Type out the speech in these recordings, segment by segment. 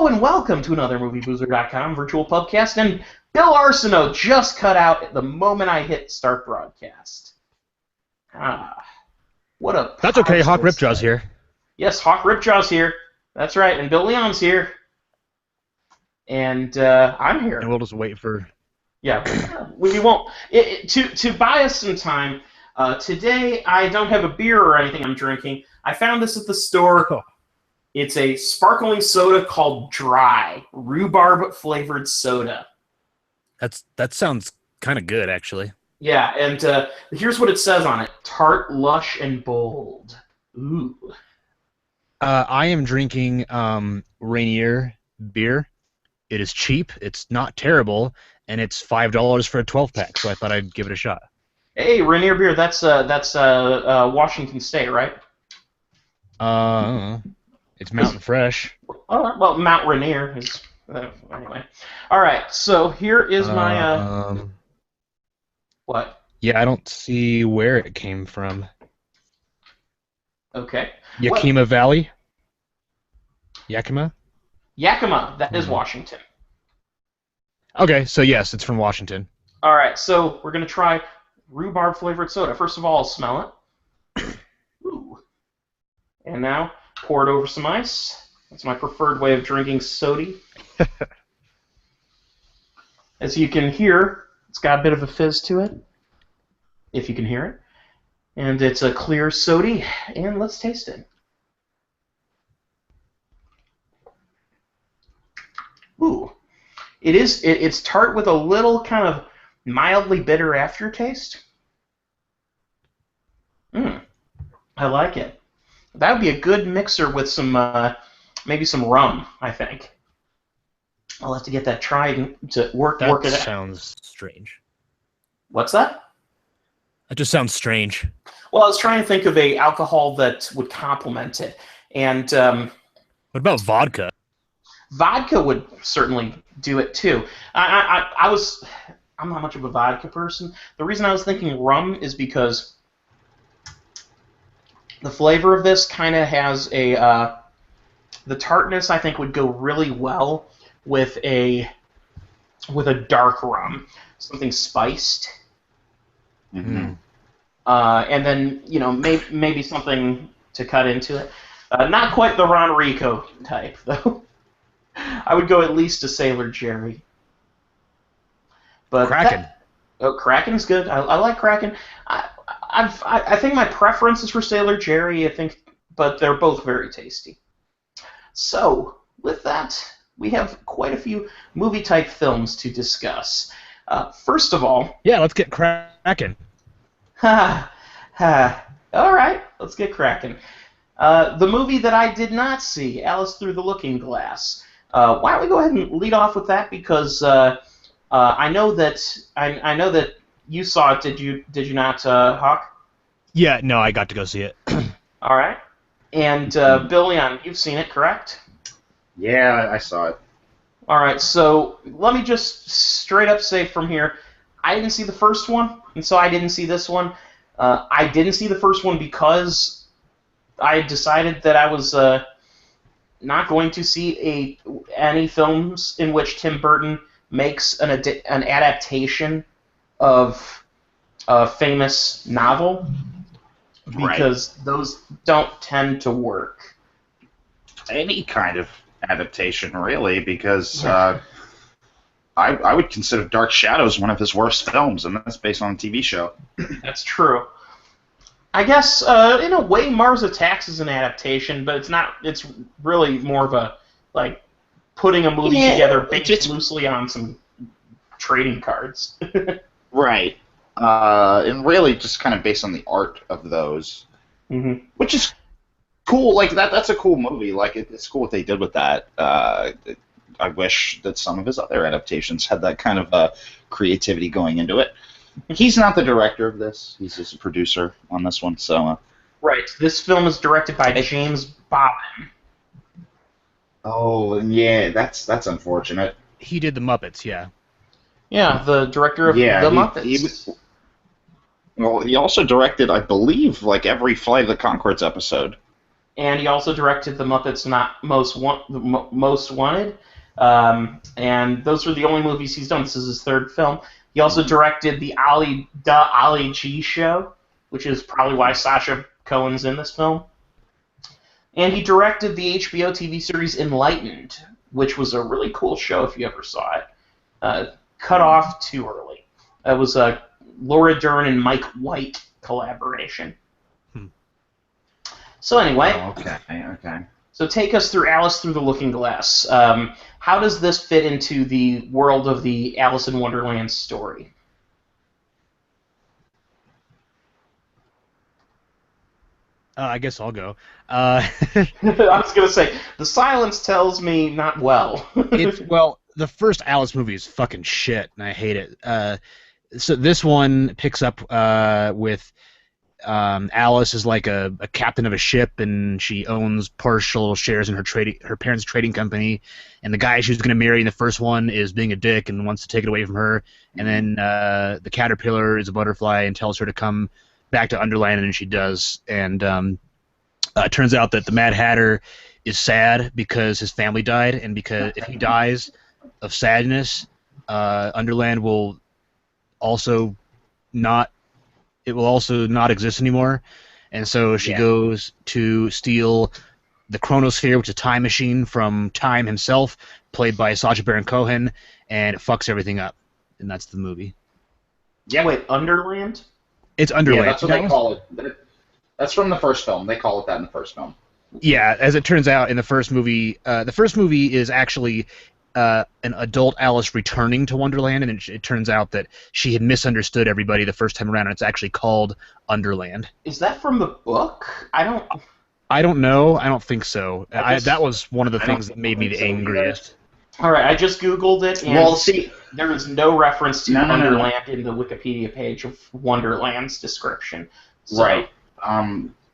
Hello and welcome to another MovieBoozer.com virtual pubcast, and Bill Arsenault just cut out at the moment I hit start broadcast. What a... That's okay, Hawk Ripjaw's here. Yes, Hawk Ripjaw's here. That's right, and Bill Leon's here. And I'm here. And we'll just wait for... Yeah, we won't... To buy us some time, today I don't have a beer or anything I'm drinking. I found this at the store. Oh. It's a sparkling soda called Dry, rhubarb-flavored soda. That sounds kind of good, actually. Yeah, and here's what it says on it. Tart, lush, and bold. Ooh. I am drinking Rainier beer. It is cheap, it's not terrible, and it's $5 for a 12-pack, so I thought I'd give it a shot. Hey, Rainier beer, that's Washington State, right? It's Mountain Fresh. Oh, well, Mount Rainier is... anyway. All right, so here is my... what? Yeah, I don't see where it came from. Okay. Yakima Valley? Yakima? Yakima, that is Washington. Okay, so yes, it's from Washington. All right, so we're going to try rhubarb-flavored soda. First of all, I'll smell it. Ooh. And now, pour it over some ice. That's my preferred way of drinking soda. As you can hear, it's got a bit of a fizz to it, if you can hear it. And it's a clear soda, and let's taste it. Ooh. It's tart with a little kind of mildly bitter aftertaste. I like it. That would be a good mixer with some, maybe some rum, I think. I'll have to get that tried to work it out. That sounds strange. What's that? That just sounds strange. Well, I was trying to think of a alcohol that would complement it, and what about vodka? Vodka would certainly do it too. I'm not much of a vodka person. The reason I was thinking rum is because the flavor of this kind of has a the tartness I think would go really well with a dark rum, something spiced. Mm-hmm. And then maybe something to cut into it. Not quite the Ron Rico type though. I would go at least to Sailor Jerry. But Kraken. Kraken's good. I like Kraken. I think my preference is for Sailor Jerry. But they're both very tasty. So with that, we have quite a few movie-type films to discuss. First of all, yeah, let's get Kraken. All right, let's get cracking. The movie that I did not see, Alice Through the Looking Glass. Why don't we go ahead and lead off with that? Because I know that you saw it. Did you not, Hawk? Yeah, no, I got to go see it. All right. And Bill Leon, you've seen it, correct? Yeah, I saw it. All right. So let me just straight up say from here, I didn't see the first one, and so I didn't see this one. I didn't see the first one because I decided that I was not going to see any films in which Tim Burton makes an adaptation of a famous novel, because those don't tend to work. Any kind of adaptation, really, because I would consider Dark Shadows one of his worst films, and that's based on a TV show. That's true. I guess, in a way, Mars Attacks is an adaptation, but it's not. It's really more of a, putting a movie together based loosely on some trading cards. Right. And really just kind of based on the art of those, which is cool. That's a cool movie. It's cool what they did with that. I wish that some of his other adaptations had that kind of creativity going into it. He's not the director of this. He's just a producer on this one. So. Right. This film is directed by James Bobbin. Oh, yeah, that's unfortunate. He did the Muppets, yeah. Yeah, the director of the Muppets. He also directed, I believe, every Flight of the Conchords episode. and he also directed The Muppets Not Most Wanted. And those were the only movies he's done. This is his third film. He also directed the Ali G Show, which is probably why Sacha Cohen's in this film. And he directed the HBO TV series Enlightened, which was a really cool show if you ever saw it. Cut off too early. It was a Laura Dern and Mike White collaboration. So anyway, okay. So take us through Alice Through the Looking Glass. How does this fit into the world of the Alice in Wonderland story? I guess I'll go. I was going to say, the silence tells me not well. Well, the first Alice movie is fucking shit, and I hate it. So this one picks up with Alice is like a captain of a ship, and she owns partial shares in her parents' trading company. And the guy she was going to marry in the first one is being a dick and wants to take it away from her. And then the caterpillar is a butterfly and tells her to come back to Underland, and she does. And it turns out that the Mad Hatter is sad because his family died, and because if he dies of sadness, Underland will also not exist anymore. And so she goes to steal the Chronosphere, which is a time machine from Time himself, played by Sacha Baron Cohen, and it fucks everything up. And that's the movie. Yeah, wait, Underland? It's Underland. Yeah, that's what they call it. That's from the first film. They call it that in the first film. Yeah, as it turns out, in the first movie is actually an adult Alice returning to Wonderland, and it turns out that she had misunderstood everybody the first time around, and it's actually called Underland. Is that from the book? I don't know. I don't think so. That was one of the things that made me the angriest. All right, I just Googled it, and there is no reference to Underland in the Wikipedia page of Wonderland's description. So. Right.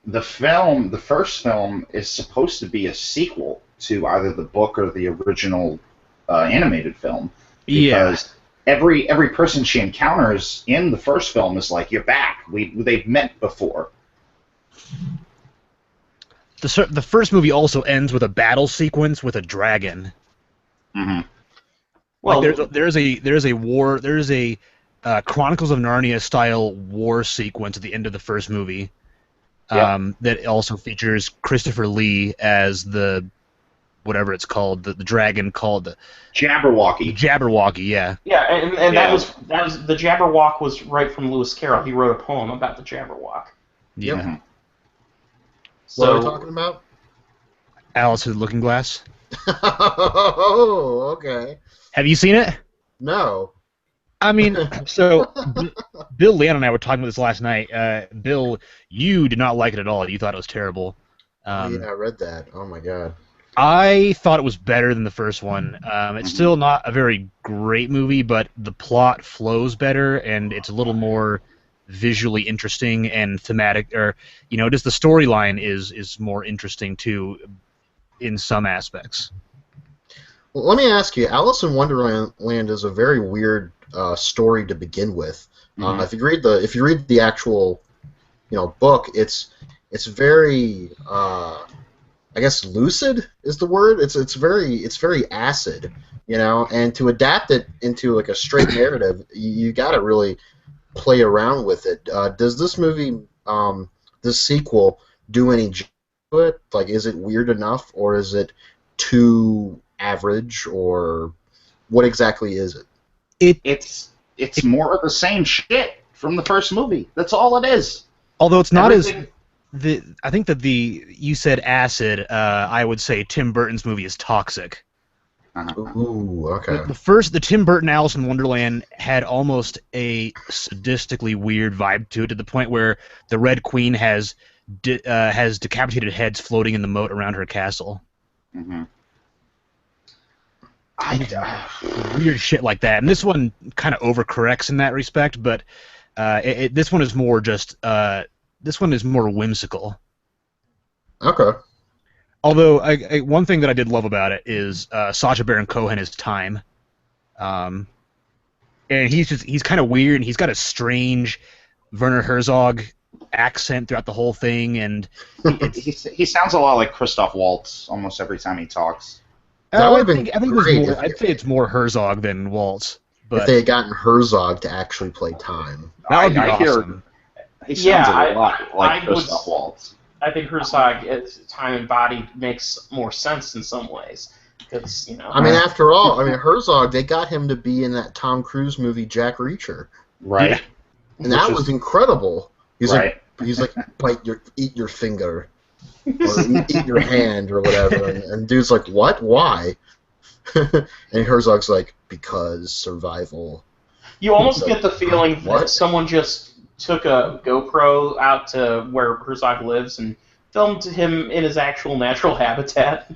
The first film, is supposed to be a sequel to either the book or the original animated film. Because every person she encounters in the first film is like, "You're back. They've met before." The first movie also ends with a battle sequence with a dragon. Mm-hmm. Well, there's a Chronicles of Narnia style war sequence at the end of the first movie. That also features Christopher Lee as the whatever it's called, the dragon called the Jabberwocky. Jabberwocky, yeah. Yeah, and that was the Jabberwock was right from Lewis Carroll. He wrote a poem about the Jabberwock. Yeah. Mm-hmm. So, what are we talking about? Alice Through the Looking Glass. Oh, okay. Have you seen it? No. I mean, so Bill, Leon, and I were talking about this last night. Bill, you did not like it at all. You thought it was terrible. Yeah, I read that. Oh my god. I thought it was better than the first one. It's still not a very great movie, but the plot flows better, and it's a little more visually interesting and thematic, or just the storyline is more interesting too, in some aspects. Well, let me ask you, Alice in Wonderland is a very weird story to begin with. Mm-hmm. If you read the actual, book, it's very, I guess, lucid is the word. It's very acid, and to adapt it into like a straight narrative, you got to really play around with it. Does this movie, this sequel, do any to it? Like, is it weird enough, or is it too average, or what exactly is it? It's more of the same shit from the first movie. That's all it is. Although it's not I think that you said acid. I would say Tim Burton's movie is toxic. Ooh, okay. The Tim Burton Alice in Wonderland had almost a sadistically weird vibe to it, to the point where the Red Queen has decapitated heads floating in the moat around her castle. Mm-hmm. Weird shit like that, and this one kind of overcorrects in that respect. But this one is more more whimsical. Okay. Although one thing that I did love about it is Sacha Baron Cohen is Time, and he's kind of weird, and he's got a strange Werner Herzog accent throughout the whole thing, and he sounds a lot like Christoph Waltz almost every time he talks. That would have I think it was great more. if, I'd say it's more Herzog than Waltz, if but they had gotten Herzog to actually play Time. that would be I awesome. He sounds Yeah, a lot like I Christoph Waltz. I think Herzog, time and body, makes more sense in some ways. Because, I mean, after all, Herzog, they got him to be in that Tom Cruise movie Jack Reacher, Right. and that was incredible. He's right. like, eat your finger, or eat your hand, or whatever. And dude's like, what? Why? And Herzog's like, because survival. you almost get the feeling that What? someone just took a GoPro out to where Herzog lives and filmed him in his actual natural habitat.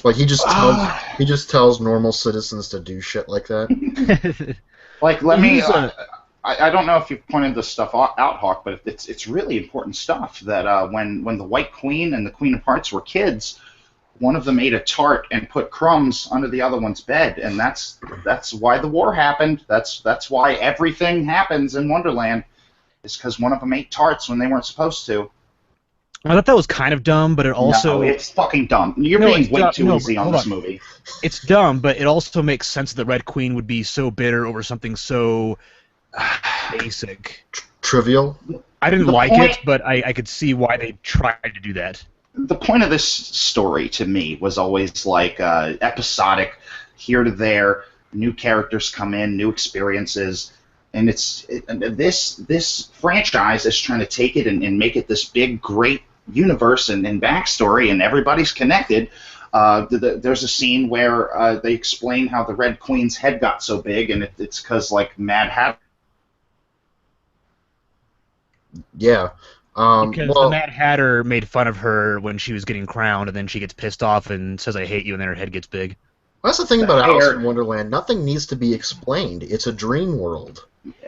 Like he just tells normal citizens to do shit like that. Like, let me. I don't know if you've pointed this stuff out, Hawk, but it's really important stuff. That when the White Queen and the Queen of Hearts were kids, one of them ate a tart and put crumbs under the other one's bed, and that's why the war happened. That's why everything happens in Wonderland. Is because one of them ate tarts when they weren't supposed to. I thought that was kind of dumb, but it also... No, it's fucking dumb. You're being way too easy on this movie. It's dumb, but it also makes sense that the Red Queen would be so bitter over something so basic. Trivial? I didn't like it, but I could see why they tried to do that. The point of this story, to me, was always like episodic, here to there, new characters come in, new experiences... And this franchise is trying to take it and make it this big, great universe and backstory, and everybody's connected. There's a scene where they explain how the Red Queen's head got so big, and it's because, like, Mad Hatter... Yeah. Because the Mad Hatter made fun of her when she was getting crowned, and then she gets pissed off and says, I hate you, and then her head gets big. That's the thing about Alice in Wonderland. Nothing needs to be explained. It's a dream world.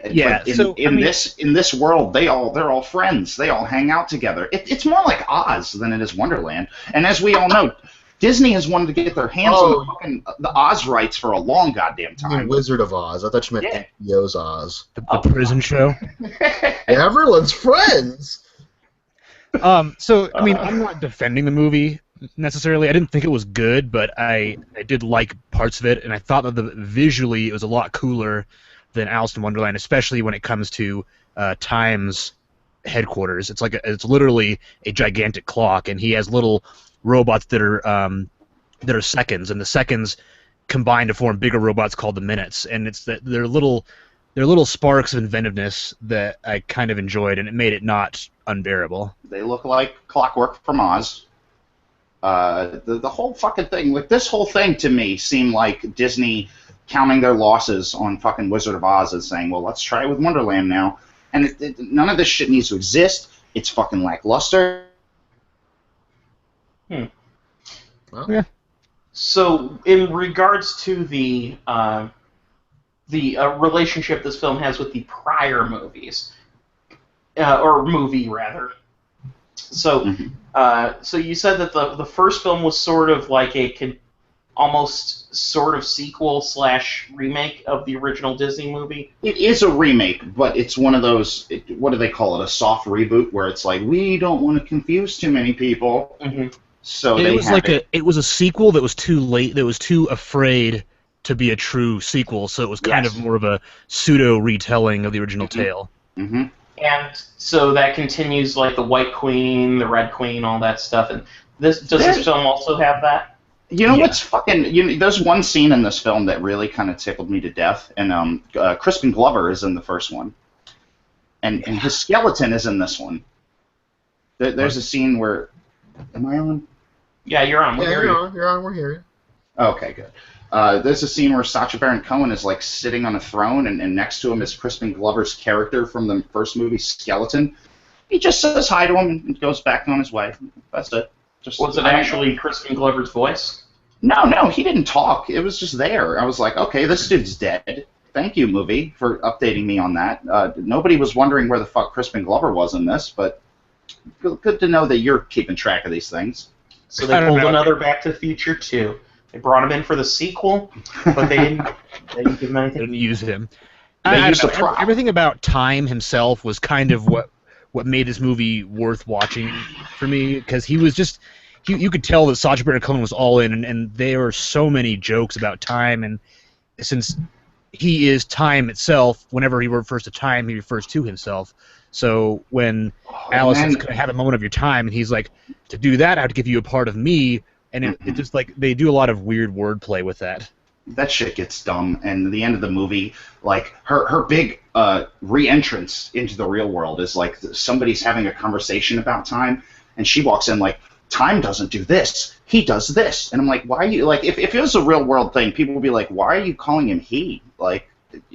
Yeah. In this world, they're all friends. They all hang out together. It's more like Oz than it is Wonderland. And as we all know, Disney has wanted to get their hands on the Oz rights for a long goddamn time. Wizard of Oz. I thought you meant HBO's Oz. The prison show. Everyone's friends. So I mean, I'm not defending the movie necessarily. I didn't think it was good, but I did like parts of it, and I thought that visually it was a lot cooler than Alice in Wonderland, especially when it comes to Time's headquarters. It's literally a gigantic clock, and he has little robots that are seconds, and the seconds combine to form bigger robots called the minutes, and they're little sparks of inventiveness that I kind of enjoyed, and it made it not unbearable. They look like clockwork from Oz. The whole fucking thing, like this whole thing to me seemed like Disney counting their losses on fucking Wizard of Oz and saying, well, let's try it with Wonderland now. And none of this shit needs to exist. It's fucking lackluster. Well, yeah. So, in regards to the relationship this film has with the prior movies, or movie rather. So, so you said that the first film was sort of like almost sort of sequel / remake of the original Disney movie. It is a remake, but it's one of those, what do they call it, a soft reboot, where it's like, we don't want to confuse too many people. Mm-hmm. So it was a sequel that was too late, that was too afraid to be a true sequel, so it was kind of more of a pseudo retelling of the original tale. Mm-hmm. And so that continues like the White Queen, the Red Queen, all that stuff. And does this film also have that? You know what's fucking... there's one scene in this film that really kind of tickled me to death, and Crispin Glover is in the first one. And his skeleton is in this one. There's a scene where... Am I on? Yeah, you're on. You're on. We're here. Okay, good. There's a scene where Sacha Baron Cohen is like sitting on a throne, and next to him is Crispin Glover's character from the first movie, Skeleton. He just says hi to him and goes back on his way. That's it. Was it actually Crispin Glover's voice? No, he didn't talk. It was just there. I was like, okay, this dude's dead. Thank you, movie, for updating me on that. Nobody was wondering where the fuck Crispin Glover was in this, but good to know that you're keeping track of these things. So they pulled another Back to the Future 2. They brought him in for the sequel, but they didn't give him anything. They didn't use him. They used a prop. Everything about Time himself was kind of what what made this movie worth watching for me, because he was just you could tell that Sacha Baron Cohen was all in, and there were so many jokes about time, and since he is time itself, whenever he refers to time, he refers to himself. So when Alice says, "Can I have a moment of your time?" and he's like, "To do that, I have to give you a part of me," and it just like they do a lot of weird wordplay with that. That shit gets dumb, and the end of the movie, like her big re-entrance into the real world is like somebody's having a conversation about time, and she walks in like, time doesn't do this, he does this, and I'm like, why are you like, if it was a real world thing, people would be like, why are you calling him he? Like,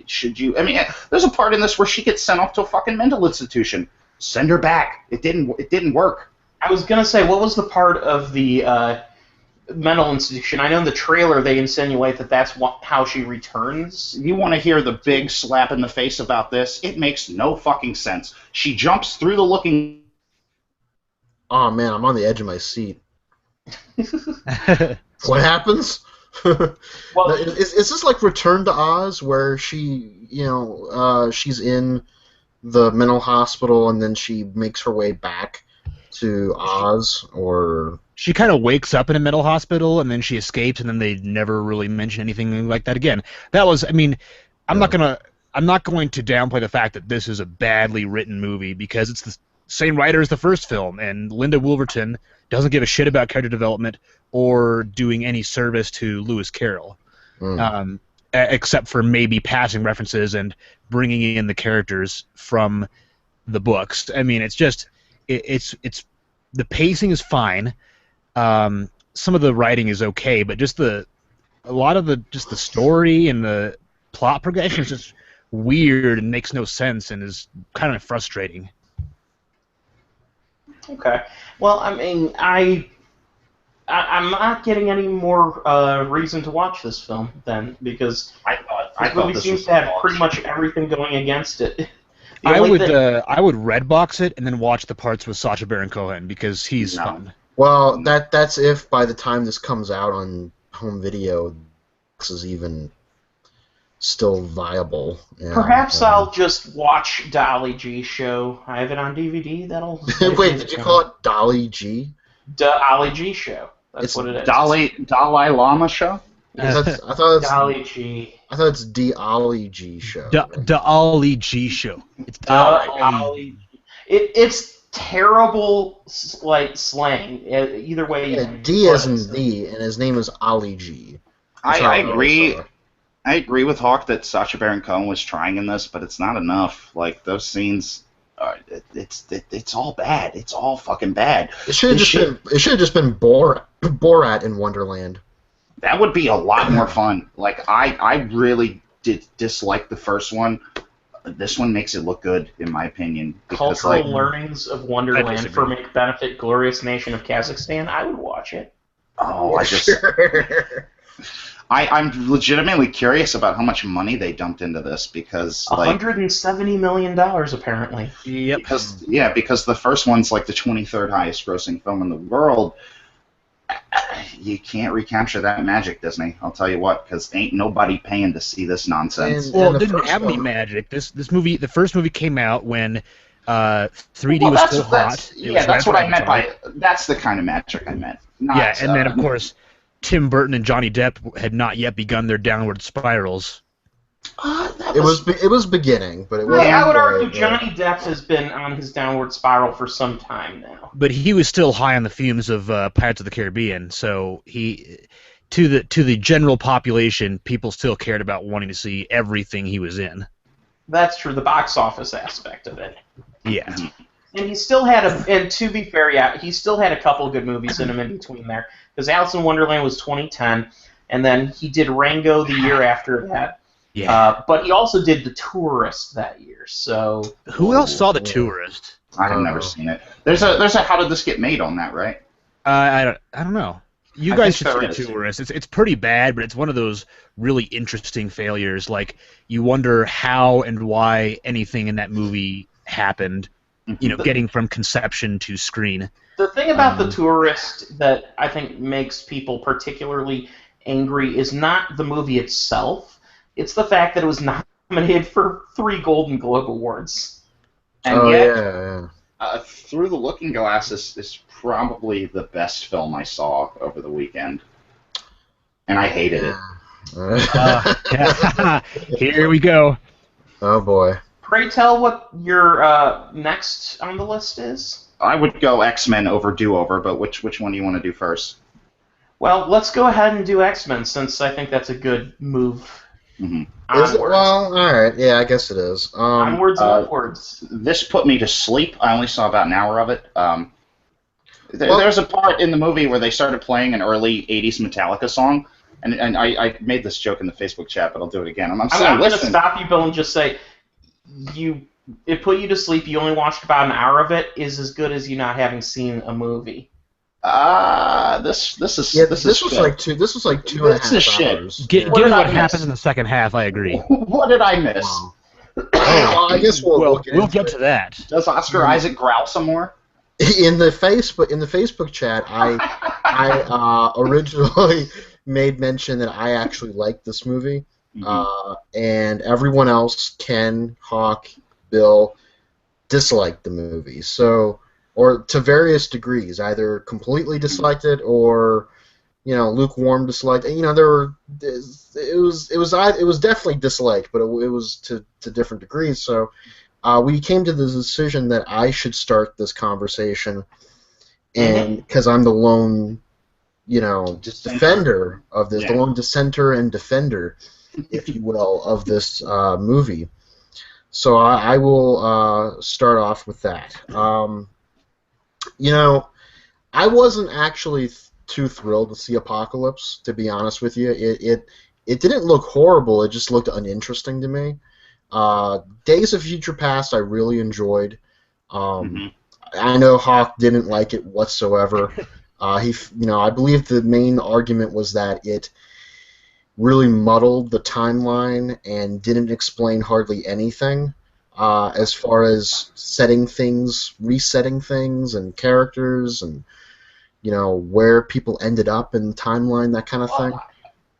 should you? I mean, there's a part in this where she gets sent off to a fucking mental institution. Send her back. It didn't work. I was gonna say, what was the part of the mental institution? I know in the trailer they insinuate that that's how she returns. You want to hear the big slap in the face about this? It makes no fucking sense. She jumps through the looking... Oh man, I'm on the edge of my seat. What happens? Well, is this like Return to Oz, where she, she's in the mental hospital and then she makes her way back to Oz, or... She kind of wakes up in a mental hospital, and then she escapes, and then they never really mention anything like that again. That was, I mean, I'm not going to downplay the fact that this is a badly written movie, because it's the same writer as the first film, and Linda Wolverton doesn't give a shit about character development or doing any service to Lewis Carroll, except for maybe passing references and bringing in the characters from the books. I mean, it's just, it's the pacing is fine. Some of the writing is okay, but just a lot of the story and the plot progression is just weird and makes no sense and is kind of frustrating. Okay. Well, I mean, I'm not getting any more reason to watch this film then, because this movie seems to have pretty much everything going against it. I would Redbox it and then watch the parts with Sacha Baron Cohen, because he's fun. Well, that's if by the time this comes out on home video, this is even still viable. Perhaps I'll just watch Dolly G Show. I have it on DVD. That'll. Wait, did you call it Dolly G? Dolly G Show. That's what it is. Dalai Lama Show? I thought it's Dolly G. I thought it's Dolly G Show. Dolly G Show. It's Dolly. It's terrible, like, slang. Either way. Yeah, D as in D, and his name is Ali G. I agree. I agree with Hawk that Sacha Baron Cohen was trying in this, but it's not enough. Like, those scenes, it's all bad. It's all fucking bad. It should have just been Borat in Wonderland. That would be a lot more fun. Like, I really did dislike the first one. This one makes it look good, in my opinion. Because, Cultural learnings of Wonderland for Make Benefit Glorious Nation of Kazakhstan. I would watch it. Oh, I'm legitimately curious about how much money they dumped into this, because $170 million apparently. Yep. Because the first one's like the 23rd highest grossing film in the world. You can't recapture that magic, Disney. I'll tell you what, because ain't nobody paying to see this nonsense. Well, it didn't have any magic. This movie, the first movie came out when 3D was still hot. That's what I meant by that's the kind of magic I meant. And then of course, Tim Burton and Johnny Depp had not yet begun their downward spirals. It was beginning, but it was. I would argue Johnny Depp has been on his downward spiral for some time now. But he was still high on the fumes of Pirates of the Caribbean, so to the general population, people still cared about wanting to see everything he was in. That's true, the box office aspect of it. Yeah. And he still had and to be fair, he still had a couple of good movies in him in between there. Because Alice in Wonderland was 2010, and then he did Rango the year after that. Yeah. But he also did The Tourist that year. So who else saw The Tourist? I have never seen it. There's a How Did This Get Made on that, right? I don't know. You guys should see The Tourist. It's pretty bad, but it's one of those really interesting failures. Like, you wonder how and why anything in that movie happened. Getting from conception to screen. The thing about The Tourist that I think makes people particularly angry is not the movie itself. It's the fact that it was nominated for 3 Golden Globe Awards. And Through the Looking Glass is probably the best film I saw over the weekend, and I hated it. Yeah. Here we go. Oh boy. Pray tell what your next on the list is. I would go X-Men over Do-Over, but which one do you want to do first? Well, let's go ahead and do X-Men, since I think that's a good move. Mm-hmm. Is it? Well, all right. Yeah, I guess it is. Onwards and upwards. This put me to sleep. I only saw about an hour of it. There's a part in the movie where they started playing an early 80s Metallica song, and I made this joke in the Facebook chat, but I'll do it again. I'm going to stop you, Bill, and just say, it put you to sleep, you only watched about an hour of it, is as good as you not having seen a movie. This was like 2.5 hours. Given what happens in the second half, I agree. What did I miss? I guess we'll get to that. Does Oscar Isaac growl some more? In the Facebook chat, I originally made mention that I actually liked this movie, and everyone else, Ken, Hawk, Bill, disliked the movie. So, or to various degrees, either completely disliked it or, lukewarm disliked. It was definitely disliked, but it was to different degrees. So, we came to the decision that I should start this conversation, and because I'm the lone, defender of this, the lone dissenter and defender, if you will, of this movie. So I will start off with that. I wasn't actually too thrilled to see Apocalypse, to be honest with you. It didn't look horrible. It just looked uninteresting to me. Days of Future Past I really enjoyed. I know Hawk didn't like it whatsoever. I believe the main argument was that it really muddled the timeline and didn't explain hardly anything as far as resetting things and characters and where people ended up in the timeline, that kind of thing.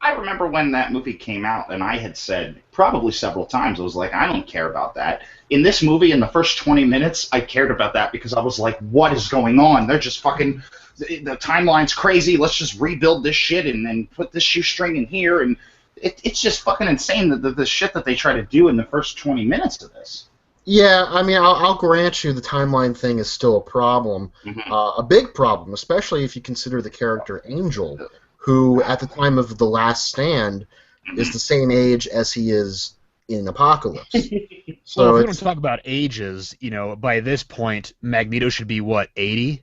I remember when that movie came out, and I had said probably several times, I was like, I don't care about that. In this movie, in the first 20 minutes, I cared about that because I was like, what is going on? They're just fucking, the timeline's crazy, let's just rebuild this shit and then put this shoestring in here, and it's just fucking insane, the shit that they try to do in the first 20 minutes of this. Yeah, I mean, I'll grant you the timeline thing is still a problem, a big problem, especially if you consider the character Angel, who, at the time of The Last Stand, is the same age as he is in Apocalypse. So well, if we don't talk about ages, by this point, Magneto should be, 80?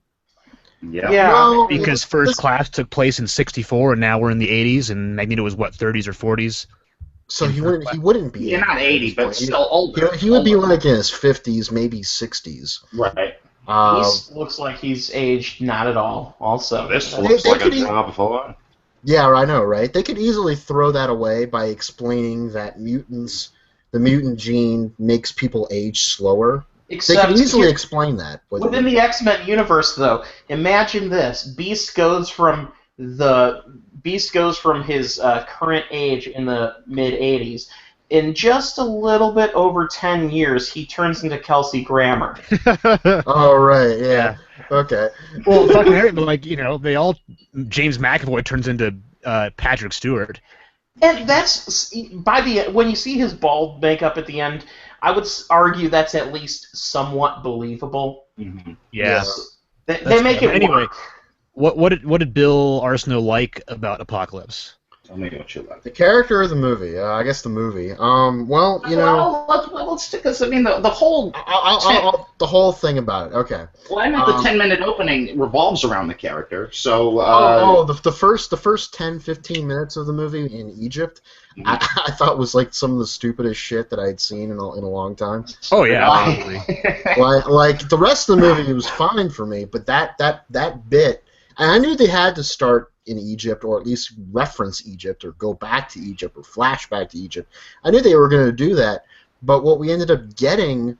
Yeah. Well, because First Class took place in 1964, and now we're in the 80s, and Magneto was, 30s or 40s? So he wouldn't be. Yeah, not 80, but still older. He would be like in his 50s, maybe 60s. Right. He looks like he's aged not at all. Also, this looks like a job before. Yeah, I know, right? They could easily throw that away by explaining that the mutant gene makes people age slower. They could easily explain that. Within the X-Men universe, though, imagine this: Beast goes from his current age in the mid-'80s. In just a little bit over 10 years, he turns into Kelsey Grammer. Oh, right, yeah. Okay. Well, fucking they all... James McAvoy turns into Patrick Stewart. And that's... when you see his bald makeup at the end, I would argue that's at least somewhat believable. Mm-hmm. Yeah. They make it anyway, work. What did Bill Arsenault like about Apocalypse? Tell me what you like. The character of the movie, I guess the movie. Let's stick this. I mean, the whole. The whole thing about it. Okay. Well, I meant the 10-minute opening revolves around the character. So. The first 10, 15 minutes of the movie in Egypt, I thought was like some of the stupidest shit that I had seen in a long time. Oh yeah, absolutely. like the rest of the movie was fine for me, but that bit, and I knew they had to start in Egypt, or at least reference Egypt, or go back to Egypt, or flash back to Egypt. I knew they were going to do that, but what we ended up getting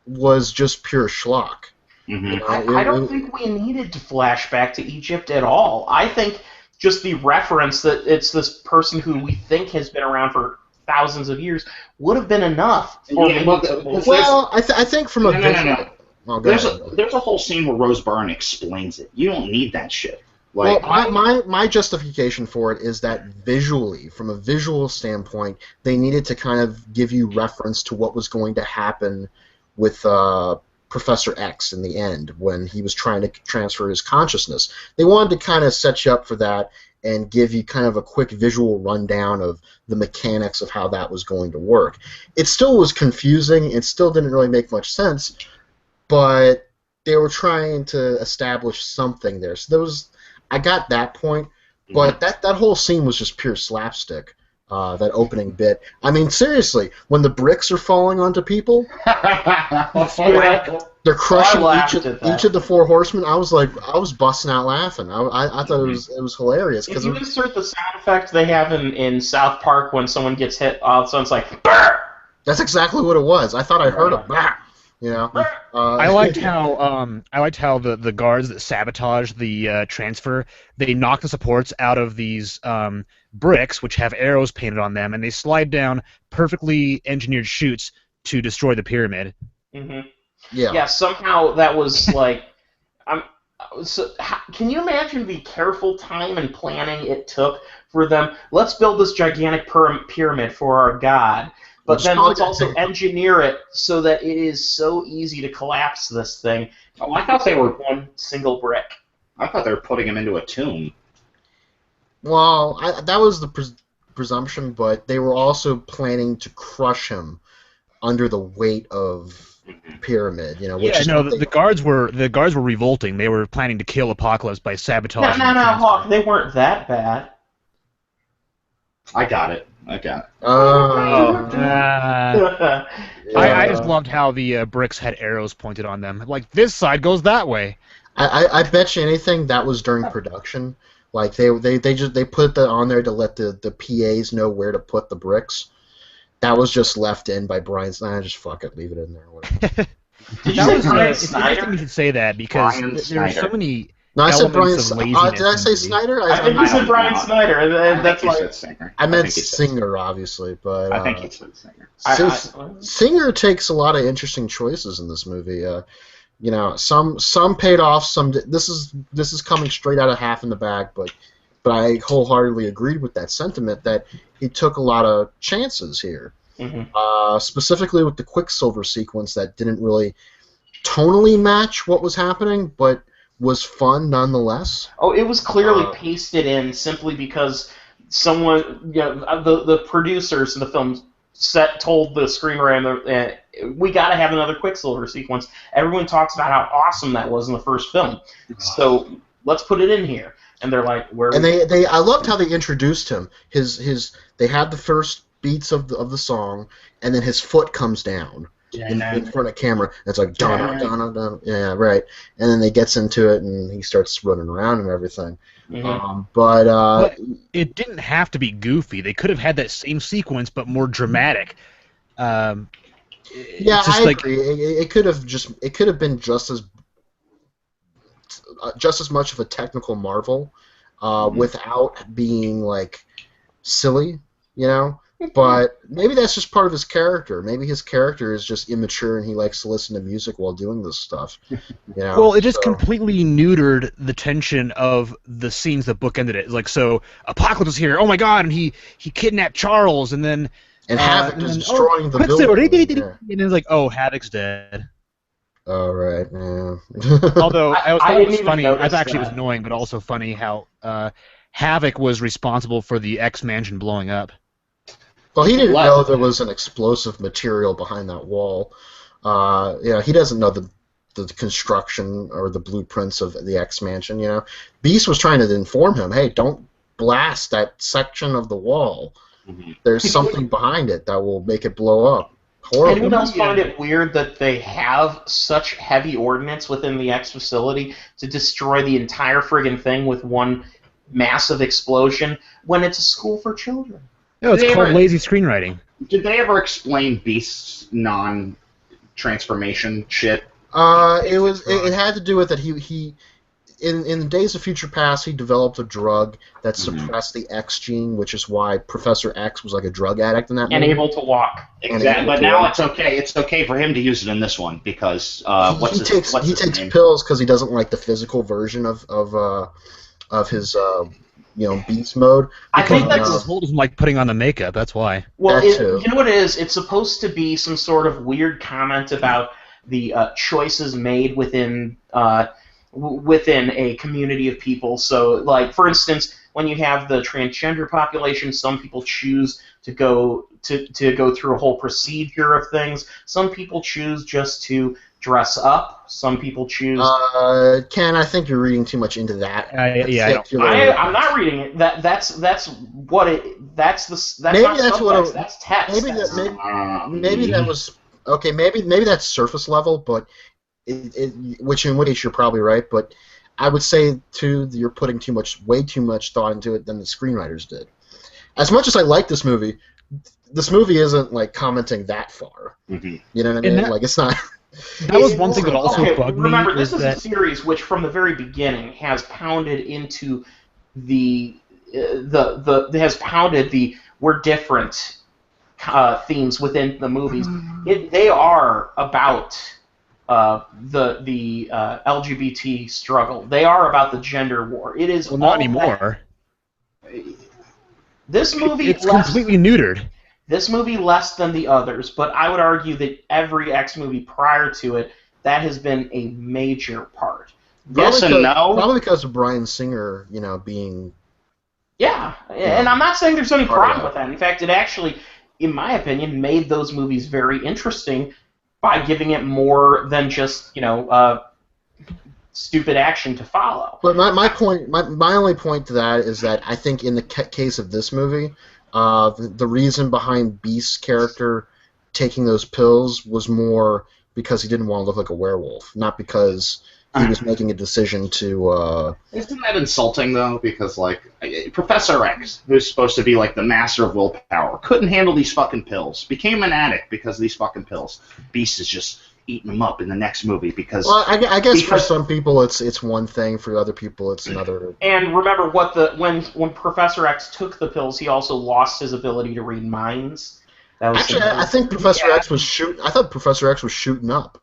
was just pure schlock. Mm-hmm. I don't think we needed to flash back to Egypt at all. I think just the reference that it's this person who we think has been around for thousands of years would have been enough for me. Well, I think from a Oh, go There's ahead. a whole scene where Rose Byrne explains it. You don't need that shit. Well, Like, my justification for it is that visually, from a visual standpoint, they needed to kind of give you reference to what was going to happen with Professor X in the end when he was trying to transfer his consciousness. They wanted to kind of set you up for that and give you kind of a quick visual rundown of the mechanics of how that was going to work. It still was confusing. It still didn't really make much sense, but they were trying to establish something there. So there was, I got that point, but that whole scene was just pure slapstick. That opening bit. I mean, seriously, when the bricks are falling onto people, they're crushing each of the four horsemen. I was busting out laughing. I thought it was hilarious. If you insert the sound effect they have in South Park when someone gets hit, all of a sudden it's like, BURR! That's exactly what it was. I thought I heard a bah. You know, I liked how the guards that sabotage the transfer, they knock the supports out of these bricks which have arrows painted on them, and they slide down perfectly engineered chutes to destroy the pyramid. Mm-hmm. Yeah. Somehow that was like, can you imagine the careful time and planning it took for them? Let's build this gigantic pyramid for our god. But then let's also engineer it so that it is so easy to collapse this thing. Oh, I thought they were one single brick. I thought they were putting him into a tomb. Well, that was the presumption, but they were also planning to crush him under the weight of pyramid. You know, which is the guards were revolting. They were planning to kill Apocalypse by sabotaging. No, Hawk. They weren't that bad. I got it. I just loved how the bricks had arrows pointed on them. Like, this side goes that way. I bet you anything that was during production. Like they put that on there to let the PAs know where to put the bricks. That was just left in by Brian Snyder. Just fuck it, leave it in there. Whatever. Did you say Brian It's Snyder? interesting you should say that because there are so many. No, I said Brian. Did I say Snyder? I think you said Brian Snyder, and that's why. I meant Singer, obviously, but I think he said Singer. Singer takes a lot of interesting choices in this movie. You know, some paid off. Some this is coming straight out of Half in the Bag, but I wholeheartedly agreed with that sentiment that he took a lot of chances here. Mm-hmm. Specifically with the Quicksilver sequence that didn't really tonally match what was happening, but was fun nonetheless. Oh, it was clearly pasted in simply because someone, the producers of the film told the screenwriter, we got to have another Quicksilver sequence. Everyone talks about how awesome that was in the first film, so let's put it in here. And they're like, where? And I loved how they introduced him. They had the first beats of the song, and then his foot comes down. In front of camera, and it's like Donna, yeah, right. And then he gets into it, and he starts running around and everything. Mm-hmm. But it didn't have to be goofy. They could have had that same sequence, but more dramatic. Yeah, I agree. It could have been just as much of a technical marvel, without being like silly, you know. But maybe that's just part of his character. Maybe his character is just immature and he likes to listen to music while doing this stuff. You know? Well, it just completely neutered the tension of the scenes that bookended it. Like, so Apocalypse is here. Oh my God! And he kidnapped Charles, and then Havoc is destroying the building. And then it's like, oh, Havoc's dead. Oh right. Yeah. Although I thought it was funny. I thought actually it was that. annoying, but also funny how Havoc was responsible for the X mansion blowing up. Well, he didn't know there was an explosive material behind that wall. He doesn't know the construction or the blueprints of the X Mansion. You know, Beast was trying to inform him, "Hey, don't blast that section of the wall. Mm-hmm. There's something behind it that will make it blow up." Horrible. Anyone else find it weird that they have such heavy ordnance within the X facility to destroy the entire friggin' thing with one massive explosion when it's a school for children? No, it's called lazy screenwriting. Did they ever explain Beast's non-transformation shit? It had to do with that in Days of Future Past, he developed a drug that suppressed the X gene, which is why Professor X was like a drug addict in that movie. And able to walk. Exactly, but now it's okay. It's okay for him to use it in this one because he takes pills because he doesn't like the physical version of his beast mode. I think that's his whole doesn't like putting on the makeup. That's why. Well, you know what it is? It's supposed to be some sort of weird comment about the choices made within a community of people. So, like, for instance, when you have the transgender population, some people choose to go through a whole procedure of things. Some people choose just to dress up. Some people choose. Ken, I think you're reading too much into that. I'm not reading it. That's what it. That's maybe not that's subtext, that's text. Maybe that was okay. Maybe that's surface level, but which in which case you're probably right. But I would say too, you're putting way too much thought into it than the screenwriters did. As much as I like this movie isn't like commenting that far. Mm-hmm. You know what I mean? Like it's not. That was one thing that also bugged me. Remember, this is a series which, from the very beginning, has pounded into the we're different themes within the movies. They are about the LGBT struggle. They are about the gender war. It is not anymore. This movie it's completely neutered. This movie less than the others, but I would argue that every X movie prior to it, that has been a major part. Yes and no. Probably because of Bryan Singer, being. Yeah, and I'm not saying there's any problem with that. In fact, it actually, in my opinion, made those movies very interesting by giving it more than just stupid action to follow. But my only point to that is that I think in the case of this movie. The reason behind Beast's character taking those pills was more because he didn't want to look like a werewolf, not because he was making a decision to... Isn't that insulting, though? Because, like, Professor X, who's supposed to be, like, the master of willpower, couldn't handle these fucking pills, became an addict because of these fucking pills. Beast is just eating them up in the next movie because... Well, I guess for some people it's one thing, for other people it's another... And remember when Professor X took the pills, he also lost his ability to read minds. Actually, I think Professor X was shooting... I thought Professor X was shooting up.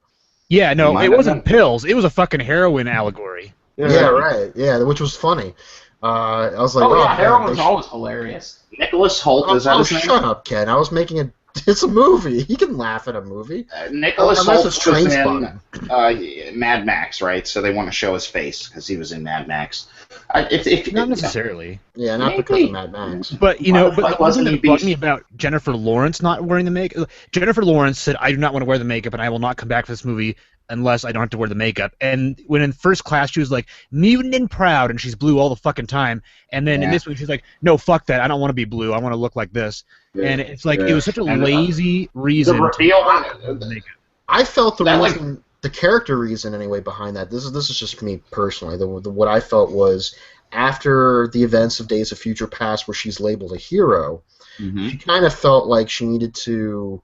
Yeah, no, it wasn't pills. It was a fucking heroin allegory. Yeah, right. Yeah, which was funny. I was like, heroin's always hilarious. Nicholas Hoult, is that his name? Shut up, Ken. I was making a... It's a movie. He can laugh at a movie. Nicholas Hoult was in Mad Max, right? So they want to show his face because he was in Mad Max. Not necessarily. Yeah, not because of Mad Max. But but the one thing that bugged me about Jennifer Lawrence not wearing the makeup. Jennifer Lawrence said, "I do not want to wear the makeup, and I will not come back for this movie unless I don't have to wear the makeup." And when in First Class, she was like, "mutant and proud," and she's blue all the fucking time. And then in this one, she's like, "No, fuck that. I don't want to be blue. I want to look like this." Yeah. And it's like it was such a lazy reason. The reveal to the makeup. I felt the reason, the character reason anyway behind that. This is just me personally. What I felt was after the events of Days of Future Past, where she's labeled a hero, she kind of felt like she needed to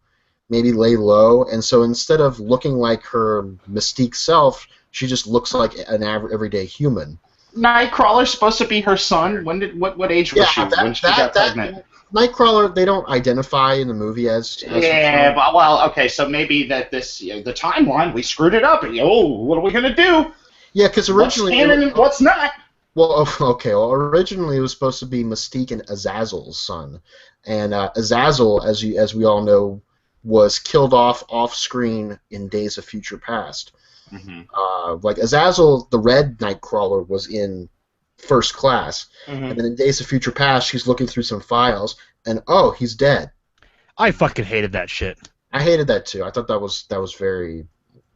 maybe lay low, and so instead of looking like her Mystique self, she just looks like an everyday human. Nightcrawler's supposed to be her son. What age was she when she got pregnant? Nightcrawler, they don't identify in the movie as yeah, but well, okay, so maybe that the timeline we screwed it up. What are we gonna do? Yeah, because originally what's canon and what's not? Well, okay. Well, originally it was supposed to be Mystique and Azazel's son, and Azazel, as we all know, was killed off screen in Days of Future Past. Like Azazel, the Red Nightcrawler, was in First Class, and then in Days of Future Past, she's looking through some files, and he's dead. I fucking hated that shit. I hated that too. I thought that was very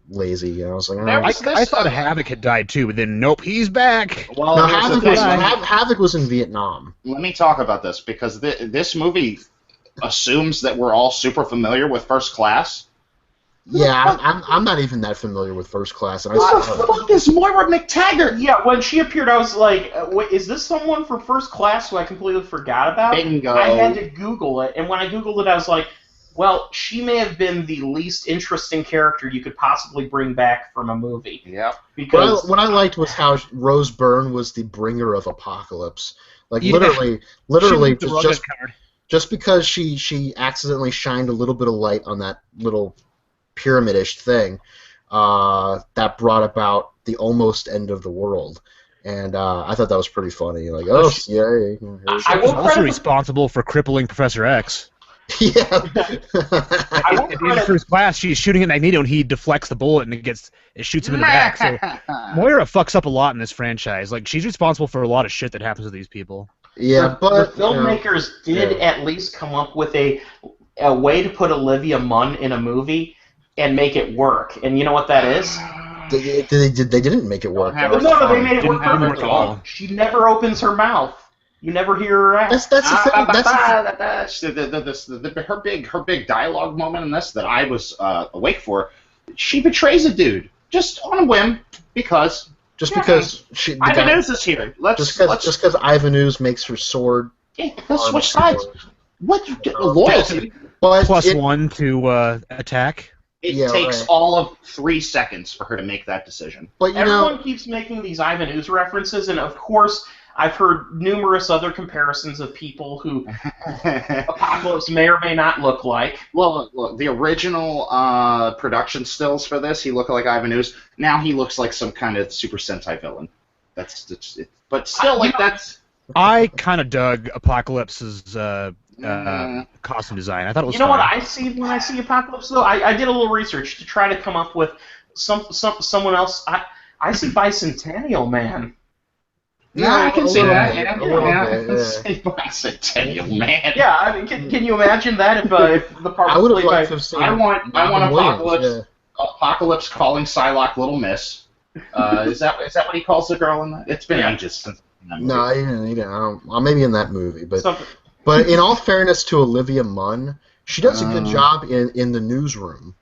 lazy. I was like, I thought Havoc had died too, but then nope, he's back. Well, no, Havoc was in Vietnam. Let me talk about this because this movie assumes that we're all super familiar with First Class. Yeah, I'm not even that familiar with First Class. And what the fuck is Moira McTaggart? Yeah, when she appeared, I was like, wait, is this someone from First Class who I completely forgot about? Bingo. I had to Google it, and when I Googled it, I was like, well, she may have been the least interesting character you could possibly bring back from a movie. Yep. Because What I liked was how Rose Byrne was the bringer of apocalypse. Like Yeah. literally, She the rug just uncovered. just because she accidentally shined a little bit of light on that little pyramidish thing, that brought about the almost end of the world. And I thought that was pretty funny. Like, oh, yay. I She's will also credit- responsible for crippling Professor X. Yeah. I will In credit- first class, she's shooting at Magneto, and he deflects the bullet, and it shoots him in the back. So Moira fucks up a lot in this franchise. Like, she's responsible for a lot of shit that happens to these people. Yeah, but the filmmakers did at least come up with a way to put Olivia Munn in a movie and make it work. And you know what that is? They didn't make it work. Don't have No, they made it Didn't work work perfectly. at all. She never opens her mouth. You never hear her act. That's the thing. Her big dialogue moment in this that I was awake for. She betrays a dude just on a whim because because Ivan Ooze is here. Let's because Ivan Ooze makes her sword. let's switch sides. What loyalty? But +1 to attack. It takes all of 3 seconds for her to make that decision. But Everyone keeps making these Ivan Ooze references, and of course, I've heard numerous other comparisons of people who Apocalypse may or may not look like. Well, look, the original production stills for this, he looked like Ivan Ooze. Now he looks like some kind of Super Sentai villain. That's it. But still, that's. I kind of dug Apocalypse's costume design. I thought it was. You know fun. what I see when I see Apocalypse, though? I did a little research to try to come up with someone else. I see Bicentennial Man. Yeah, I can see that. Yeah. Bicentennial Man. Yeah, I mean, can you imagine that if the part I was would have played liked to by... have seen. I want Robin Apocalypse. Williams, Apocalypse calling Psylocke Little Miss. Is that what he calls the girl in that? It's been ages since. No, he didn't. Well, maybe in that movie, but Something. but in all fairness to Olivia Munn, she does a good job in the Newsroom,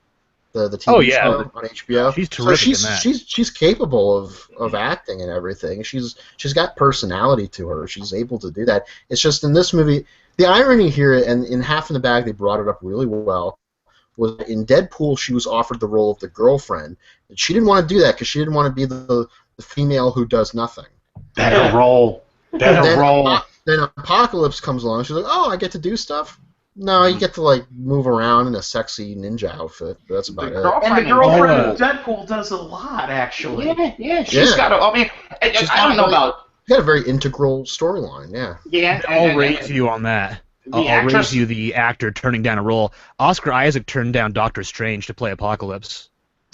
the TV show on HBO. She's terrific in that. She's capable of acting and everything. She's got personality to her. She's able to do that. It's just in this movie, the irony here, and in Half in the Bag they brought it up really well, was in Deadpool she was offered the role of the girlfriend, and she didn't want to do that because she didn't want to be the female who does nothing. Better roll. Then Apocalypse comes along. She's like, "Oh, I get to do stuff." No, you get to like move around in a sexy ninja outfit. That's about it. And the girlfriend of Deadpool does a lot, actually. Yeah. She's got. I mean, I don't know about. She's got a very integral storyline. Yeah. Yeah. I'll raise you on that. I'll raise you the actor turning down a role. Oscar Isaac turned down Doctor Strange to play Apocalypse.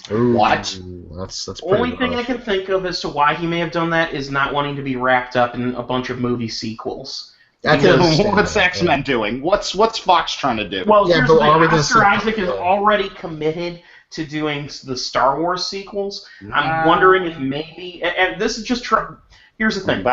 Ooh, What? That's pretty Only thing I rough. can think of as to why he may have done that is not wanting to be wrapped up in a bunch of movie sequels. I can understand What's that, X-Men doing? What's Fox trying to do? Well, Yeah, here's but the thing. are we gonna Oscar see- Isaac is already committed to doing the Star Wars sequels. I'm wondering if maybe, and this is just here's the thing.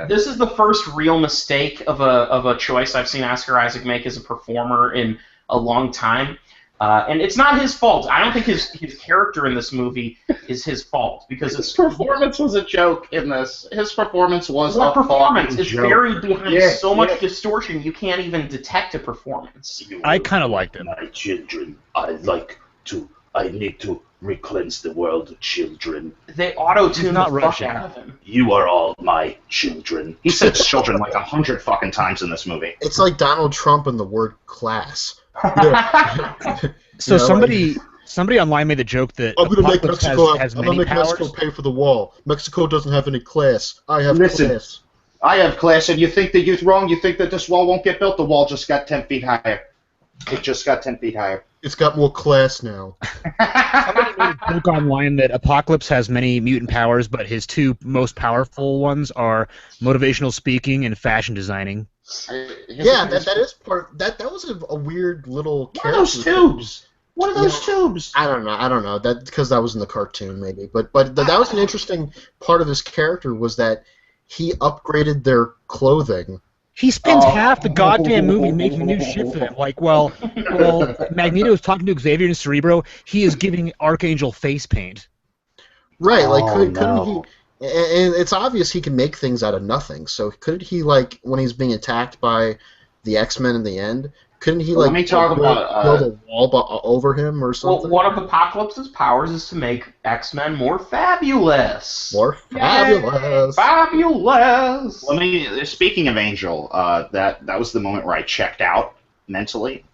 This is the first real mistake of a choice I've seen Oscar Isaac make as a performer in a long time. And it's not his fault. I don't think his character in this movie is his fault because His performance was a joke in this. His performance was a a performance. fucking It's joke. buried behind Yeah, so much yeah. distortion you can't even detect a performance. I kind of liked it. My children, I need to recleanse the world, children. They auto-tune He's not the fuck rushing. out of him. You are all my children. He said children like 100 fucking times in this movie. It's like Donald Trump and the word class. So You know, somebody online made the joke that I'm gonna make Apocalypse Mexico. has I'm many gonna make powers. Mexico pay for the wall. Mexico doesn't have any class. I have Listen. class. I have class, and you think that you're wrong? You think that this wall won't get built? The wall just got 10 feet higher. It just got 10 feet higher. It's got more class now. Somebody made a joke online that Apocalypse has many mutant powers, but his two most powerful ones are motivational speaking and fashion designing. Yeah, that is part. That was a weird little What are character. those tubes? What are those tubes? I don't know. That because that was in the cartoon, maybe. But that was an interesting part of his character was that he upgraded their clothing. He spends half the goddamn movie making new shit for them. Like, well, Magneto is talking to Xavier and Cerebro. He is giving Archangel face paint. Right, like Oh, couldn't no. he? And it's obvious he can make things out of nothing. So couldn't he, like, when he's being attacked by the X-Men in the end? Couldn't he Well, let me talk about build a wall over him or Well, something? one of Apocalypse's powers is to make X-Men more fabulous. More fabulous. Fabulous. Speaking of Angel, that was the moment where I checked out mentally.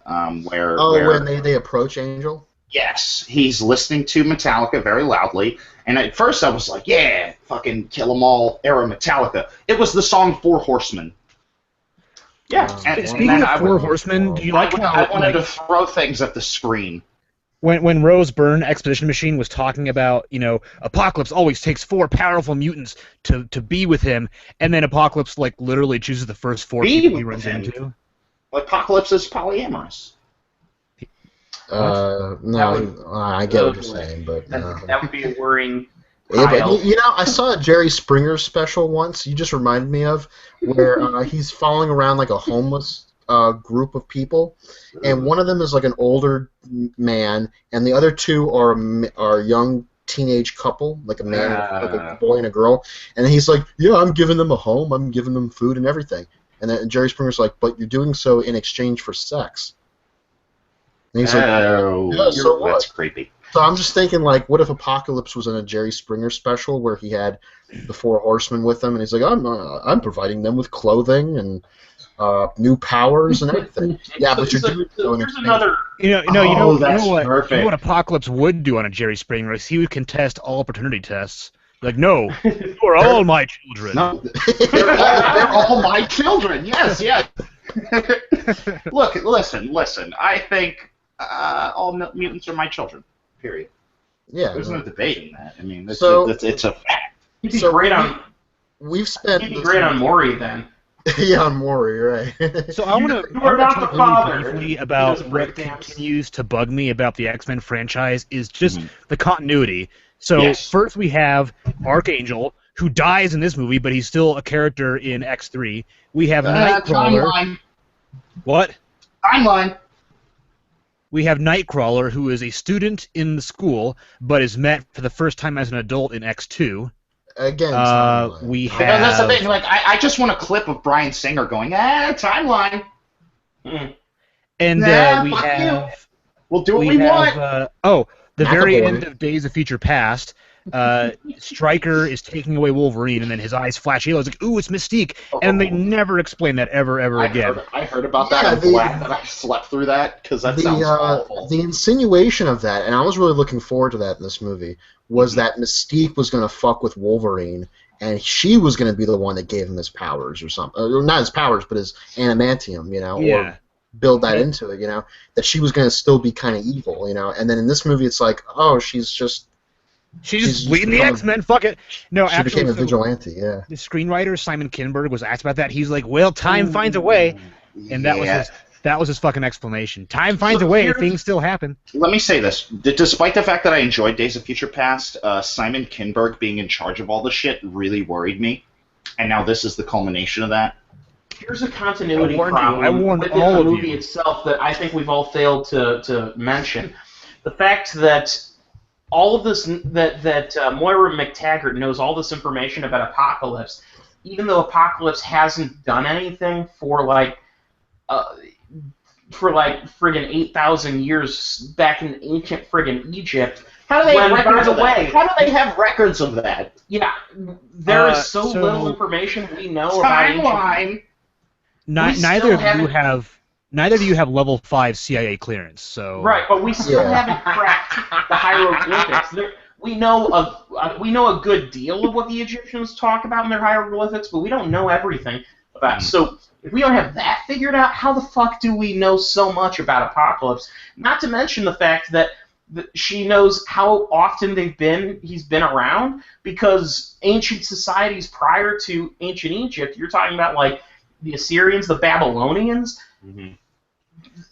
Where when they approach Angel. Yes, he's listening to Metallica very loudly, and at first I was like, "Yeah, fucking Kill 'Em All era Metallica." It was the song Four Horsemen. Yeah. Speaking of Four Horsemen, do you like how I wanted to throw things at the screen. when Rose Byrne, Exposition Machine, was talking about, Apocalypse always takes 4 powerful mutants to be with him, and then Apocalypse literally chooses the first 4 people he runs into. Apocalypse is polyamorous. No, I get what you're saying, but that would be a worrying. Yeah, but I saw a Jerry Springer special once. You just reminded me of where he's following around like a homeless group of people, and one of them is like an older man, and the other 2 are young teenage couple, like a man, like a boy and a girl, and he's like, "Yeah, I'm giving them a home, I'm giving them food and everything," and then Jerry Springer's like, "But you're doing so in exchange for sex." And he's like, "Yeah, so what?" That's creepy. So I'm just thinking, like, what if Apocalypse was in a Jerry Springer special where he had the 4 horsemen with him, and he's like, I'm providing them with clothing and new powers and everything. Yeah, but you're doing so in exchange. You know what? Perfect. You know what Apocalypse would do on a Jerry Springer is he would contest all paternity tests. Like, no, you are all my children. No, they're all my children. Yes. Look, listen. I think all mutants are my children. Period. Yeah. There's no debating that. I mean, it's a fact. He'd be great on. We've spent. He'd be great on Maury then. Yeah, on Maury, right? So I want to talk really briefly about what continues to bug me about the X-Men franchise is just the continuity. So first we have Archangel, who dies in this movie, but he's still a character in X3. We have Nightcrawler. Timeline. What? Timeline. We have Nightcrawler, who is a student in the school, but is met for the first time as an adult in X2. Again, we have... That's the thing. Like, I just want a clip of Bryan Singer going, timeline. And we have... We'll do what we want. The very end of Days of Future Past, Stryker is taking away Wolverine, and then his eyes flash yellow. It's like, ooh, it's Mystique. And they never explain that ever again. I heard about that. I'm glad that I slept through that, because that sounds awful. The insinuation of that, and I was really looking forward to that in this movie, was that Mystique was going to fuck with Wolverine, and she was going to be the one that gave him his powers or something. Or not his powers, but his adamantium, or build that into it, that she was going to still be kind of evil, and then in this movie it's like, oh, she's just leading the X-Men, fuck it. No, she became a vigilante, yeah. The screenwriter, Simon Kinberg, was asked about that. He's like, well, time finds a way, and that was his fucking explanation. Time finds a way, things still happen. Let me say this. Despite the fact that I enjoyed Days of Future Past, Simon Kinberg being in charge of all the shit really worried me, and now this is the culmination of that. Here's a continuity problem within the movie itself that I think we've all failed to mention. The fact that all of this, that Moira McTaggart knows all this information about Apocalypse, even though Apocalypse hasn't done anything for friggin' 8,000 years back in ancient friggin' Egypt. How do they have records of that? How do they have records of that? Yeah, there is so little information we know about ancient. Neither of you have level 5 CIA clearance, so right, but we still haven't cracked the hieroglyphics. We know a good deal of what the Egyptians talk about in their hieroglyphics, but we don't know everything about it. So if we don't have that figured out, how the fuck do we know so much about Apocalypse? Not to mention the fact that she knows how often he's been around, because ancient societies prior to ancient Egypt, you're talking about like the Assyrians, the Babylonians. Mm-hmm.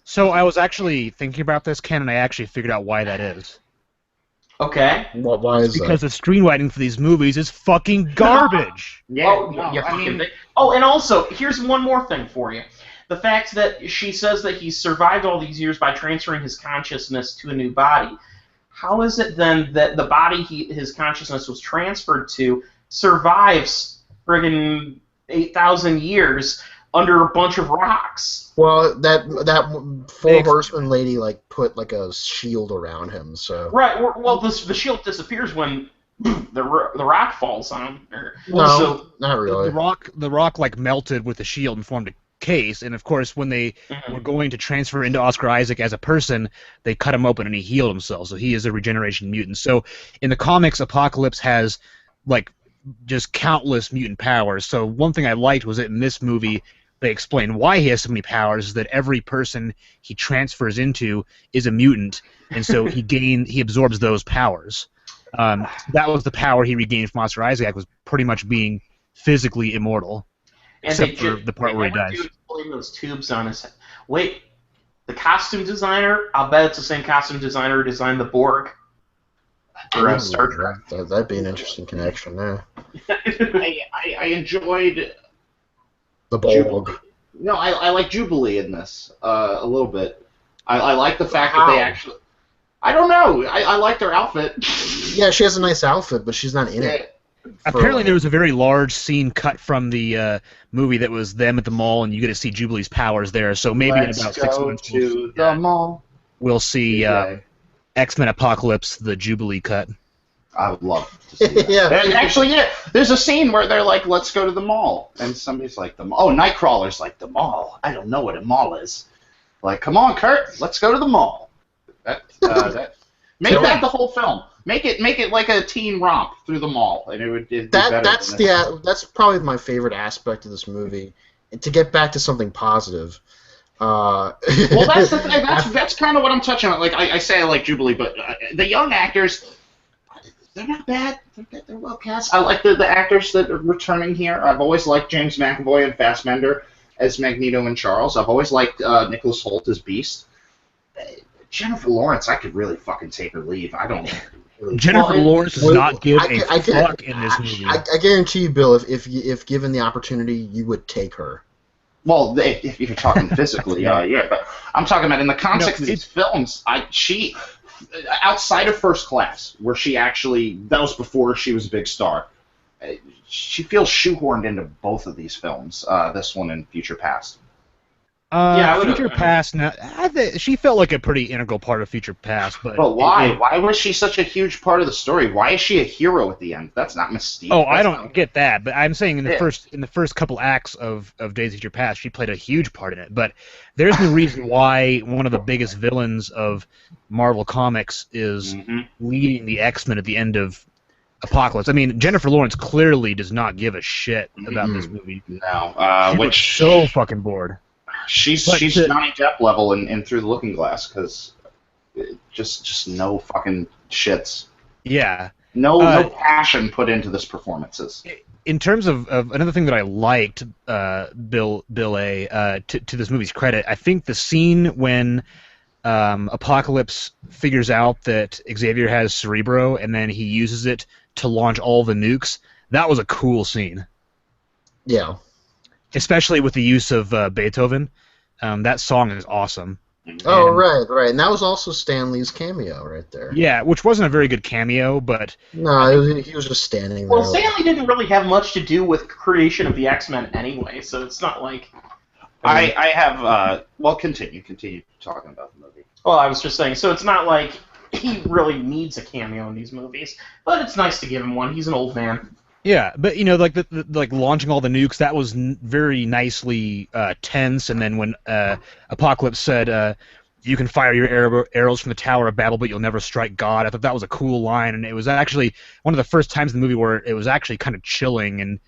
So I was actually thinking about this, Ken, and I actually figured out why that is. Okay. Why is because the screenwriting for these movies is fucking garbage. And also, here's one more thing for you. The fact that she says that he's survived all these years by transferring his consciousness to a new body. How is it then that the body his consciousness was transferred to survives friggin' 8,000 years under a bunch of rocks? Well, that four horseman lady like put like a shield around him, so. Right. Well, the shield disappears when the rock falls on him. No, not really. The rock like melted with the shield and formed a case, and of course when they were going to transfer into Oscar Isaac as a person, they cut him open and he healed himself, so he is a regeneration mutant. So in the comics, Apocalypse has like just countless mutant powers. So one thing I liked was that in this movie they explain why he has so many powers, is that every person he transfers into is a mutant, and so he absorbs those powers. That was the power he regained from Oscar Isaac, was pretty much being physically immortal, and except for the part where he dies. Putting those tubes on his head. Wait, the costume designer? I'll bet it's the same costume designer who designed the Borg. Or Star Trek. That'd be an interesting connection there. I enjoyed the Borg. No, I like Jubilee in this a little bit. I like the fact that they actually. I don't know. I like their outfit. Yeah, she has a nice outfit, but she's not in it. Apparently, there was a very large scene cut from the movie that was them at the mall, and you get to see Jubilee's powers there. So maybe in about 6 months, to the mall. We'll see X-Men Apocalypse, the Jubilee cut. I would love to see that. Yeah. And actually, yeah, there's a scene where they're like, "Let's go to the mall," and somebody's like, "The mall." Oh, Nightcrawler's like, "The mall? I don't know what a mall is." Like, come on, Kurt, let's go to the mall. Make that the whole film. Make it like a teen romp through the mall, and it'd be better. That's probably my favorite aspect of this movie. And to get back to something positive. Well, that's the thing. That's kind of what I'm touching on. Like I say, I like Jubilee, but the young actors, they're not bad. They're well cast. I like the actors that are returning here. I've always liked James McAvoy and Fassbender as Magneto and Charles. I've always liked Nicholas Hoult as Beast. Jennifer Lawrence, I could really fucking take her leave. I don't. Jennifer Lawrence does not give a fuck in this movie. I guarantee you, Bill, if given the opportunity, you would take her. Well, if you're talking physically, yeah, but I'm talking about in the context of these films. She, outside of First Class, where that was before she was a big star. She feels shoehorned into both of these films. This one and Future Past. Future Past. Now, she felt like a pretty integral part of Future Past, but why? Why was she such a huge part of the story? Why is she a hero at the end? That's not Mystique. Oh, I don't get that, but I'm saying in the first couple acts of Days of Future Past, she played a huge part in it. But there's no reason why one of the biggest villains of Marvel Comics is leading the X-Men at the end of Apocalypse. I mean, Jennifer Lawrence clearly does not give a shit about this movie. No, she looks so fucking bored. She's Johnny Depp level in Through the Looking Glass, because just no fucking shits. Yeah. No passion put into this performances. In terms of another thing that I liked, Bill A, to this movie's credit, I think the scene when Apocalypse figures out that Xavier has Cerebro and then he uses it to launch all the nukes, that was a cool scene. Yeah. Especially with the use of Beethoven. That song is awesome. Oh, right. And that was also Stan Lee's cameo right there. Yeah, which wasn't a very good cameo, but... No, he was just standing there. Well, Stan Lee didn't really have much to do with creation of the X-Men anyway, so it's not like... I have... well, continue talking about the movie. Well, I was just saying, so it's not like he really needs a cameo in these movies, but it's nice to give him one. He's an old man. Yeah, but like like launching all the nukes, that was very nicely tense. And then when Apocalypse said, "You can fire your arrows from the Tower of Babel, but you'll never strike God," I thought that was a cool line, and it was actually one of the first times in the movie where it was actually kind of chilling. And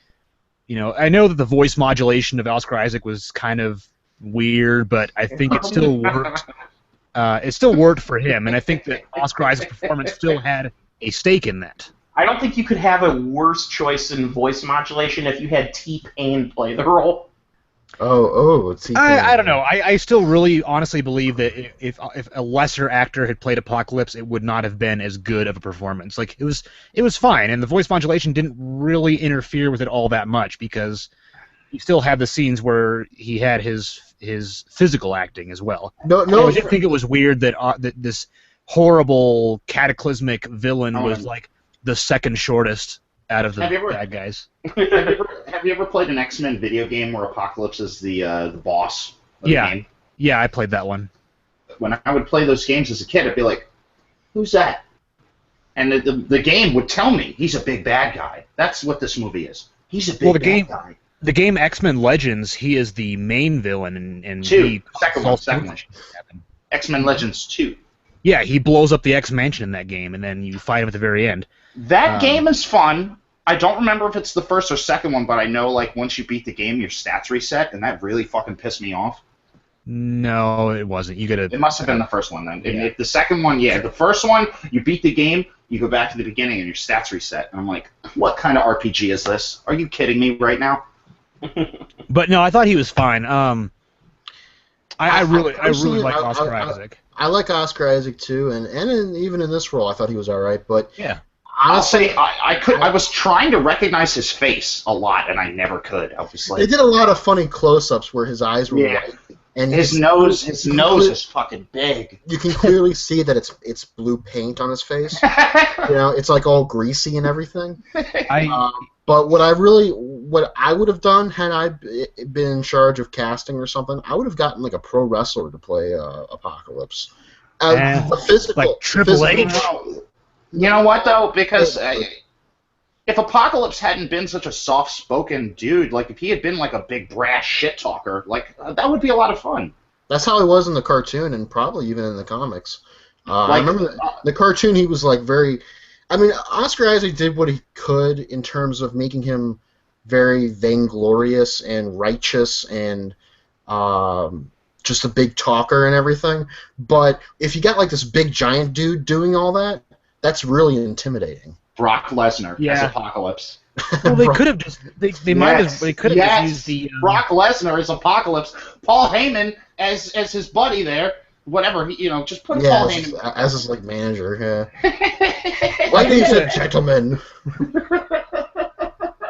I know that the voice modulation of Oscar Isaac was kind of weird, but I think it still worked. It still worked for him, and I think that Oscar Isaac's performance still had a stake in that. I don't think you could have a worse choice in voice modulation if you had T-Pain play the role. T-Pain. I don't know. I still really honestly believe that if a lesser actor had played Apocalypse, it would not have been as good of a performance. Like it was fine, and the voice modulation didn't really interfere with it all that much because you still had the scenes where he had his physical acting as well. No. I did think it was weird that that this horrible cataclysmic villain was like the second shortest out of the bad guys. Have you ever played an X-Men video game where Apocalypse is the boss? The game. Yeah, I played that one. When I would play those games as a kid, I'd be like, "Who's that?" And the game would tell me he's a big bad guy. That's what this movie is. He's a big bad guy. The game X-Men Legends, he is the main villain, and Second one. X-Men Legends 2. Yeah, he blows up the X-Mansion in that game, and then you fight him at the very end. That game is fun. I don't remember if it's the first or second one, but I know like once you beat the game, your stats reset, and that really fucking pissed me off. No, it wasn't. It must have been the first one then. Yeah. If the second one, the first one, you beat the game, you go back to the beginning, and your stats reset. And I'm like, what kind of RPG is this? Are you kidding me right now? But no, I thought he was fine. I really like Oscar Isaac. I like Oscar Isaac too, and even in this role, I thought he was all right. But yeah, honestly, I was trying to recognize his face a lot, and I never could. I was like, they did a lot of funny close-ups where his eyes were white, and his nose is fucking big. You can clearly see that it's blue paint on his face. It's like all greasy and everything. But what I would have done had I been in charge of casting or something, I would have gotten like a pro wrestler to play Apocalypse. Like Triple H. You know what though? Because if Apocalypse hadn't been such a soft-spoken dude, like if he had been like a big brash shit talker, like that would be a lot of fun. That's how he was in the cartoon, and probably even in the comics. I remember the cartoon. He was like very. I mean, Oscar Isaac did what he could in terms of making him very vainglorious and righteous and just a big talker and everything. But if you got like this big giant dude doing all that, that's really intimidating. Brock Lesnar as Apocalypse. Well, they could have just they could have just used the Brock Lesnar as Apocalypse, Paul Heyman as his buddy there. Whatever, just put Paul Heyman as his like manager. Ladies and gentlemen.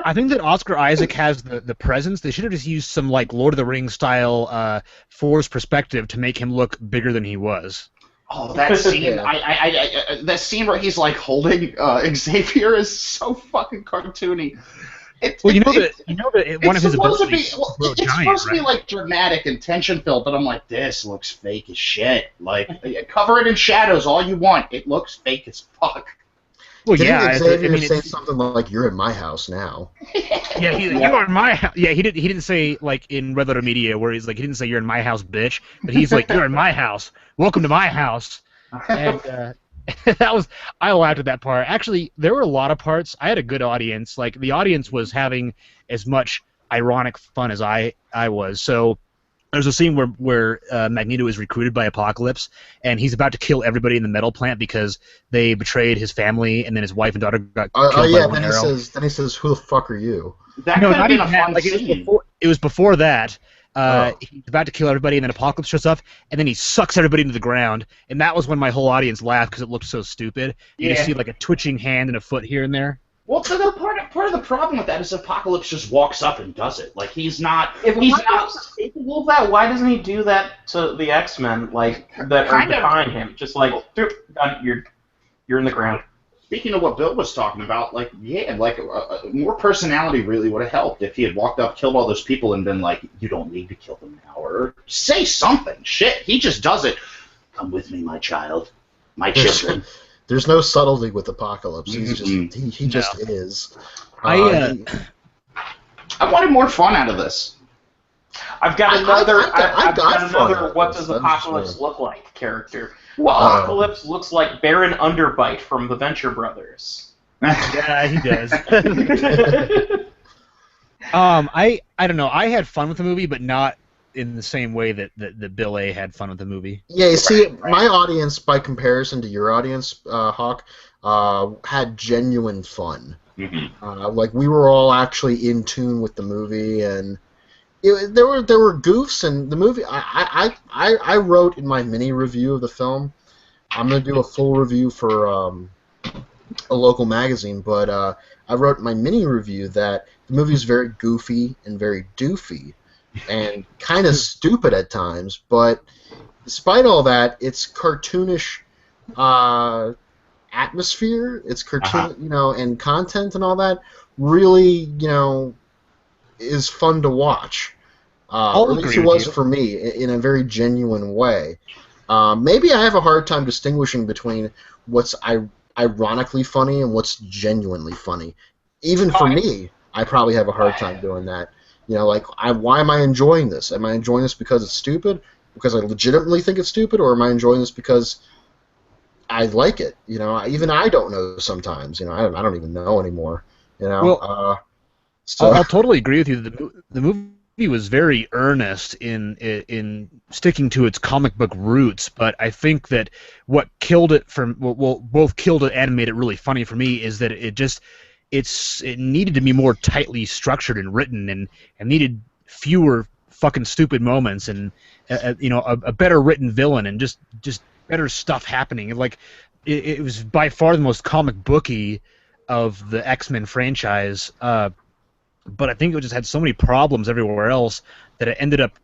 I think that Oscar Isaac has the presence. They should have just used some like Lord of the Rings style forced perspective to make him look bigger than he was. Oh, that scene! That scene where he's like holding Xavier is so fucking cartoony. One of his abilities. It's supposed to be like dramatic and tension filled, but I'm like, this looks fake as shit. Like, cover it in shadows all you want. It looks fake as fuck. Well, Xavier say something like, "You're in my house now." Yeah, you're in my house. Yeah, he didn't say like in Red Letter Media where he's like he didn't say "You're in my house, bitch," but he's like, "You're in my house. Welcome to my house." And I laughed at that part. Actually, there were a lot of parts. I had a good audience. Like the audience was having as much ironic fun as I was. So there's a scene where Magneto is recruited by Apocalypse, and he's about to kill everybody in the metal plant because they betrayed his family, and then his wife and daughter got killed by one arrow. Then he says, "Who the fuck are you?" That could have been a fun scene. It was before that. He's about to kill everybody, and then Apocalypse shows up, and then he sucks everybody into the ground, and that was when my whole audience laughed because it looked so stupid. You just see like a twitching hand and a foot here and there. Well, so part of the problem with that is Apocalypse just walks up and does it. Like he's not. If he's not capable of that, why doesn't he do that to the X-Men? Like that are behind him, just like you're in the ground. Speaking of what Bill was talking about, like more personality really would have helped if he had walked up, killed all those people, and been like, "You don't need to kill them now," or say something. Shit, he just does it. Come with me, my child, my children. There's no subtlety with Apocalypse. He's just he just is. I wanted more fun out of this. I've got another. What does Apocalypse look like? Character. Well, Apocalypse looks like Baron Underbite from the Venture Brothers. Yeah, he does. I don't know. I had fun with the movie, but not in the same way that Bill A. had fun with the movie. Yeah, you see, my audience, by comparison to your audience, Hawk, had genuine fun. Mm-hmm. Like we were all actually in tune with the movie, and there were goofs in the movie. I wrote in my mini review of the film. I'm gonna do a full review for a local magazine, but I wrote in my mini review that the movie is very goofy and very doofy, and kind of stupid at times. But despite all that, it's cartoonish atmosphere. It's cartoon, and content and all that really, is fun to watch. I'll Or at least agree he with was you. for me in a very genuine way. Maybe I have a hard time distinguishing between what's ironically funny and what's genuinely funny. Even for me, I probably have a hard time doing that. You know, like, why am I enjoying this? Am I enjoying this because it's stupid? Because I legitimately think it's stupid? Or am I enjoying this because I like it? You know, even I don't know sometimes. You know, I don't even know anymore. You know? Well, So... I'll totally agree with you. The movie was very earnest in sticking to its comic book roots, but I think that what killed it both killed it and made it really funny for me is that it needed to be more tightly structured and written, and needed fewer fucking stupid moments, and a better written villain, and just better stuff happening. Like it was by far the most comic booky of the X-Men franchise. But I think it just had so many problems everywhere else that it ended up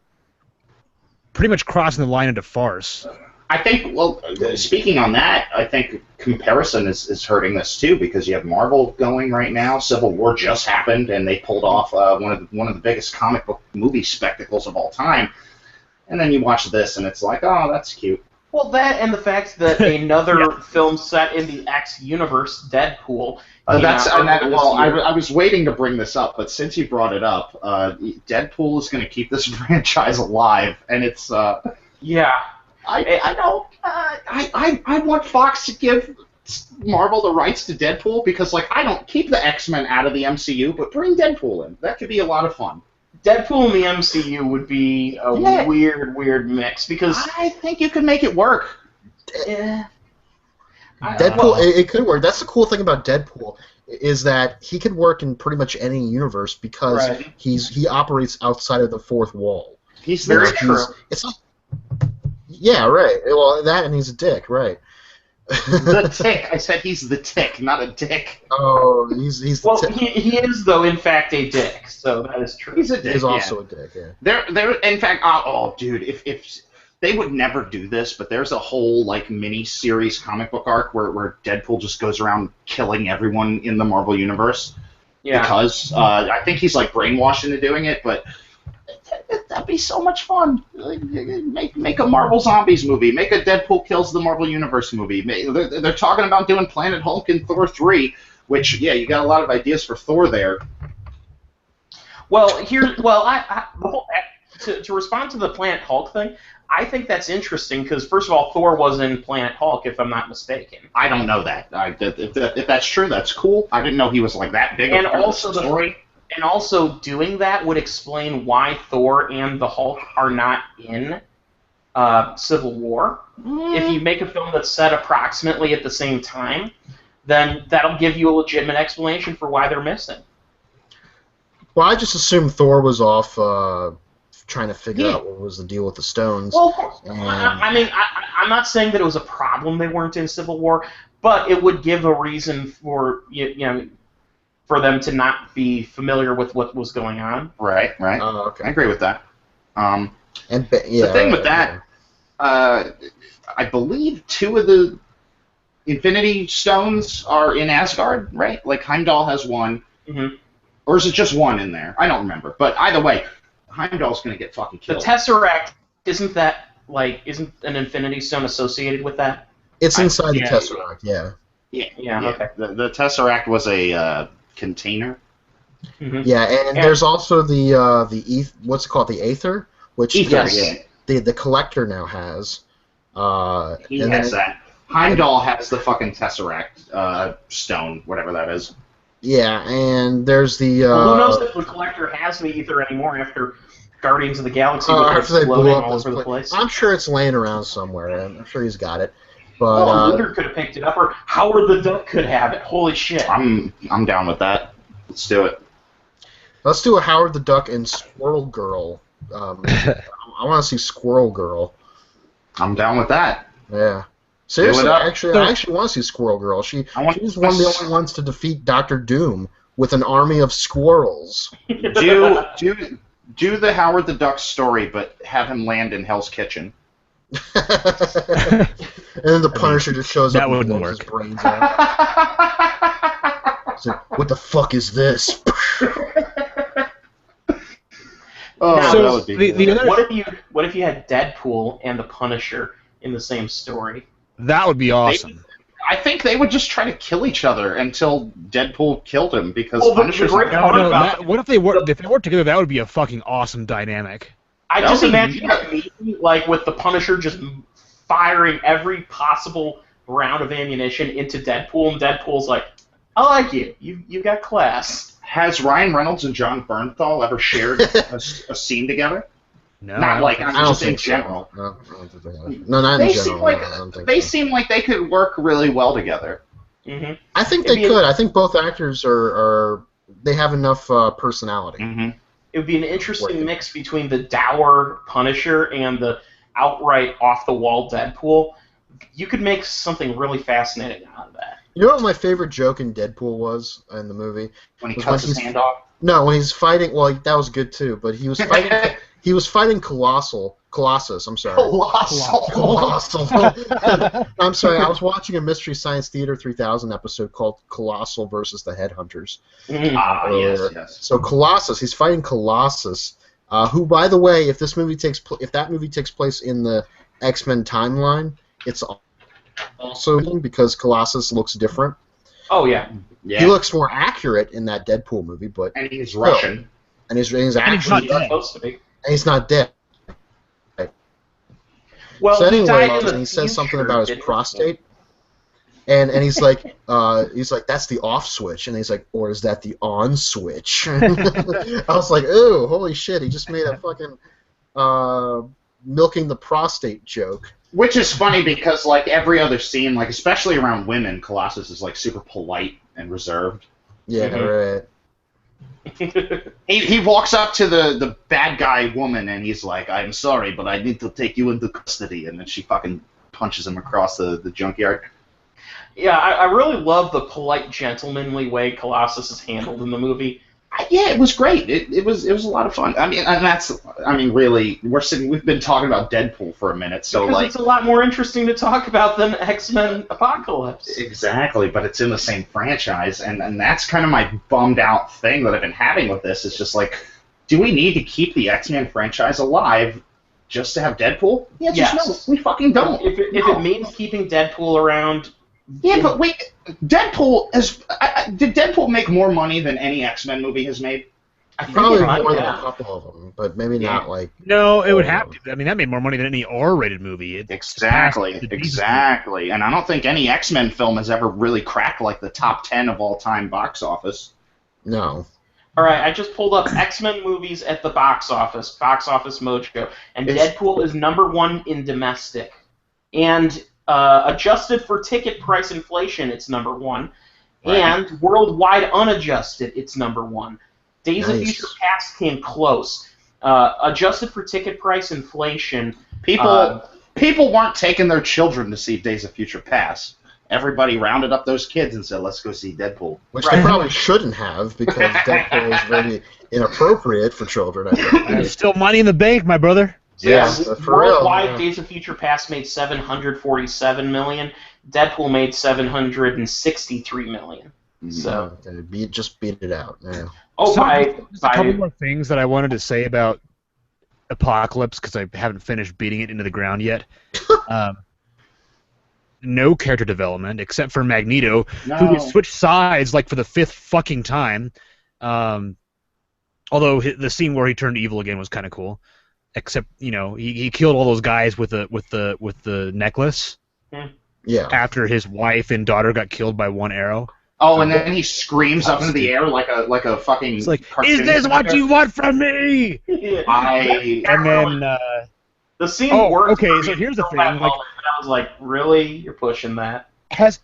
pretty much crossing the line into farce. I think, well, speaking on that, I think comparison is hurting this too, because you have Marvel going right now. Civil War just happened, and they pulled off one of the biggest comic book movie spectacles of all time. And then you watch this, and it's like, oh, that's cute. Well, that and the fact that another film set in the X universe, Deadpool. I was waiting to bring this up, but since you brought it up, Deadpool is going to keep this franchise alive, and it's yeah. I know. I want Fox to give Marvel the rights to Deadpool, because, like, I don't keep the X-Men out of the MCU, but bring Deadpool in. That could be a lot of fun. Deadpool in the MCU would be a weird mix, because I think you could make it work. Yeah. Deadpool, it could work. That's the cool thing about Deadpool, is that he could work in pretty much any universe, because he operates outside of the fourth wall. He's very true. It's not. Yeah, right. Well, that, and he's a dick, right? The Tick. I said he's the Tick, not a dick. Oh, he's the well, Tick. he is, though, in fact, a dick. So that is true. He's a dick. He's also a dick. Yeah. They're in fact. Oh, dude, if they would never do this, but there's a whole, like, mini-series comic book arc where Deadpool just goes around killing everyone in the Marvel Universe. Yeah. Because I think he's, like, brainwashed into doing it, but that'd be so much fun. Make a Marvel Zombies movie. Make a Deadpool Kills the Marvel Universe movie. They're talking about doing Planet Hulk in Thor 3, which, yeah, you got a lot of ideas for Thor there. Well, to respond to the Planet Hulk thing, I think that's interesting because, first of all, Thor was in Planet Hulk, if I'm not mistaken. I don't know that. If that's true, that's cool. I didn't know he was, like, that big and a part also of the story. And also, doing that would explain why Thor and the Hulk are not in Civil War. If you make a film that's set approximately at the same time, then that'll give you a legitimate explanation for why they're missing. Well, I just assumed Thor was off trying to figure out what was the deal with the stones. Well, I mean, I'm not saying that it was a problem they weren't in Civil War, but it would give a reason for for them to not be familiar with what was going on. Right. Oh, okay. I agree with that. The thing with that, I believe 2 of the Infinity Stones are in Asgard, right? Like, Heimdall has 1. Mm-hmm. Or is it just 1 in there? I don't remember. But either way, Heimdall's going to get fucking killed. The Tesseract, isn't an Infinity Stone associated with that? It's inside the Tesseract, yeah. Yeah, okay. The Tesseract was a container. Mm-hmm. Yeah, and there's also the what's it called, the Aether, which the Collector now has. He has that. Heimdall has the fucking Tesseract stone, whatever that is. Yeah, and there's the. Who knows if the Collector has the Aether anymore after Guardians of the Galaxy was exploding all over the place? I'm sure it's laying around somewhere. I'm sure he's got it. But But Luger could have picked it up, or Howard the Duck could have it. Holy shit! I'm down with that. Let's do it. Let's do a Howard the Duck and Squirrel Girl. I want to see Squirrel Girl. I'm down with that. Yeah. Seriously, I actually want to see Squirrel Girl. She's one of the only ones to defeat Doctor Doom with an army of squirrels. Do the Howard the Duck story, but have him land in Hell's Kitchen. And then the Punisher just shows up and wouldn't blows his work. brains out. It's like, what the fuck is this? Oh, Now, So that would be the cool. other what if you had Deadpool and the Punisher in the same story? that would be awesome. I think they would just try to kill each other until Deadpool killed him because Well, the Punisher's great not No, part no. about What if they work together? That would be a fucking awesome dynamic. I That just would be imagine me, like, with the Punisher just firing every possible round of ammunition into Deadpool, and Deadpool's like, I like you. You got class. Has Ryan Reynolds and John Bernthal ever shared a scene together? No, Not like I don't just in think general. so. No, I don't think they have. No, not in They general. seem like I don't think they so. seem like they could work really well together. Mm-hmm. I think It'd they be could. I think both actors are they have enough personality. Mm-hmm. It would be an interesting mix between the dour Punisher and the outright off-the-wall Deadpool. You could make something really fascinating out of that. You know what my favorite joke in Deadpool was in the movie? When he Was cuts when his he's- hand off. No, when he's fighting. Well, that was good too. But he was fighting. He was fighting Colossus. I'm sorry. Colossal. I'm sorry. I was watching a Mystery Science Theater 3000 episode called Colossal versus the Headhunters. Mhm. Ah, earlier. yes. So Colossus, he's fighting Colossus, who, by the way, if that movie takes place in the X-Men timeline, it's also because Colossus looks different. Oh, yeah. Yeah. He looks more accurate in that Deadpool movie, but And he's Russian. and he's And he's actually not He's dead. supposed to be. and he's not dead. Well, So he anyway, died in the and he says something future, about his didn't he? prostate, and he's like that's the off switch, and he's like, or is that the on switch? I was like, ooh, holy shit! He just made a fucking milking the prostate joke. Which is funny because, like, every other scene, like, especially around women, Colossus is, like, super polite and reserved. Yeah, Mhm. right. He walks up to the bad guy woman and he's like, I'm sorry, but I need to take you into custody. And then she fucking punches him across the junkyard. Yeah, I really love the polite, gentlemanly way Colossus is handled in the movie. Yeah, it was great. It was a lot of fun. I mean, really, we've been talking about Deadpool for a minute, so Because like it's a lot more interesting to talk about than X-Men Apocalypse. exactly, but it's in the same franchise, and that's kind of my bummed out thing that I've been having with this. Is just like, do we need to keep the X-Men franchise alive just to have Deadpool? Yeah, just Yes. no, we fucking don't. If it means keeping Deadpool around, Yeah, but wait, Deadpool did Deadpool make more money than any X-Men movie has made? I think Probably it might more than a have. couple of them, but maybe Yeah. not like. No, it would have to. I mean, that made more money than any R-rated movie. It Exactly, surpassed the Beast exactly. And I don't think any X-Men film has ever really cracked like the top 10 of all time box office. No. All right, I just pulled up X-Men movies at the box office Mojo, and It's- Deadpool is #1 in domestic. And adjusted for ticket price inflation, it's #1. Right. And worldwide unadjusted, it's #1. Days of Nice. Future Past came close. Adjusted for ticket price inflation, People weren't taking their children to see Days of Future Past. Everybody rounded up those kids and said, let's go see Deadpool. Which Right. they probably shouldn't have because Deadpool is very inappropriate for children, I think. There's still money in the bank, my brother. Yeah, Yes. for real. worldwide, Yeah. Days of Future Past made $747 million. Deadpool made $763 million. So, Okay, just beat it out. Yeah. oh, So, by just a couple more things that I wanted to say about Apocalypse because I haven't finished beating it into the ground yet. No character development except for Magneto, who No. switched sides like for the 5th fucking time. Although the scene where he turned evil again was kind of cool. Except he killed all those guys with the necklace Yeah. after his wife and daughter got killed by one arrow. Oh, and then he screams up into the air like a fucking. It's like, cartoon is this what you want from me? And then the scene Oh, worked. okay, for so me here's the until that thing, like- moment, but I was like, really? You're pushing that? has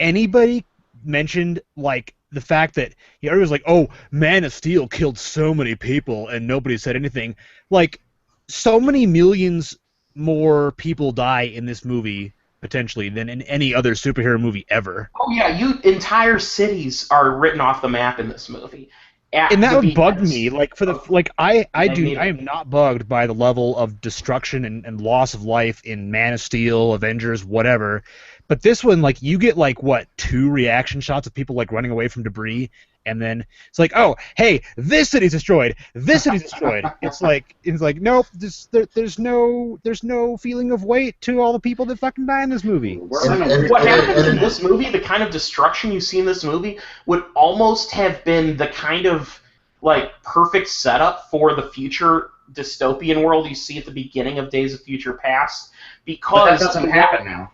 anybody mentioned like the fact that everyone's like, oh, Man of Steel killed so many people and nobody said anything? Like, so many millions more people die in this movie potentially than in any other superhero movie ever. Oh yeah, entire cities are written off the map in this movie. And that would bug behest me. Like for the of- I Magneto. am not bugged by the level of destruction and loss of life in Man of Steel, Avengers, whatever. But this one, like, you get like what 2 reaction shots of people like running away from debris, And then it's like, oh, hey, this city's destroyed. This city's destroyed. It's like nope. There's no feeling of weight to all the people that fucking die in this movie. What happens in this movie, the kind of destruction you see in this movie, would almost have been the kind of like perfect setup for the future dystopian world you see at the beginning of Days of Future Past. Because but that doesn't happen now.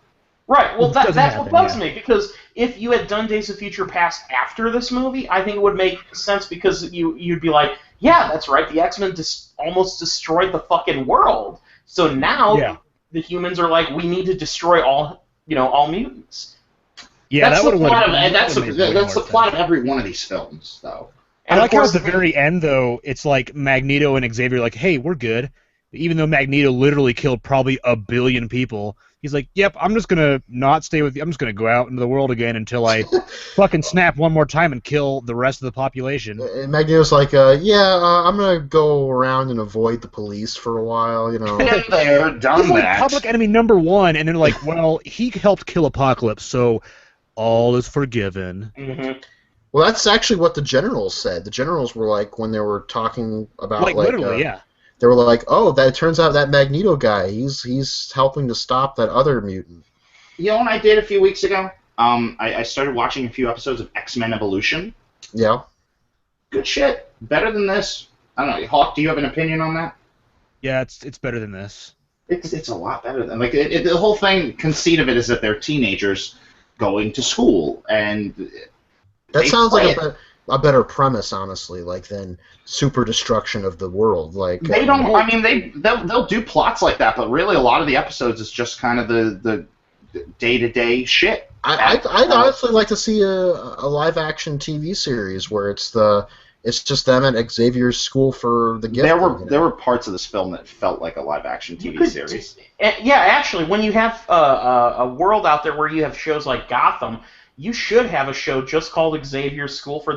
Right, well, that's happen, what bugs me, because if you had done Days of Future Past after this movie, I think it would make sense, because you'd be like, yeah, that's right, the X-Men almost destroyed the fucking world. So now the humans are like, we need to destroy all mutants. Yeah, that's that would have. That's the plot of every one of these films, though. And I like how at the very end, though, it's like Magneto and Xavier are like, hey, we're good. Even though Magneto literally killed probably 1 billion people, he's like, yep, I'm just going to not stay with you. I'm just going to go out into the world again until I fucking snap one more time and kill the rest of the population. And Magneto's like, I'm going to go around and avoid the police for a while, you know. Been there, done He's like that. public enemy #1, and they're like, well, he helped kill Apocalypse, so all is forgiven. Mm-hmm. Well, that's actually what the generals said. The generals were like, when they were talking about, like literally, yeah. They were like, "Oh, that it turns out that Magneto guy, he's helping to stop that other mutant." You know what I did a few weeks ago? I started watching a few episodes of X-Men Evolution. Yeah. Good shit. Better than this. I don't know. Hawk, do you have an opinion on that? Yeah, it's better than this. It's a lot better than the whole thing. Conceit of it is that they're teenagers going to school, and that sounds like a better premise, honestly, like than super destruction of the world. Like they don't. I mean, they'll do plots like that, but really, a lot of the episodes is just kind of the day-to-day shit. I'd honestly like to see a live-action TV series where it's just them at Xavier's school for the gift. There were parts of this film that felt like a live-action TV series. Yeah, actually, when you have a world out there where you have shows like Gotham, you should have a show just called Xavier's School for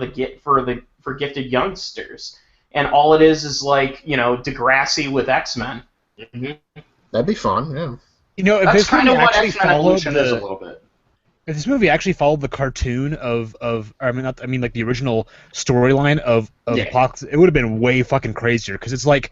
Gifted Youngsters, and all it is like Degrassi with X-Men. Mm-hmm. That'd be fun, yeah. If that's this kind of what actually X-Men Evolution is a little bit. If this movie actually followed the cartoon like the original storyline of Apocalypse, it would have been way fucking crazier, because it's like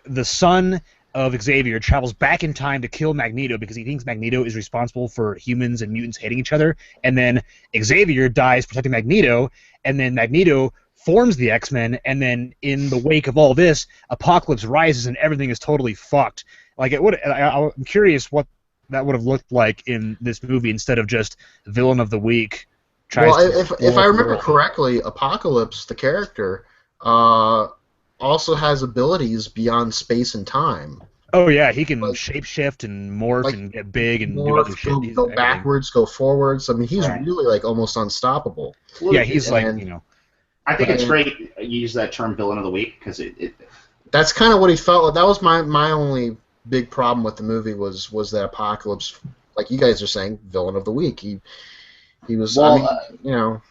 the son of Xavier travels back in time to kill Magneto because he thinks Magneto is responsible for humans and mutants hating each other, and then Xavier dies protecting Magneto, and then Magneto forms the X-Men, and then in the wake of all this, Apocalypse rises and everything is totally fucked. Like I'm curious what that would have looked like in this movie instead of just villain of the week. If I remember correctly, Apocalypse, the character, also has abilities beyond space and time. Oh yeah, he can shapeshift and morph and get big and do other shit. Go backwards, go forwards. I mean, he's really like almost unstoppable. Yeah, he's I think it's great you use that term "villain of the week" because it. That's kind of what he felt like. That was my only big problem with the movie was that Apocalypse, like you guys are saying, villain of the week. He was. Well,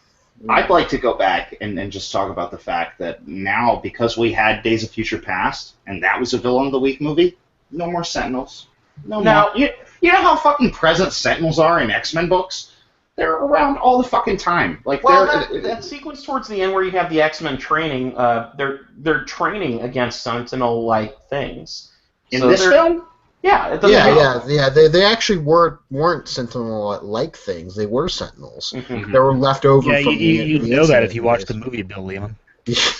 I'd like to go back and just talk about the fact that now, because we had Days of Future Past, and that was a Villain of the Week movie, no more Sentinels. No more. You know how fucking present Sentinels are in X-Men books? They're around all the fucking time. That sequence towards the end where you have the X-Men training, they're training against Sentinel-like things. In this film? Yeah, They actually weren't Sentinel-like things. They were Sentinels. Mm-hmm. They were left over. Yeah, from you the know that if incident, you watch the movie, Bill Lehman.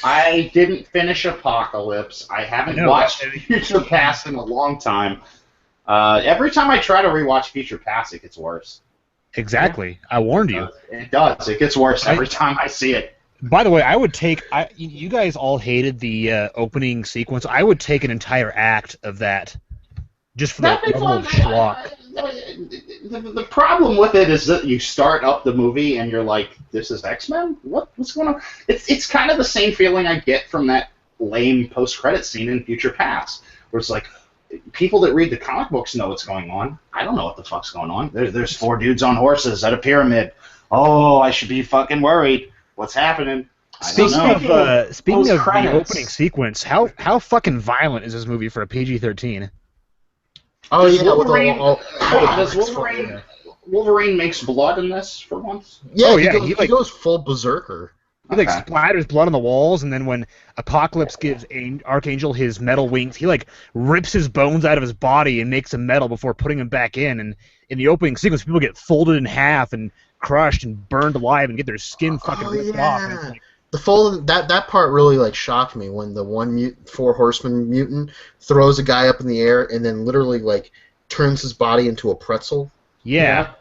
I didn't finish Apocalypse. I haven't watched Future Past in a long time. Every time I try to rewatch Future Past, it gets worse. Exactly. I warned you. It does. It gets worse every time I see it. By the way, I would take. You guys all hated the opening sequence. I would take an entire act of that, just for the level of schlock. The problem with it is that you start up the movie and you're like, "This is X-Men? What's going on?" It's kind of the same feeling I get from that lame post-credit scene in Future Past, where it's like, people that read the comic books know what's going on. I don't know what the fuck's going on. There's 4 dudes on horses at a pyramid. Oh, I should be fucking worried. What's happening? Speaking of the opening sequence, how fucking violent is this movie for a PG-13? Oh yeah, Wolverine makes blood in this for once? Yeah, he goes full berserker. He like splatters blood on the walls, and then when Apocalypse gives Archangel his metal wings, he like rips his bones out of his body and makes him metal before putting him back in. And in the opening sequence, people get folded in half and crushed and burned alive and get their skin fucking ripped off. And it's like, the fold that part really like shocked me when the one Four Horsemen mutant throws a guy up in the air and then literally like turns his body into a pretzel. yeah.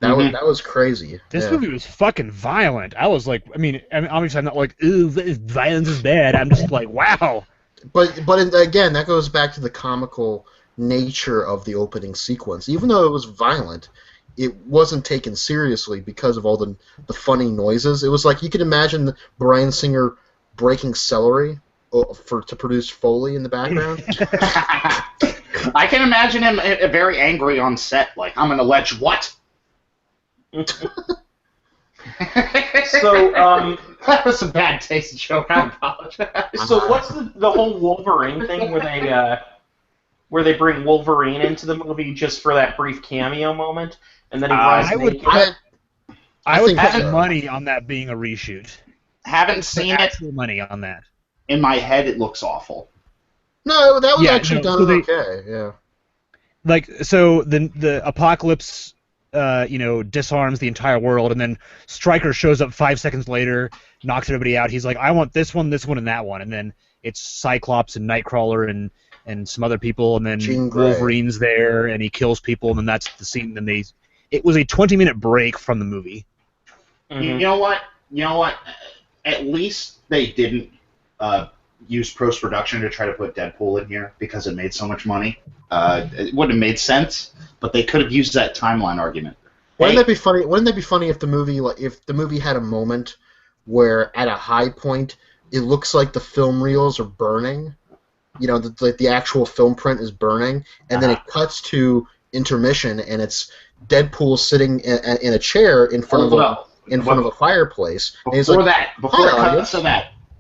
That was crazy. This movie was fucking violent. I was like, I mean, obviously I'm not like, ooh, violence is bad. I'm just like, wow. But again, that goes back to the comical nature of the opening sequence. Even though it was violent, it wasn't taken seriously because of all the funny noises. It was like you could imagine Bryan Singer breaking celery to produce Foley in the background. I can imagine him very angry on set, like, I'm an alleged what? So, that was a bad taste joke. I apologize. So what's the whole Wolverine thing where they bring Wolverine into the movie just for that brief cameo moment, and then he runs naked? I would put so. money on that being a reshoot. Haven't seen it. Actual money on that. In my head, it looks awful. No, that was actually done okay. Yeah. Like, so the Apocalypse, disarms the entire world, and then Stryker shows up 5 seconds later, knocks everybody out. He's like, I want this one, and that one. And then it's Cyclops and Nightcrawler and some other people, and then Wolverine's there, and he kills people, and then that's the scene. Then it was a 20-minute break from the movie. Mm-hmm. You know what? At least they didn't use post-production to try to put Deadpool in here because it made so much money. It wouldn't have made sense, but they could have used that timeline argument. Wouldn't that be funny? Wouldn't that be funny if the movie had a moment where at a high point it looks like the film reels are burning, the actual film print is burning, and then it cuts to intermission and it's Deadpool sitting in a chair in front of a fireplace.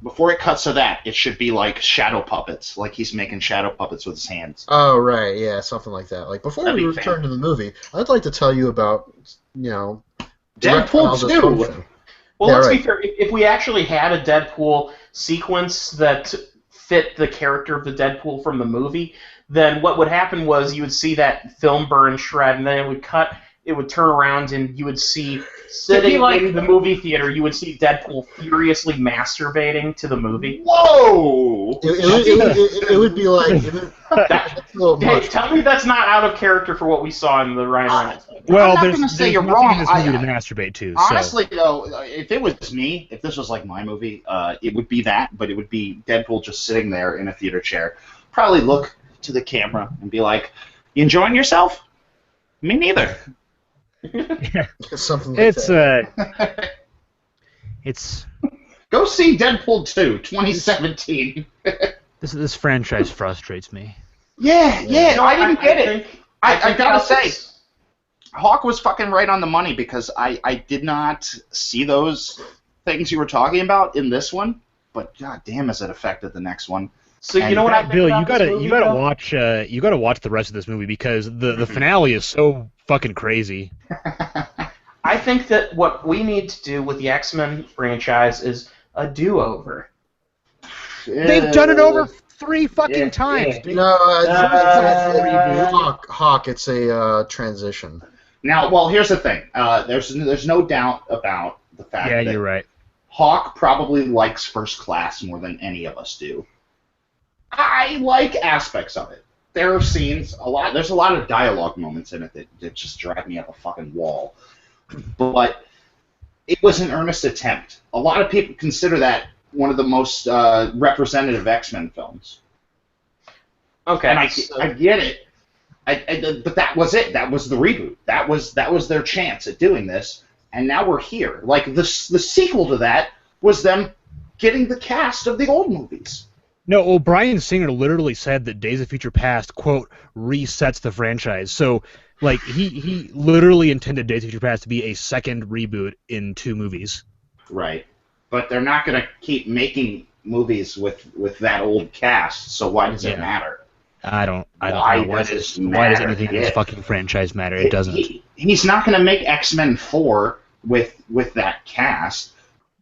Before it cuts to that, it should be like shadow puppets, like he's making shadow puppets with his hands. Oh, right, yeah, something like that. Like, before we return to the movie, I'd like to tell you about, Deadpool 2! Well, let's be fair. If we actually had a Deadpool sequence that fit the character of the Deadpool from the movie, then what would happen was you would see that film burn shred, and then it would cut, it would turn around, and you would see, sitting in the movie theater, you would see Deadpool furiously masturbating to the movie. Whoa! It would be like... Hey, tell me that's not out of character for what we saw in the Ryan Reynolds movie. Well, I'm not going to say you're nothing wrong. in this movie to masturbate to. Honestly, though, if it was me, if this was like my movie, it would be that, but it would be Deadpool just sitting there in a theater chair. Probably look to the camera and be like, "You enjoying yourself? Me neither." Something like that. It's Go see Deadpool 2, 2017. this franchise frustrates me. Yeah. No, I didn't get it. I gotta say, say. Hawk was fucking right on the money because I did not see those things you were talking about in this one, but god damn, has it affected the next one. So you know what I think Bill, about you gotta watch the rest of this movie because the finale is so fucking crazy. I think that what we need to do with the X-Men franchise is a do-over. They've done it over 3 fucking times. No, Hawk, it's a transition. Now, well, here's the thing. There's no doubt about the fact that you're right. Hawk probably likes First Class more than any of us do. I like aspects of it. There are scenes, there's a lot of dialogue moments in it that just drive me up a fucking wall. But it was an earnest attempt. A lot of people consider that one of the most representative X-Men films. Okay. And I get it. But that was it. That was the reboot. That was their chance at doing this. And now we're here. Like, the sequel to that was them getting the cast of the old movies. No, well, Bryan Singer literally said that Days of Future Past, quote, resets the franchise. So, like, he literally intended Days of Future Past to be a second reboot in 2 movies. Right. But they're not going to keep making movies with that old cast, so why does it matter? I don't know. Why does anything in this fucking franchise matter? It doesn't. He's not going to make X-Men 4 with that cast.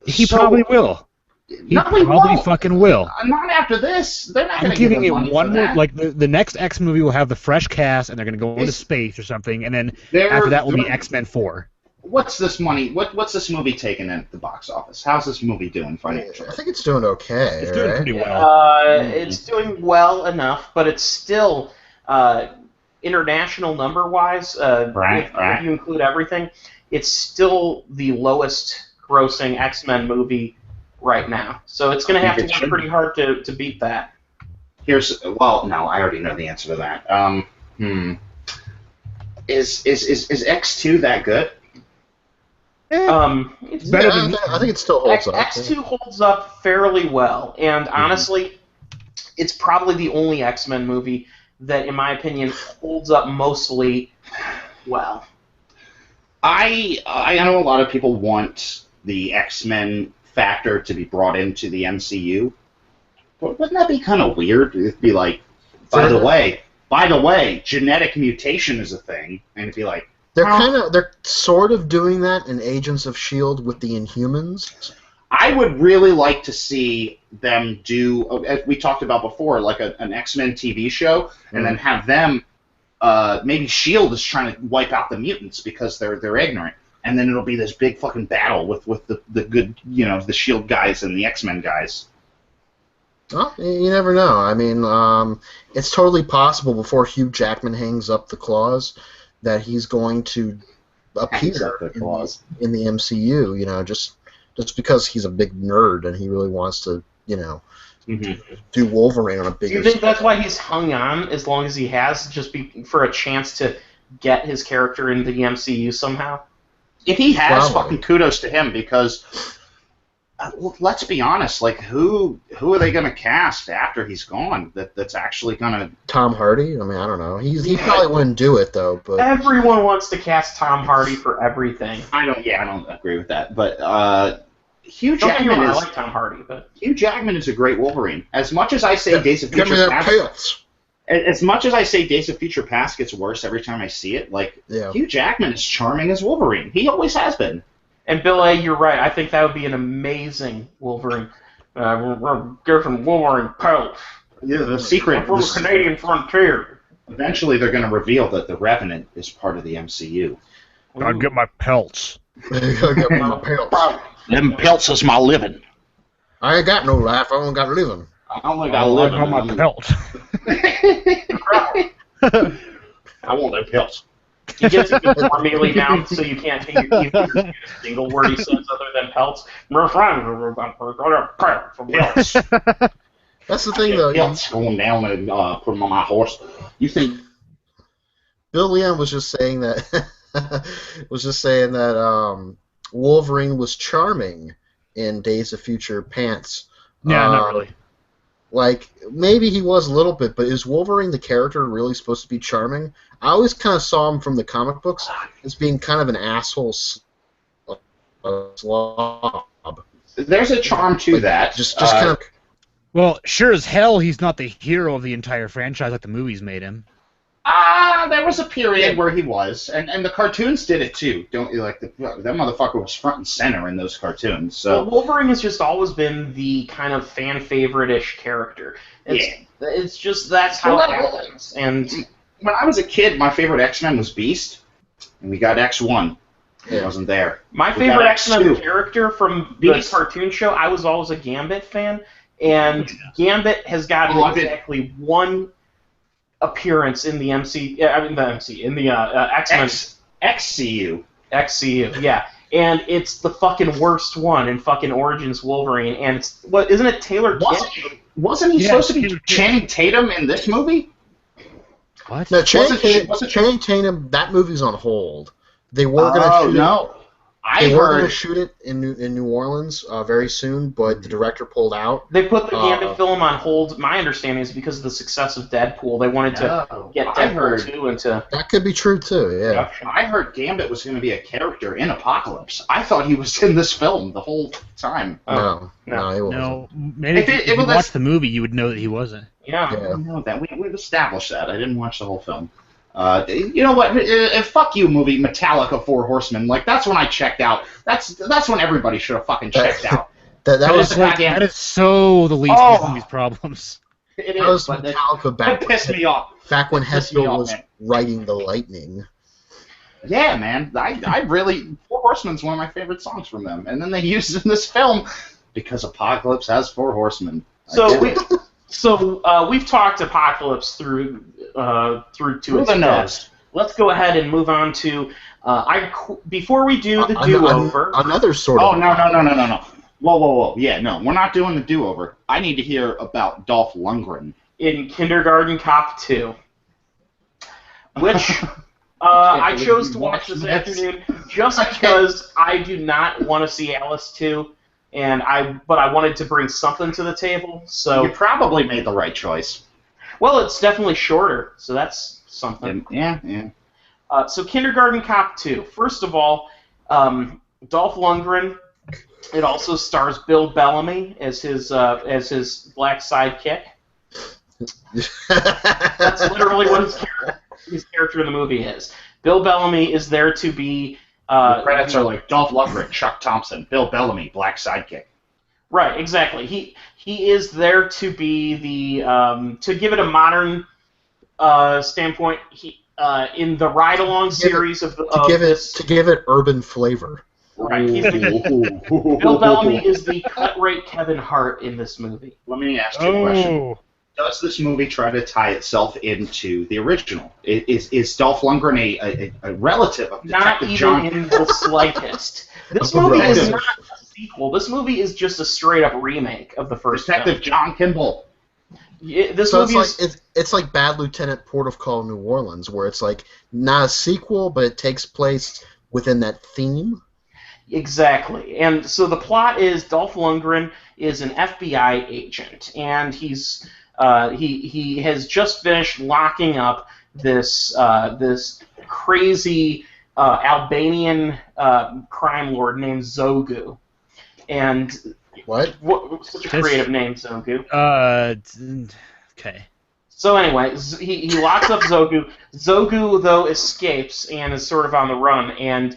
He So- probably will. He Not we probably won't. fucking will. Not after this. They're not I'm going to give giving him it money one for more. that. Like the next X movie will have the fresh cast, and they're gonna go into It's- space or something, and then They're- after that will be they're- X-Men 4. What's this money? What's this movie taking in at the box office? How's this movie doing financially? I think it's doing okay. It's doing right? pretty well. It's doing well enough, but it's still international number-wise. Right. If you include everything, it's still the lowest grossing X-Men movie right now. So it's going to have to work pretty hard to beat that. Well, no, I already know the answer to that. Is X2 that good? It's Better Yeah, than- I think it still holds up. X2 holds up fairly well, and honestly, it's probably the only X-Men movie that, in my opinion, holds up mostly well. I know a lot of people want the X-Men factor to be brought into the MCU, but wouldn't that be kind of weird? It'd be like, by the way, genetic mutation is a thing, and it'd be like, They're sort of doing that in Agents of S.H.I.E.L.D. with the Inhumans. I would really like to see them do, as we talked about before, like an X-Men TV show, and then have them, maybe S.H.I.E.L.D. is trying to wipe out the mutants because they're ignorant, and then it'll be this big fucking battle with the good, the S.H.I.E.L.D. guys and the X-Men guys. Well, you never know. I mean, it's totally possible before Hugh Jackman hangs up the claws that he's going to appear in the MCU, just because he's a big nerd and he really wants to, do Wolverine on a bigger Do you think that's why he's hung on as long as he has, just for a chance to get his character into the MCU somehow? If he has, Probably. fucking kudos to him, because let's be honest, like who are they going to cast after he's gone? That's actually going to Tom Hardy? I mean, I don't know. He probably wouldn't do it though, but Everyone wants to cast Tom Hardy for everything. I don't agree with that, but Hugh Don't get me wrong, Jackman I is like Tom Hardy, but Hugh Jackman is a great Wolverine. As much as I say Days of give me Future that Past, pants. as much as I say Days of Future Past gets worse every time I see it, like Yeah. Hugh Jackman is charming as Wolverine. He always has been. and Bill A, you're right. I think that would be an amazing Wolverine. We're giving Wolverine pelts. Yeah, the secret. From the Canadian frontier. Eventually, they're going to reveal that the Revenant is part of the MCU. I'll get my pelts. I gotta get my pants. Them pelts is my living. I ain't got no life. I only got living. I only got I living. got my pelts. I want them pelts. He gets a bit more mealy mouth, so you can't hear a single word he says other than pelts. We're friends. We're pelts from pelts. That's the thing, though. Pelts going down and put them on my horse. You think Bill Leon was just saying that Wolverine was charming in Days of Future Pants. Yeah, not really. Like, maybe he was a little bit, but is Wolverine the character really supposed to be charming? I always kind of saw him from the comic books as being kind of an asshole slob. there's a charm to that? Just kind of. Well, sure as hell he's not the hero of the entire franchise like the movies made him. There was a period where he was, and the cartoons did it too. Don't you like that motherfucker was front and center in those cartoons? So Well, Wolverine has just always been the kind of fan favorite-ish character. It's just that's how it happens. And when I was a kid, my favorite X-Men was Beast, and we got X1. It wasn't there. my We favorite got X-Men X2. character from Beast. the cartoon show, I was always a Gambit fan, and Gambit has gotten exactly one appearance in the X-Men XCU. XCU, yeah. And it's the fucking worst one in fucking Origins Wolverine, and it's isn't it Taylor Kitsch? Wasn't he Yeah, supposed to be Taylor Kitsch. Channing Tatum in this movie? What? No, Channing wasn't- Tatum, that movie's on hold. They were going to shoot no. it. They were going to heard. shoot it in New Orleans very soon, but the director pulled out. They put the Gambit film on hold. My understanding is because of the success of Deadpool. They wanted to get I heard. Deadpool 2 into That could be true too. Yeah. production. I heard Gambit was going to be a character in Apocalypse. I thought he was in this film the whole time. No, no. it wasn't. No, maybe If it if you was- watched the movie, you would know that he wasn't. Yeah. Yeah. I know that we've established that. I didn't watch the whole film. You know what? Fuck you, movie Metallica, Four Horsemen. Like that's when I checked out. That's when everybody should have fucking checked out. That was that is so the least of these problems. It that was is, but Metallica back it pissed me off. Back when Hetfield was man. writing the Lightning. Yeah, man. I really Four Horsemen's one of my favorite songs from them, and then they used it in this film because Apocalypse has Four Horsemen. We've talked Apocalypse through to its the nose. Let's go ahead and move on to before we do the do-over. Another sort of. Oh no! Whoa! Yeah, no, we're not doing the do-over. I need to hear about Dolph Lundgren in Kindergarten Cop 2, which I chose to watch this afternoon just because I do not want to see Alice 2. But I wanted to bring something to the table, so... You probably made the right choice. Well, it's definitely shorter, so that's something. Yeah. So Kindergarten Cop 2. First of all, Dolph Lundgren. It also stars Bill Bellamy as his black sidekick. That's literally what his character in the movie is. Bill Bellamy is there to be... the credits are like Dolph Lundgren, Chuck Thompson, Bill Bellamy, black sidekick. Right, exactly. He is there to be the to give it a modern standpoint. In the ride-along series to give it urban flavor. Right. Bill Bellamy is the cut-rate Kevin Hart in this movie. Let me ask you a question. Does this movie try to tie itself into the original? Is Dolph Lundgren a relative of Detective John? Not even in the slightest. This movie is not a sequel. This movie is just a straight-up remake of the first Detective film. John Kimball. It's like Bad Lieutenant Port of Call New Orleans, where it's like not a sequel, but it takes place within that theme. Exactly. And so the plot is Dolph Lundgren is an FBI agent, and he has just finished locking up this crazy Albanian crime lord named Zogu. And what such a creative name, Zogu. Okay. So anyway, he locks up Zogu. Zogu though escapes and is sort of on the run. And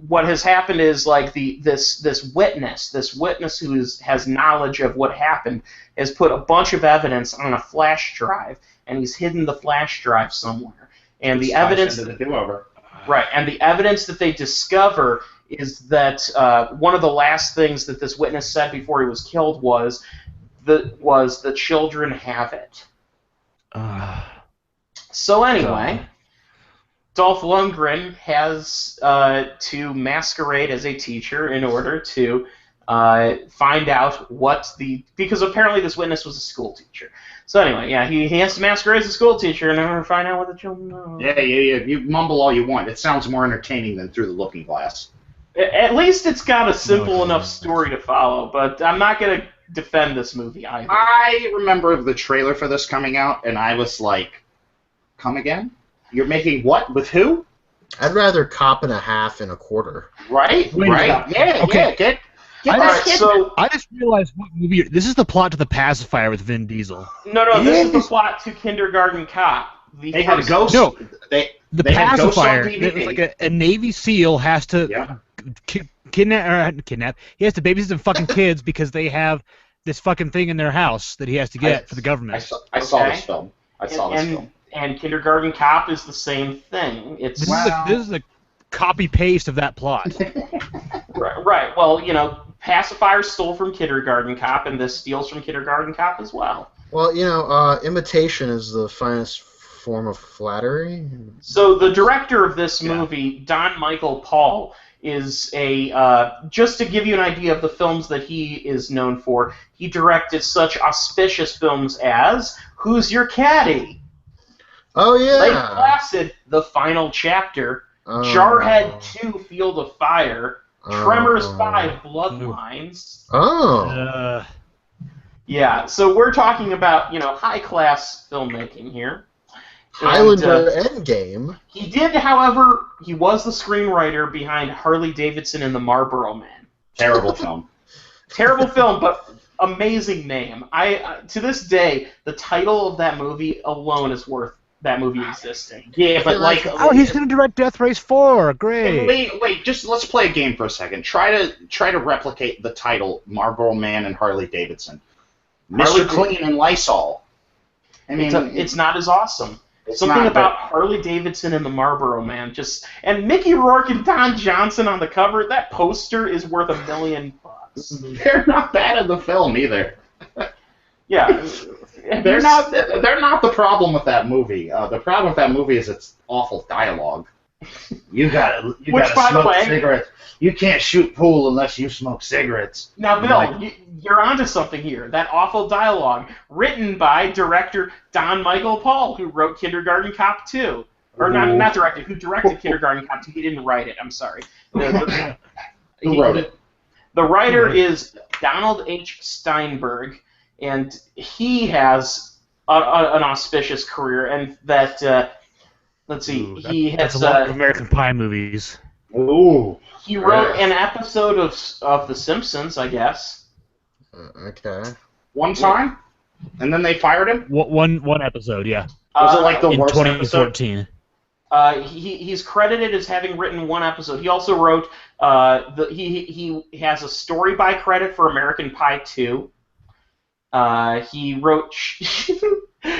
what has happened is like this witness who has knowledge of what happened has put a bunch of evidence on a flash drive, and he's hidden the flash drive somewhere. And the evidence that they discover is that one of the last things that this witness said before he was killed was the children have it. So anyway. Dolph Lundgren has to masquerade as a teacher in order to find out because apparently this witness was a school teacher. So anyway, yeah, he has to masquerade as a school teacher in order to find out what the children know. Yeah. You mumble all you want. It sounds more entertaining than Through the Looking Glass. At least it's got a simple enough story to follow, but I'm not going to defend this movie either. I remember the trailer for this coming out, and I was like, come again? You're making what? With who? I'd rather cop and a half and a quarter. Right? Yeah, okay. Get that kid. So I just realized what movie. This is the plot to The Pacifier with Vin Diesel. No, this is the plot to Kindergarten Cop. They had a ghost. No, The Pacifier. It's like a Navy SEAL has to kidnap. He has to babysit some fucking kids because they have this fucking thing in their house that he has to get for the government. I saw this film. And Kindergarten Cop is the same thing. This is a copy paste of that plot. Right. Well, Pacifier stole from Kindergarten Cop, and this steals from Kindergarten Cop as well. Well, imitation is the finest form of flattery. So the director of this movie, Don Michael Paul, is just to give you an idea of the films that he is known for, he directed such auspicious films as Who's Your Caddy? Oh, yeah. Lake Placid, The Final Chapter, Jarhead 2, Field of Fire, Tremors 5, Bloodlines. Oh. Yeah, so we're talking about, high-class filmmaking here. Highlander Endgame. He did, however, he was the screenwriter behind Harley Davidson and the Marlboro Man. Terrible film. Terrible film, but amazing name. To this day, the title of that movie alone is worth that movie existing. Yeah, but like, Oh, he's going to direct Death Race 4. Great. wait, just let's play a game for a second. Try to replicate the title Marlboro Man and Harley Davidson. Mr. Clean and Lysol. I mean, it's not as awesome. It's Something not, about Harley Davidson and the Marlboro Man, and Mickey Rourke and Don Johnson on the cover. That poster is worth $1 million. They're not bad in the film either. Yeah, they're not the problem with that movie. The problem with that movie is its awful dialogue. You gotta smoke cigarettes. You can't shoot pool unless you smoke cigarettes. Now, Bill, you're onto something here. That awful dialogue, written by director Don Michael Paul, who wrote Kindergarten Cop 2. Or not directed, who directed Kindergarten Cop 2. He didn't write it, I'm sorry. Who wrote it? The writer is Donald H. Steinberg, and he has an auspicious career, and that... let's see. That's a lot of American Pie movies. Ooh. He wrote an episode of The Simpsons, I guess. Okay. One time, and then they fired him. One episode, yeah. Was it like the in worst 2014? He's credited as having written one episode. He also wrote. He has a story by credit for American Pie 2. He wrote.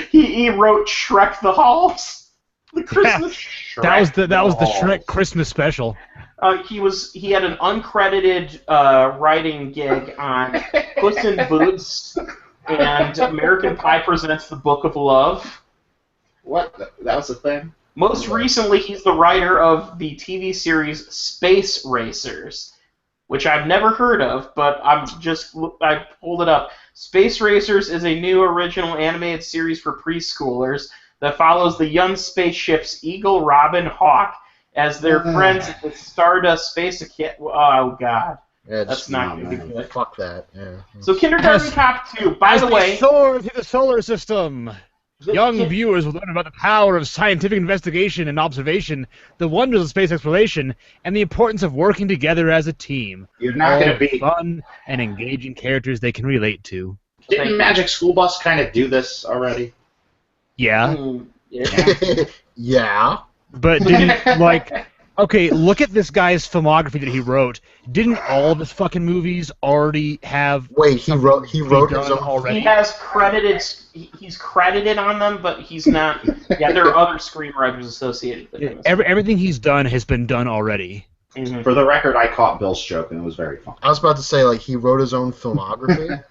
he wrote Shrek the Halls. The Christmas. That was the Shrek Christmas special. He had an uncredited writing gig on Puss in Boots and American Pie Presents the Book of Love. What? That was a thing? Most recently, he's the writer of the TV series Space Racers, which I've never heard of, but I pulled it up. Space Racers is a new original animated series for preschoolers that follows the young spaceships Eagle, Robin, Hawk as their friends at the Stardust Space Academy. Oh, God. Yeah, that's not going to be good. Fuck that. Yeah. So Kindergarten Cop 2, by the way... soar through the solar system. Young viewers will learn about the power of scientific investigation and observation, the wonders of space exploration, and the importance of working together as a team. You're not going to be... fun and engaging characters they can relate to. Didn't Magic School Bus kind of do this already? Yeah. Yeah. But didn't, like... Okay, look at this guy's filmography that he wrote. Didn't all of his fucking movies already have... Wait, he wrote his own already? He has credited... He's credited on them, but he's not... Yeah, there are other screenwriters associated with him. Everything he's done has been done already. Mm-hmm. For the record, I caught Bill's joke, and it was very fun. I was about to say, like, he wrote his own filmography?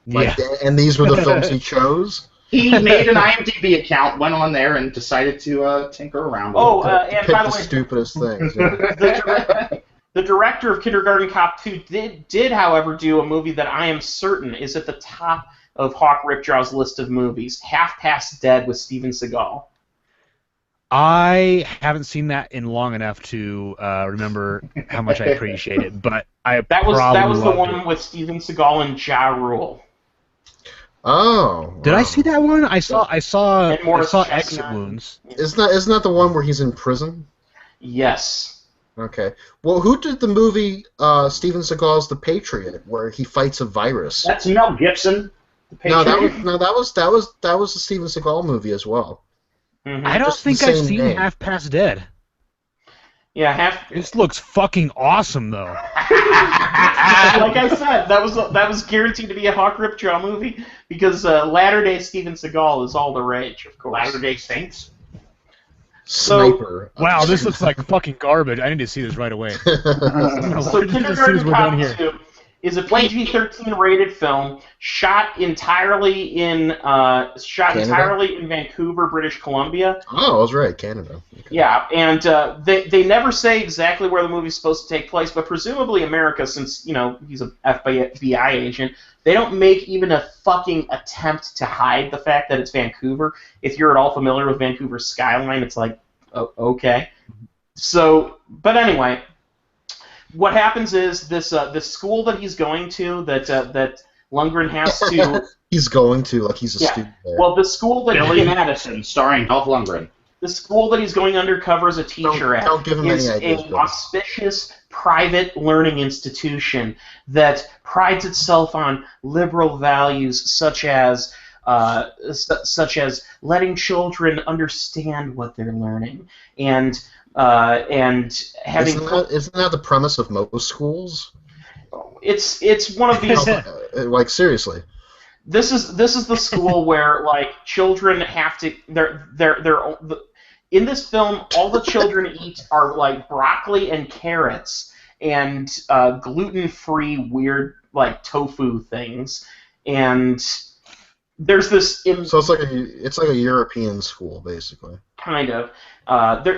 Yeah. And these were the films he chose? He made an IMDb account, went on there, and decided to tinker around. And Pick by the the way, stupidest things. Yeah. the director of Kindergarten Cop 2 did, however, do a movie that I am certain is at the top of Hawk Ripjaw's list of movies, Half Past Dead with Steven Seagal. I haven't seen that in long enough to remember how much I appreciate it, but that was the one with Steven Seagal and Ja Rule. Oh. Did I see that one? I saw Chestnut. Exit Wounds. Isn't that the one where he's in prison? Yes. Okay. Well, who did the movie Steven Seagal's The Patriot, where he fights a virus? That's Mel Gibson. No, that was a Steven Seagal movie as well. Mm-hmm. I don't Just think the I've same seen name. Half Past Dead. Yeah, This looks fucking awesome, though. like I said, that was guaranteed to be a Hawk Ripjaw movie because latter-day Steven Seagal is all the rage, of course. Latter-day Saints. Sniper. Wow, this looks like fucking garbage. I need to see this right away. So Kindergarten Cop 2 is a PG-13 rated film shot entirely in Vancouver, British Columbia. Oh, I was right, Canada. Okay. Yeah, and they never say exactly where the movie's supposed to take place, but presumably America, since he's an FBI agent, they don't make even a fucking attempt to hide the fact that it's Vancouver. If you're at all familiar with Vancouver's skyline, it's like, oh, okay. So, but anyway. What happens is this school that he's going to that Lundgren has to. He's going to he's a student there. Well, the school that Billy Madison, starring Dolph Lundgren. The school that he's going undercover as a teacher don't give him is any ideas, an auspicious private learning institution that prides itself on liberal values such as such as letting children understand what they're learning, and having. Isn't that the premise of most schools? It's one of these. Like seriously. This is the school where like children have to they're in this film all the children eat are like broccoli and carrots and gluten-free weird like tofu things, and there's this So it's like a European school basically. kind of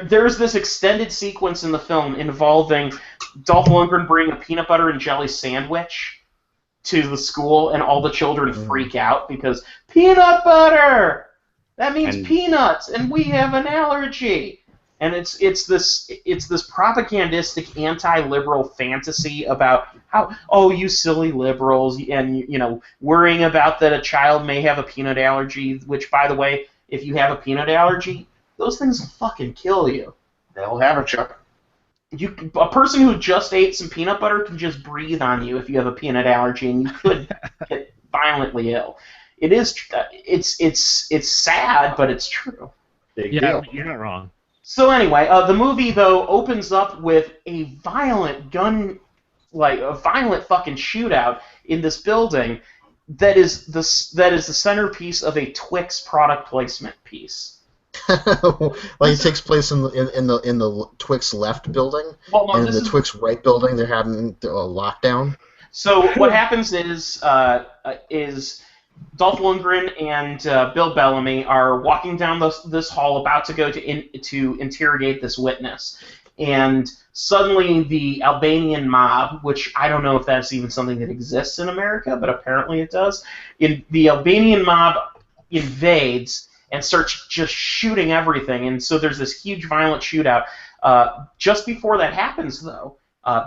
there's this extended sequence in the film involving Dolph Lundgren bringing a peanut butter and jelly sandwich to the school, and all the children freak out because peanut butter! That means peanuts, and we have an allergy. And it's this propagandistic anti-liberal fantasy about how you silly liberals, and worrying about that a child may have a peanut allergy, which by the way, if you have a peanut allergy, those things will fucking kill you. They'll have a Chuck. A person who just ate some peanut butter can just breathe on you if you have a peanut allergy, and you could get violently ill. It's sad, but it's true. Big deal. You're not wrong. So anyway, the movie though opens up with a violent fucking shootout in this building that is the centerpiece of a Twix product placement piece. Like it takes place in the Twix left building, and in the Twix right building they're having a lockdown. So what happens is Dolph Lundgren and Bill Bellamy are walking down this hall about to go to interrogate this witness, and suddenly the Albanian mob, which I don't know if that's even something that exists in America, but apparently it does. The Albanian mob invades and starts just shooting everything, and so there's this huge violent shootout. Just before that happens, though,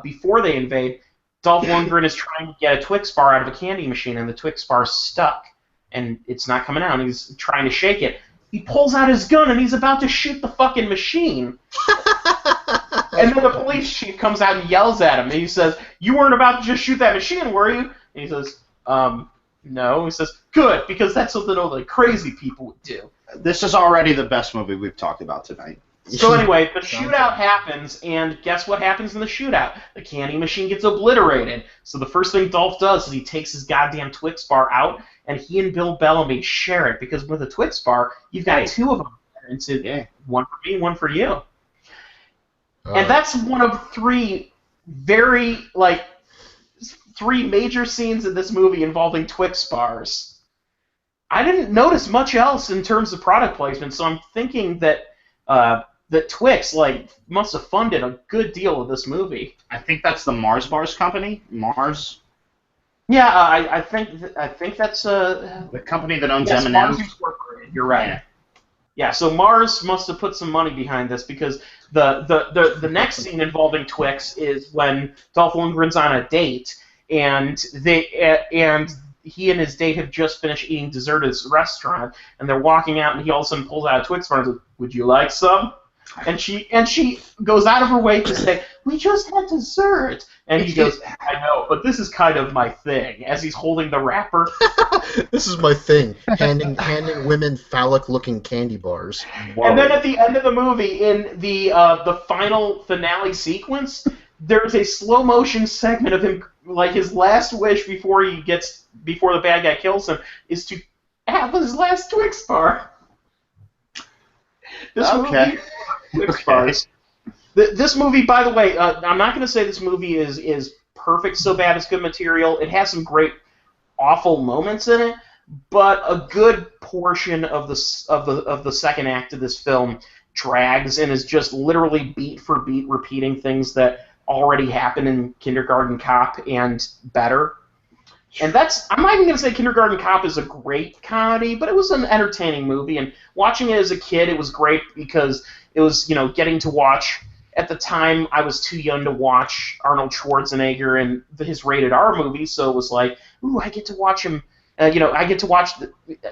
before they invade, Dolph Lundgren is trying to get a Twix bar out of a candy machine, and the Twix bar's stuck, and it's not coming out, and he's trying to shake it. He pulls out his gun, and he's about to shoot the fucking machine. And then the police chief comes out and yells at him, and he says, "You weren't about to just shoot that machine, were you?" And he says, no. He says, "Good, because that's something only crazy people would do." This is already the best movie we've talked about tonight. So anyway, the shootout happens, and guess what happens in the shootout? The candy machine gets obliterated. So the first thing Dolph does is he takes his goddamn Twix bar out, and he and Bill Bellamy share it, because with a Twix bar, you've got two of them. It's one for me, one for you. And that's one of three major scenes in this movie involving Twix bars. I didn't notice much else in terms of product placement, so I'm thinking that that Twix must have funded a good deal of this movie. I think that's the Mars Bars company. Mars. Yeah, I think that's the company that owns M&M's. Mars Incorporated. You're right. Yeah, so Mars must have put some money behind this, because the next scene involving Twix is when Dolph Lundgren's on a date, and he and his date have just finished eating dessert at this restaurant, and they're walking out, and he all of a sudden pulls out a Twix bar and says, "Would you like some?" And she goes out of her way to say, "We just had dessert." And he goes, "I know, but this is kind of my thing," as he's holding the wrapper. This is my thing, handing women phallic-looking candy bars. Whoa. And then at the end of the movie, in the final finale sequence, there's a slow motion segment of him, like his last wish before the bad guy kills him, is to have his last Twix bar. This movie, Twix bars. This movie, by the way, I'm not going to say this movie is perfect, so bad it's good material. It has some great, awful moments in it, but a good portion of the second act of this film drags and is just literally beat for beat repeating things that already happened in Kindergarten Cop and better. And I'm not even going to say Kindergarten Cop is a great comedy, but it was an entertaining movie, and watching it as a kid, it was great because it was, getting to watch. At the time, I was too young to watch Arnold Schwarzenegger and his rated R movies, so it was like, ooh, I get to watch him. I get to watch.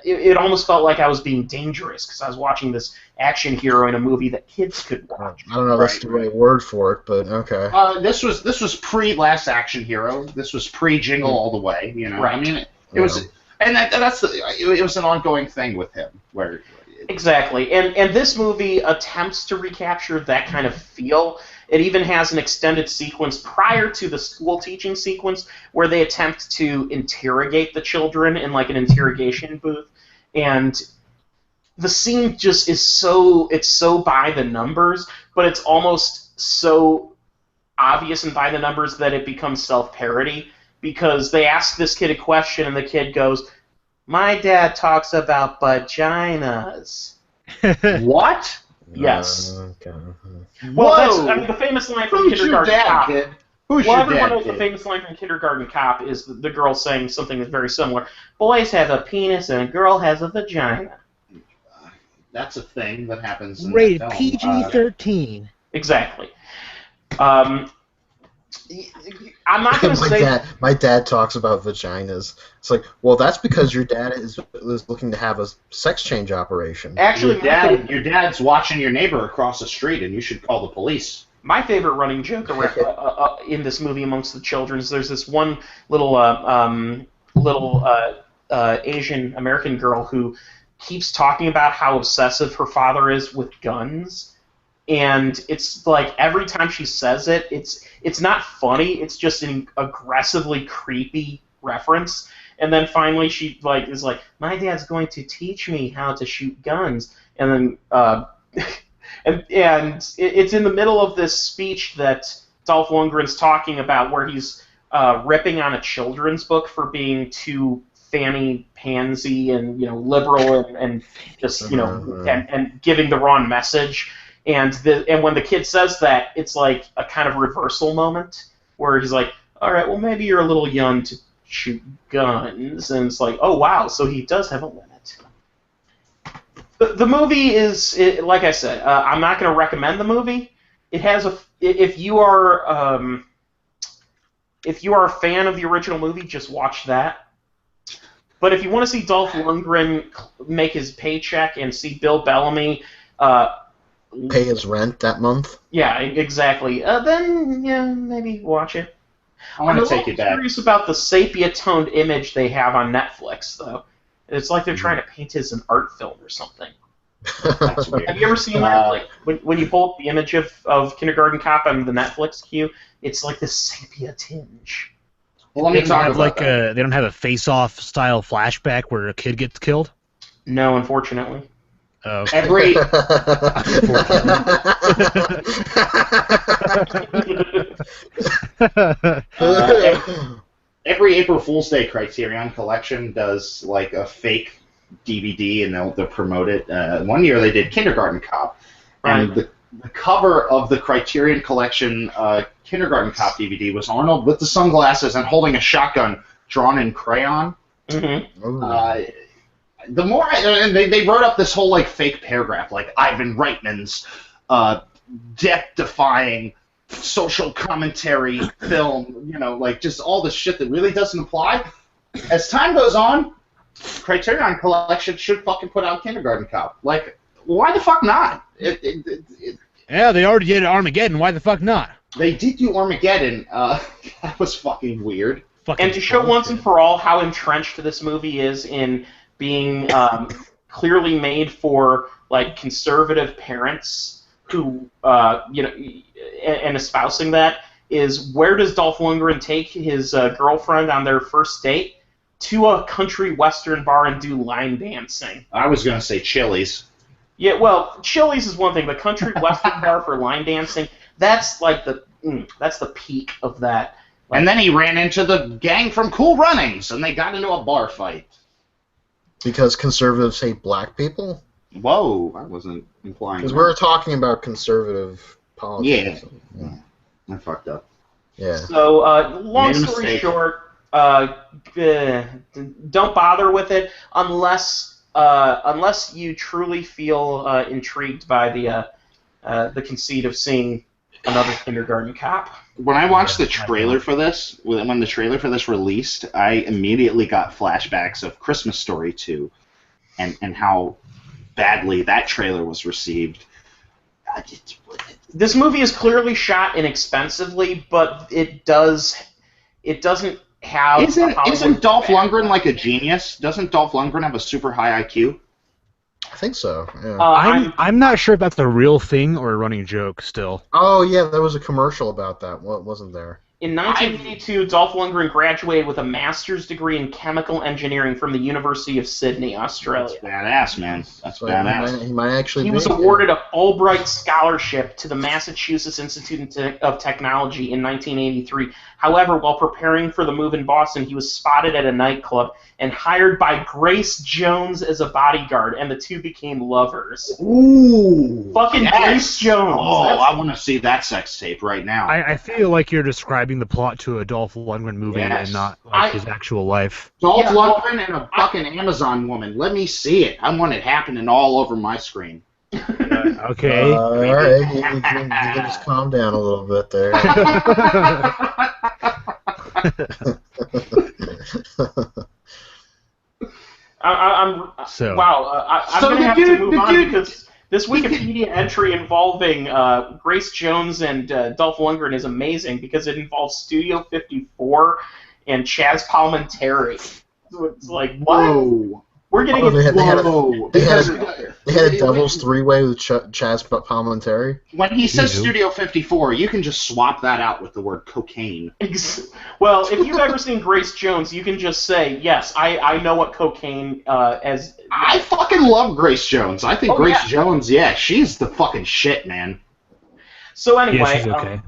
It almost felt like I was being dangerous because I was watching this action hero in a movie that kids could watch. I don't know if that's the right word for it, but okay. This was pre Last Action Hero. This was pre Jingle All the Way. Right. I mean, it was. And it was an ongoing thing with him where. Exactly, and this movie attempts to recapture that kind of feel. It even has an extended sequence prior to the school teaching sequence where they attempt to interrogate the children in like an interrogation booth, and the scene just is so by the numbers, but it's almost so obvious and by the numbers that it becomes self-parody because they ask this kid a question and the kid goes, "My dad talks about vaginas." What? Yes. Okay. Well, that's Whoa! the famous line from Who's your Kindergarten dad, Cop. kid? Who's Well, your everyone dad, knows the kid? famous line from Kindergarten Cop is the girl saying something that's very similar. Boys have a penis and a girl has a vagina. That's a thing that happens in Rated that film. PG-13. Exactly. I'm not going to my say... my dad talks about vaginas. It's like, well, that's because your dad is looking to have a sex change operation. Actually, Your dad's watching your neighbor across the street, and you should call the police. my favorite running joke in this movie amongst the children is there's this one little Asian American girl who keeps talking about how obsessive her father is with guns. And it's like every time she says it, it's not funny. It's just an aggressively creepy reference. And then finally, she is like, "My dad's going to teach me how to shoot guns." And then it's in the middle of this speech that Dolph Lundgren's talking about, where he's ripping on a children's book for being too fanny pansy and liberal and just and giving the wrong message. And when the kid says that, it's like a kind of reversal moment where he's like, "All right, well maybe you're a little young to shoot guns," and it's like, oh wow, so he does have a limit. The movie is, like I said, I'm not going to recommend the movie. It has if you are a fan of the original movie, just watch that. But if you want to see Dolph Lundgren make his paycheck and see Bill Bellamy pay his rent that month. Yeah, exactly. Then maybe watch it. I'm going to take you back. I'm curious about the sepia-toned image they have on Netflix, though. It's like they're trying to paint it as an art film or something. That's weird. Have you ever seen that? Like when you pull up the image of Kindergarten Cop on the Netflix queue, it's like this sepia tinge. Well, let me talk about that. They don't have a face-off style flashback where a kid gets killed? No, unfortunately. Oh. Every every April Fool's Day, Criterion Collection does like a fake DVD, and they'll promote it. One year they did Kindergarten Cop, and the cover of the Criterion Collection Kindergarten Cop DVD was Arnold with the sunglasses and holding a shotgun drawn in crayon. Mm-hmm. The more and they wrote up this whole like fake paragraph, like Ivan Reitman's death-defying social commentary film, like just all the shit that really doesn't apply. As time goes on, Criterion Collection should fucking put out Kindergarten Cop. Like, why the fuck not? Yeah, they already did Armageddon. Why the fuck not? They did do Armageddon. That was fucking weird. And to show once and for all how entrenched this movie is in being clearly made for like conservative parents who and espousing that, is where does Dolph Lundgren take his girlfriend on their first date? To a country western bar and do line dancing. I was gonna say Chili's. Yeah, well, Chili's is one thing. The country western bar for line dancing, that's like that's the peak of that. Like, and then he ran into the gang from Cool Runnings, and they got into a bar fight. Because conservatives hate black people? Whoa, I wasn't implying. Because we were talking about conservative politics. Yeah. I fucked up. Yeah. So, long story short, don't bother with it unless you truly feel intrigued by the conceit of seeing another Kindergarten Cop. When I watched the trailer for this, when the trailer for this released, I immediately got flashbacks of Christmas Story 2 and how badly that trailer was received. This movie is clearly shot inexpensively, but it doesn't have. Isn't Dolph Lundgren like a genius? Doesn't Dolph Lundgren have a super high IQ? I think so. Yeah. I'm not sure if that's a real thing or a running joke still. Oh yeah, there was a commercial about that. What wasn't there? In 1982, Dolph Lundgren graduated with a master's degree in chemical engineering from the University of Sydney, Australia. That's badass, man. That's badass. He might actually. He was awarded a Fulbright scholarship to the Massachusetts Institute of Technology in 1983. However, while preparing for the move in Boston, he was spotted at a nightclub and hired by Grace Jones as a bodyguard, and the two became lovers. Ooh, fucking yes. Grace Jones. Oh, I want to see that sex tape right now. I feel like you're describing the plot to a Dolph Lundgren movie and not like his actual life. Dolph Lundgren and a fucking Amazon woman. Let me see it. I want it happening all over my screen. Okay. All right, you can just calm down a little bit there. I'm So. wow. I'm So gonna the have dude- to move the on dude- because this Wikipedia entry involving Grace Jones and Dolph Lundgren is amazing because it involves Studio 54 and Chaz Palminteri. So it's like what? Whoa. We're getting they had Whoa. they had Because- They had a doubles three-way with Chaz Palminteri. When he says You do. Studio 54, you can just swap that out with the word cocaine. Well, if you've ever seen Grace Jones, you can just say yes. I know what cocaine as. I fucking love Grace Jones. I think Oh, Grace yeah. Jones, yeah, she's the fucking shit, man. So anyway, Yeah, she's okay.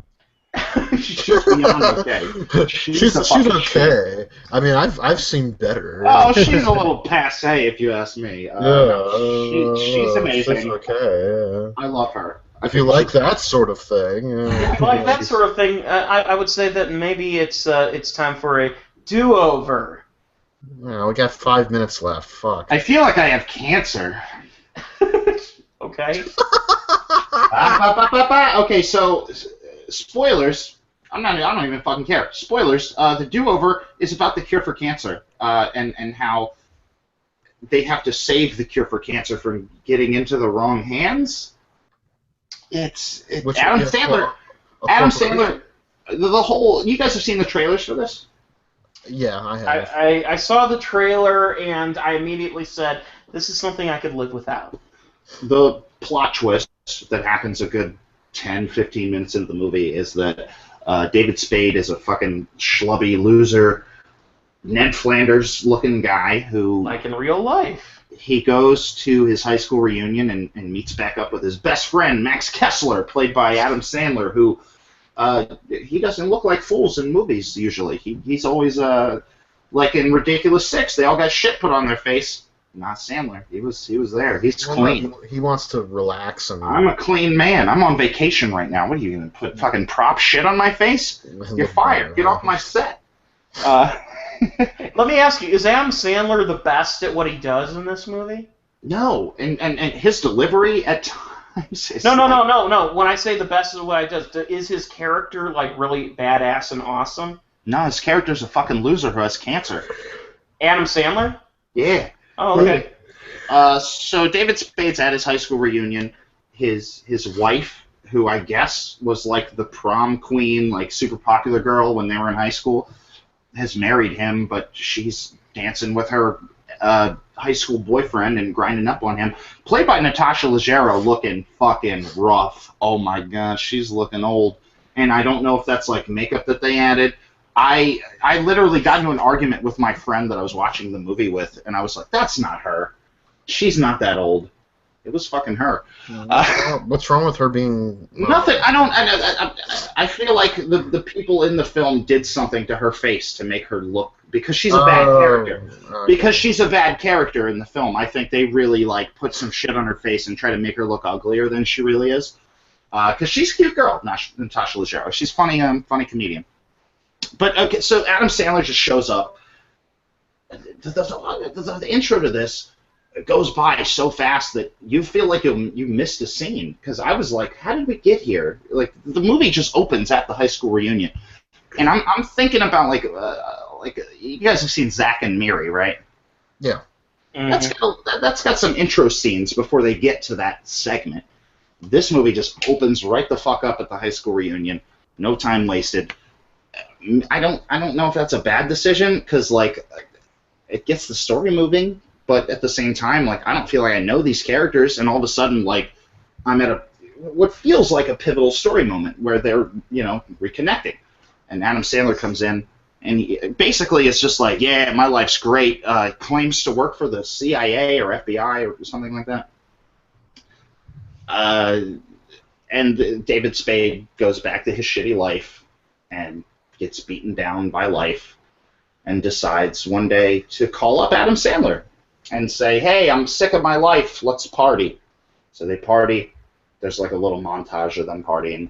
She's beyond okay. She's the fucking okay. I mean, I've seen better. Oh, she's a little passe, if you ask me. She's amazing. She's okay. Yeah. I love her. If you like that sort of thing, if you like that sort of thing, I would say that maybe it's time for a do-over. we got 5 minutes left. Fuck. I feel like I have cancer. Okay. Okay, so spoilers. I don't even fucking care. Spoilers. The do-over is about the cure for cancer, and how they have to save the cure for cancer from getting into the wrong hands. It's Adam Sandler. Adam Sandler. The whole. You guys have seen the trailers for this? Yeah, I have. I saw the trailer and I immediately said, this is something I could live without. The plot twist that happens a good 10, 15 minutes into the movie is that David Spade is a fucking schlubby loser, Ned Flanders-looking guy who... Like in real life. He goes to his high school reunion and meets back up with his best friend, Max Kessler, played by Adam Sandler, who... he doesn't look like fools in movies, usually. He's always, like in Ridiculous 6, they all got shit put on their face. Not Sandler. He was there. He's clean. He wants to relax and. I'm a clean man. I'm on vacation right now. What are you going to put fucking prop shit on my face? You're fired. Get off my set. Let me ask you, is Adam Sandler the best at what he does in this movie? No. And his delivery at times is No. When I say the best at what he does, is his character like really badass and awesome? No, his character's a fucking loser who has cancer. Adam Sandler? Yeah. Oh, okay. So David Spade's at his high school reunion. His wife, who I guess was like the prom queen, like super popular girl when they were in high school, has married him, but she's dancing with her high school boyfriend and grinding up on him. Played by Natasha Leggero, looking fucking rough. Oh my gosh, she's looking old. And I don't know if that's like makeup that they added. I literally got into an argument with my friend that I was watching the movie with, and I was like, that's not her. She's not that old. It was fucking her. What's wrong with her being... Nothing. I feel like the people in the film did something to her face to make her look... Because she's a bad character. Okay. Because she's a bad character in the film. I think they really like put some shit on her face and try to make her look uglier than she really is. Because she's a cute girl, Natasha Leggero. She's funny comedian. But okay, so Adam Sandler just shows up. The intro to this goes by so fast that you feel like you missed a scene. Because I was like, how did we get here? Like the movie just opens at the high school reunion, and I'm thinking about like you guys have seen Zack and Miri, right? Yeah. Mm-hmm. That's got some intro scenes before they get to that segment. This movie just opens right the fuck up at the high school reunion. No time wasted. I don't know if that's a bad decision because like it gets the story moving, but at the same time, like I don't feel like I know these characters, and all of a sudden, like I'm at what feels like a pivotal story moment where they're reconnecting, and Adam Sandler comes in, and he basically it's just like, yeah, my life's great. Claims to work for the CIA or FBI or something like that. And David Spade goes back to his shitty life and gets beaten down by life and decides one day to call up Adam Sandler and say, hey, I'm sick of my life, let's party. So they party. There's like a little montage of them partying.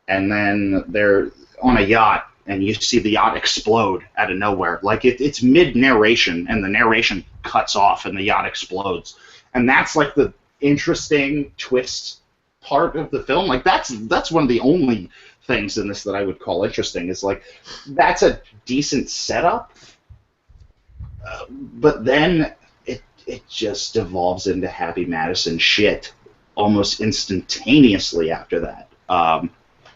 And then they're on a yacht, and you see the yacht explode out of nowhere. Like it's mid-narration, and the narration cuts off, and the yacht explodes. And that's like the interesting twist part of the film. Like that's one of the only things in this that I would call interesting. Is like that's a decent setup, but then it just devolves into Happy Madison shit almost instantaneously after that.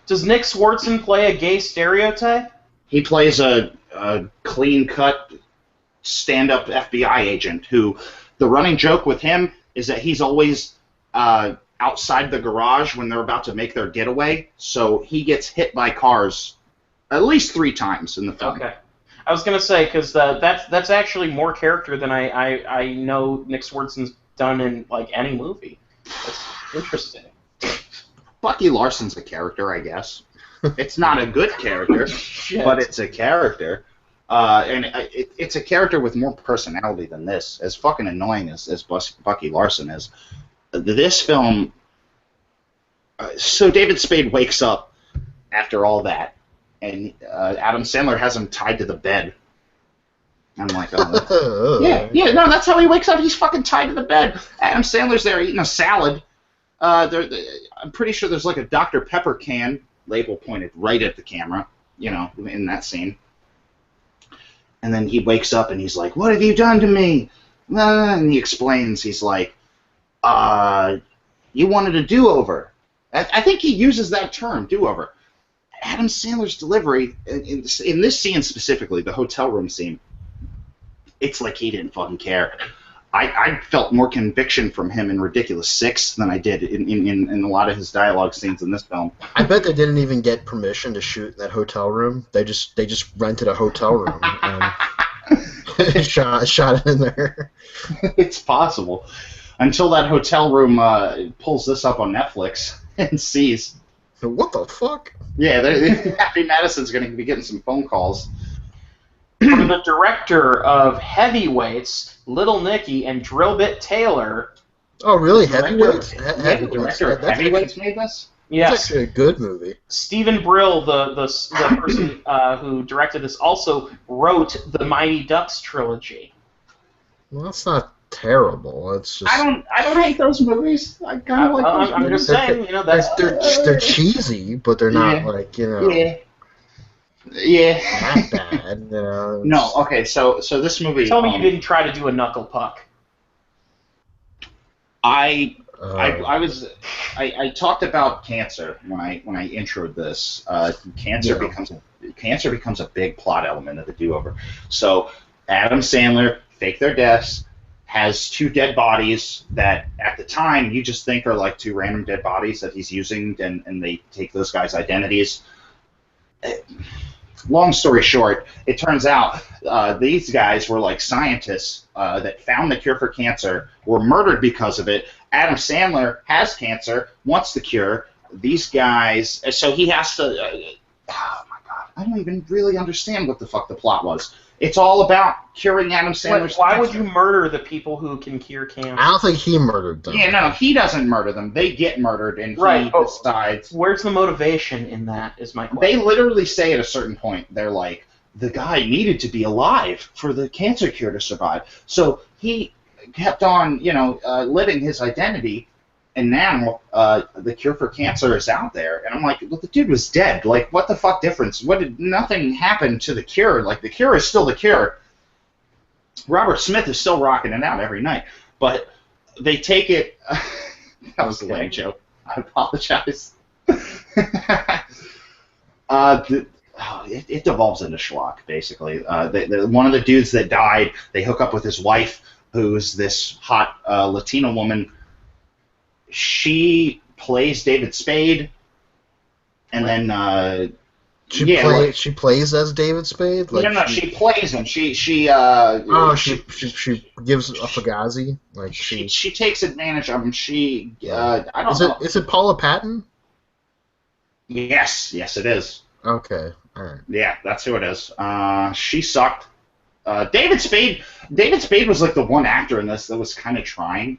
Does Nick Swartzen play a gay stereotype? He plays a clean-cut, stand-up FBI agent who, the running joke with him is that he's always outside the garage when they're about to make their getaway, so he gets hit by cars at least 3 times in the film. Okay. I was going to say, because that's actually more character than I know Nick Swartzen's done in like any movie. That's interesting. Bucky Larson's a character, I guess. It's not a good character, but it's a character. And it's a character with more personality than this. As fucking annoying as Bucky Larson is. This film... so David Spade wakes up after all that, and Adam Sandler has him tied to the bed. I'm like, oh, yeah, no, that's how he wakes up. He's fucking tied to the bed. Adam Sandler's there eating a salad. I'm pretty sure there's like a Dr. Pepper can, label pointed right at the camera, in that scene. And then he wakes up and he's like, what have you done to me? And he explains, he's like, you wanted a do-over. I think he uses that term, do-over. Adam Sandler's delivery, in this scene specifically, the hotel room scene, it's like he didn't fucking care. I felt more conviction from him in Ridiculous Six than I did in a lot of his dialogue scenes in this film. I bet they didn't even get permission to shoot in that hotel room. They just rented a hotel room and shot it in there. It's possible. Until that hotel room pulls this up on Netflix and sees. What the fuck? Yeah, Happy Madison's going to be getting some phone calls. From the director of Heavyweights, Little Nicky, and Drillbit Taylor. Oh, really? Heavyweights? The director of Heavyweights made this? Yes. It's actually a good movie. Stephen Brill, the person who directed this, also wrote the Mighty Ducks trilogy. Well, that's not terrible. It's just... I don't hate those movies. I kind of like those I'm movies. just saying, that's... They're cheesy, but they're not like, Yeah. that bad. No, okay, so this movie... Tell me you didn't try to do a knuckle puck. I talked about cancer when I introed this. Cancer becomes a big plot element of the do-over. So Adam Sandler, fake their deaths, has 2 dead bodies that at the time you just think are like 2 random dead bodies that he's using, and they take those guys' identities. Long story short, it turns out these guys were like scientists that found the cure for cancer, were murdered because of it. Adam Sandler has cancer, wants the cure. These guys, so he has to. Oh my god, I don't even really understand what the fuck the plot was. It's all about curing Adam Sandler's Why cancer. would you murder the people who can cure cancer? I don't think he murdered them. Yeah, no, he doesn't murder them. They get murdered, and he decides. Where's the motivation in that, is my question. They literally say at a certain point, they're like, the guy needed to be alive for the cancer cure to survive. So he kept on, living his identity, and now the cure for cancer is out there. And I'm like, well, the dude was dead. Like, what the fuck difference? Nothing happened to the cure. Like, the cure is still the cure. Robert Smith is still rocking it out every night. But they take it... that was a lame joke. I apologize. it devolves into schlock, basically. One of the dudes that died, they hook up with his wife, who's this hot Latina woman. She plays David Spade, and then She plays as David Spade. Like no, she plays him. She gives a Fugazi. Like she takes advantage of him. I don't know. Is it Paula Patton? Yes, it is. Okay, all right. Yeah, that's who it is. She sucked. David Spade was like the one actor in this that was kind of trying,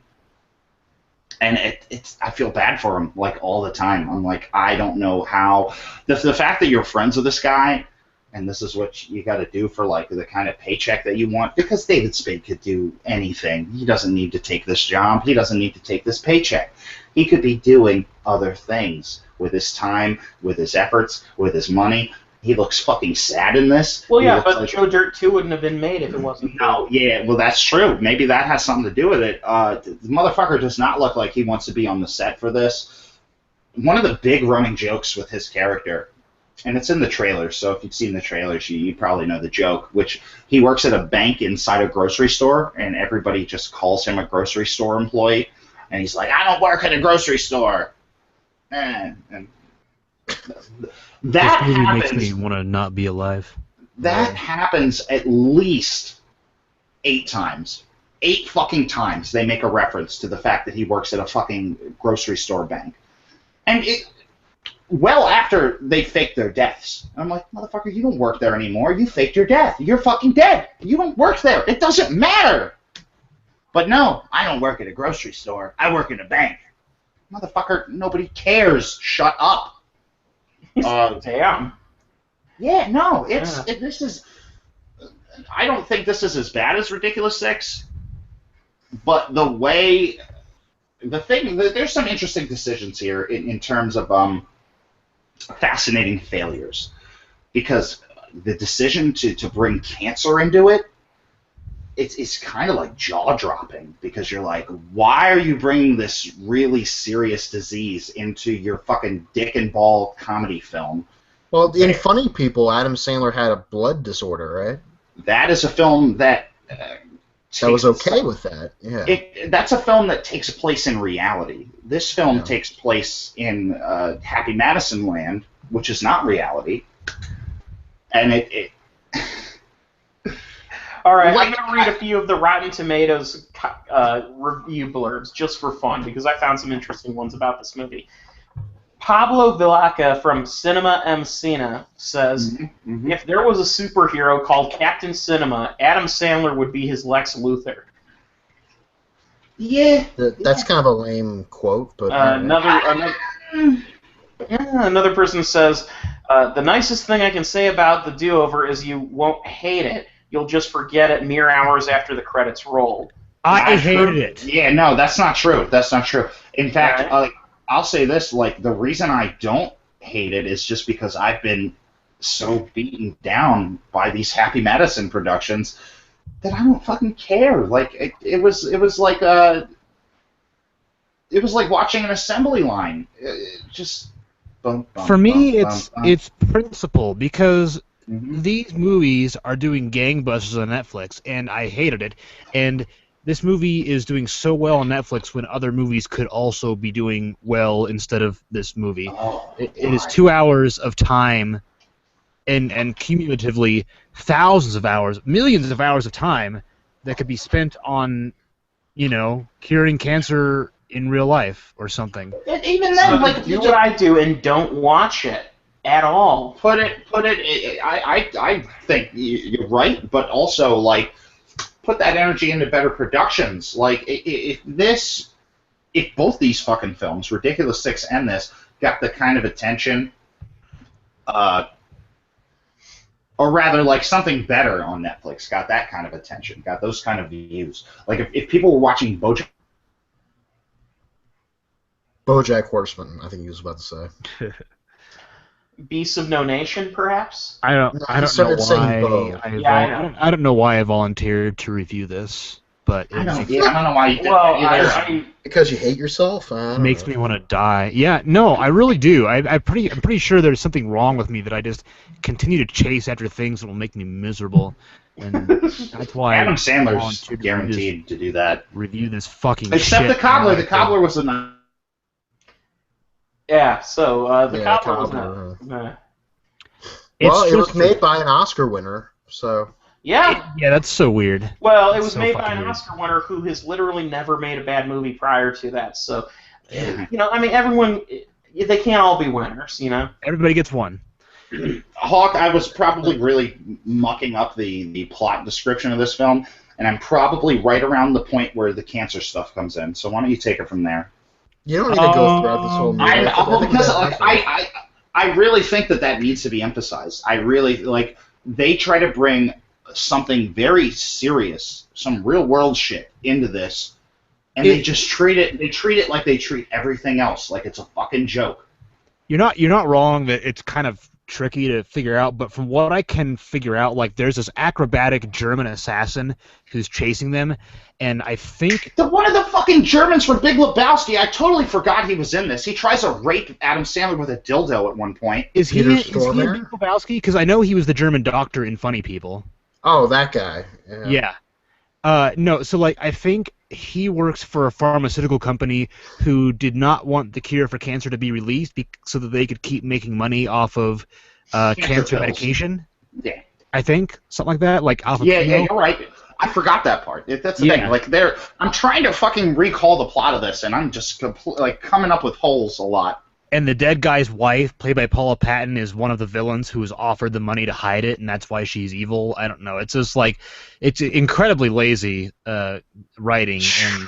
and I feel bad for him like all the time. I'm like, I don't know how the fact that you're friends with this guy, and this is what you got to do for like the kind of paycheck that you want, because David Spade could do anything. He doesn't need to take this job. He doesn't need to take this paycheck. He could be doing other things with his time, with his efforts, with his money. He looks fucking sad in this. Well, yeah, but like, Joe Dirt 2 wouldn't have been made if it wasn't. No, yeah, well, that's true. Maybe that has something to do with it. The motherfucker does not look like he wants to be on the set for this. One of the big running jokes with his character, and it's in the trailers, so if you've seen the trailers, you probably know the joke, which he works at a bank inside a grocery store, and everybody just calls him a grocery store employee, and he's like, I don't work at a grocery store. And that this movie happens, makes me want to not be alive. That happens at least 8 times. 8 fucking times they make a reference to the fact that he works at a fucking grocery store bank. And well after they fake their deaths. I'm like, motherfucker, you don't work there anymore. You faked your death. You're fucking dead. You don't work there. It doesn't matter. But no, I don't work at a grocery store. I work in a bank. Motherfucker, nobody cares. Shut up. Damn. Yeah, no, this is. I don't think this is as bad as Ridiculous 6, but there's some interesting decisions here in terms of fascinating failures, because the decision to bring cancer into it, it's kind of like jaw-dropping, because you're like, why are you bringing this really serious disease into your fucking dick and ball comedy film? Well, in Funny People, Adam Sandler had a blood disorder, right? That is a film that was okay with that. Yeah. That's a film that takes place in reality. This film takes place in Happy Madison Land, which is not reality, and it All right, I'm going to read a few of the Rotten Tomatoes review blurbs just for fun, because I found some interesting ones about this movie. Pablo Villaca from Cinema M. Cena says, if there was a superhero called Captain Cinema, Adam Sandler would be his Lex Luthor. Yeah. That's kind of a lame quote, but... another person says, the nicest thing I can say about the do-over is you won't hate it. You'll just forget it mere hours after the credits roll. I hated it. Yeah, no, that's not true. That's not true. In fact, I'll say this, like, the reason I don't hate it is just because I've been so beaten down by these Happy Madison productions that I don't fucking care. Like, it was like watching an assembly line. For me, it's principle, because these movies are doing gangbusters on Netflix, and I hated it. And this movie is doing so well on Netflix when other movies could also be doing well instead of this movie. It is 2 hours of time, and cumulatively thousands of hours, millions of hours of time that could be spent on, curing cancer in real life or something. And even then, like, do what I do and don't watch it at all. Put it. I think you're right, but also, like, put that energy into better productions. Like, if both these fucking films, Ridiculous 6 and this, got the kind of attention, or rather, like, something better on Netflix got that kind of attention, got those kind of views. Like, if people were watching BoJack Horseman, I think he was about to say. Beasts of No Nation, perhaps? I don't know why. I don't know why I volunteered to review this. but I it don't know why you did Well, that either. Because you hate yourself? I don't makes know. me want to die. Yeah, no, I really do. I'm pretty sure there's something wrong with me that I just continue to chase after things that will make me miserable, and that's why Adam I Sandler's volunteered guaranteed to do that. review this fucking Except shit. the cobbler. man. The cobbler was a Yeah, so the Yeah, cobbler was Cobbler, not. It's Well, it was just- made by an Oscar winner, so... Yeah. Yeah, that's so weird. Well, it It's was so made by fucking an weird. Oscar winner who has literally never made a bad movie prior to that. So, Yeah. I mean, everyone, they can't all be winners, Everybody gets one. Hawk. I was probably really mucking up the plot description of this film, and I'm probably right around the point where the cancer stuff comes in. So why don't you take it from there? You don't need to go throughout this whole movie. I really think that needs to be emphasized. I really like they try to bring something very serious, some real world shit into this, and they just treat it. They treat it like they treat everything else, like it's a fucking joke. You're not wrong that it's kind of tricky to figure out, but from what I can figure out, like there's this acrobatic German assassin who's chasing them, and I think One of the fucking Germans from Big Lebowski. I totally forgot he was in this. He tries to rape Adam Sandler with a dildo at one point. is he Peter in Stormare? Big Lebowski? Because I know he was the German doctor in Funny People. Oh, that guy. Yeah. No, so like I think he works for a pharmaceutical company who did not want the cure for cancer to be released so that they could keep making money off of cancer pills. medication. Yeah. I think something like that, like off of Yeah, chemo. you're right. I forgot that part. That's the Yeah. thing. Like, I'm trying to fucking recall the plot of this, and I'm just coming up with holes a lot. And the dead guy's wife, played by Paula Patton, is one of the villains who was offered the money to hide it, and that's why she's evil. I don't know. It's just like it's incredibly lazy writing, and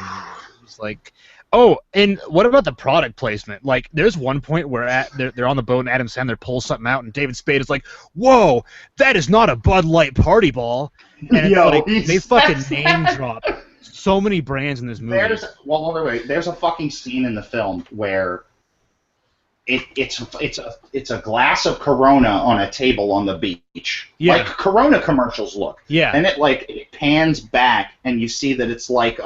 it's like, oh, and what about the product placement? Like, there's one point where they're on the boat, and Adam Sandler pulls something out, and David Spade is like, "Whoa, that is not a Bud Light party ball," and it's like they fucking name drop so many brands in this movie. Wait. There's a fucking scene in the film where it's a glass of Corona on a table on the beach, like Corona commercials look. Yeah. And it pans back, and you see that it's like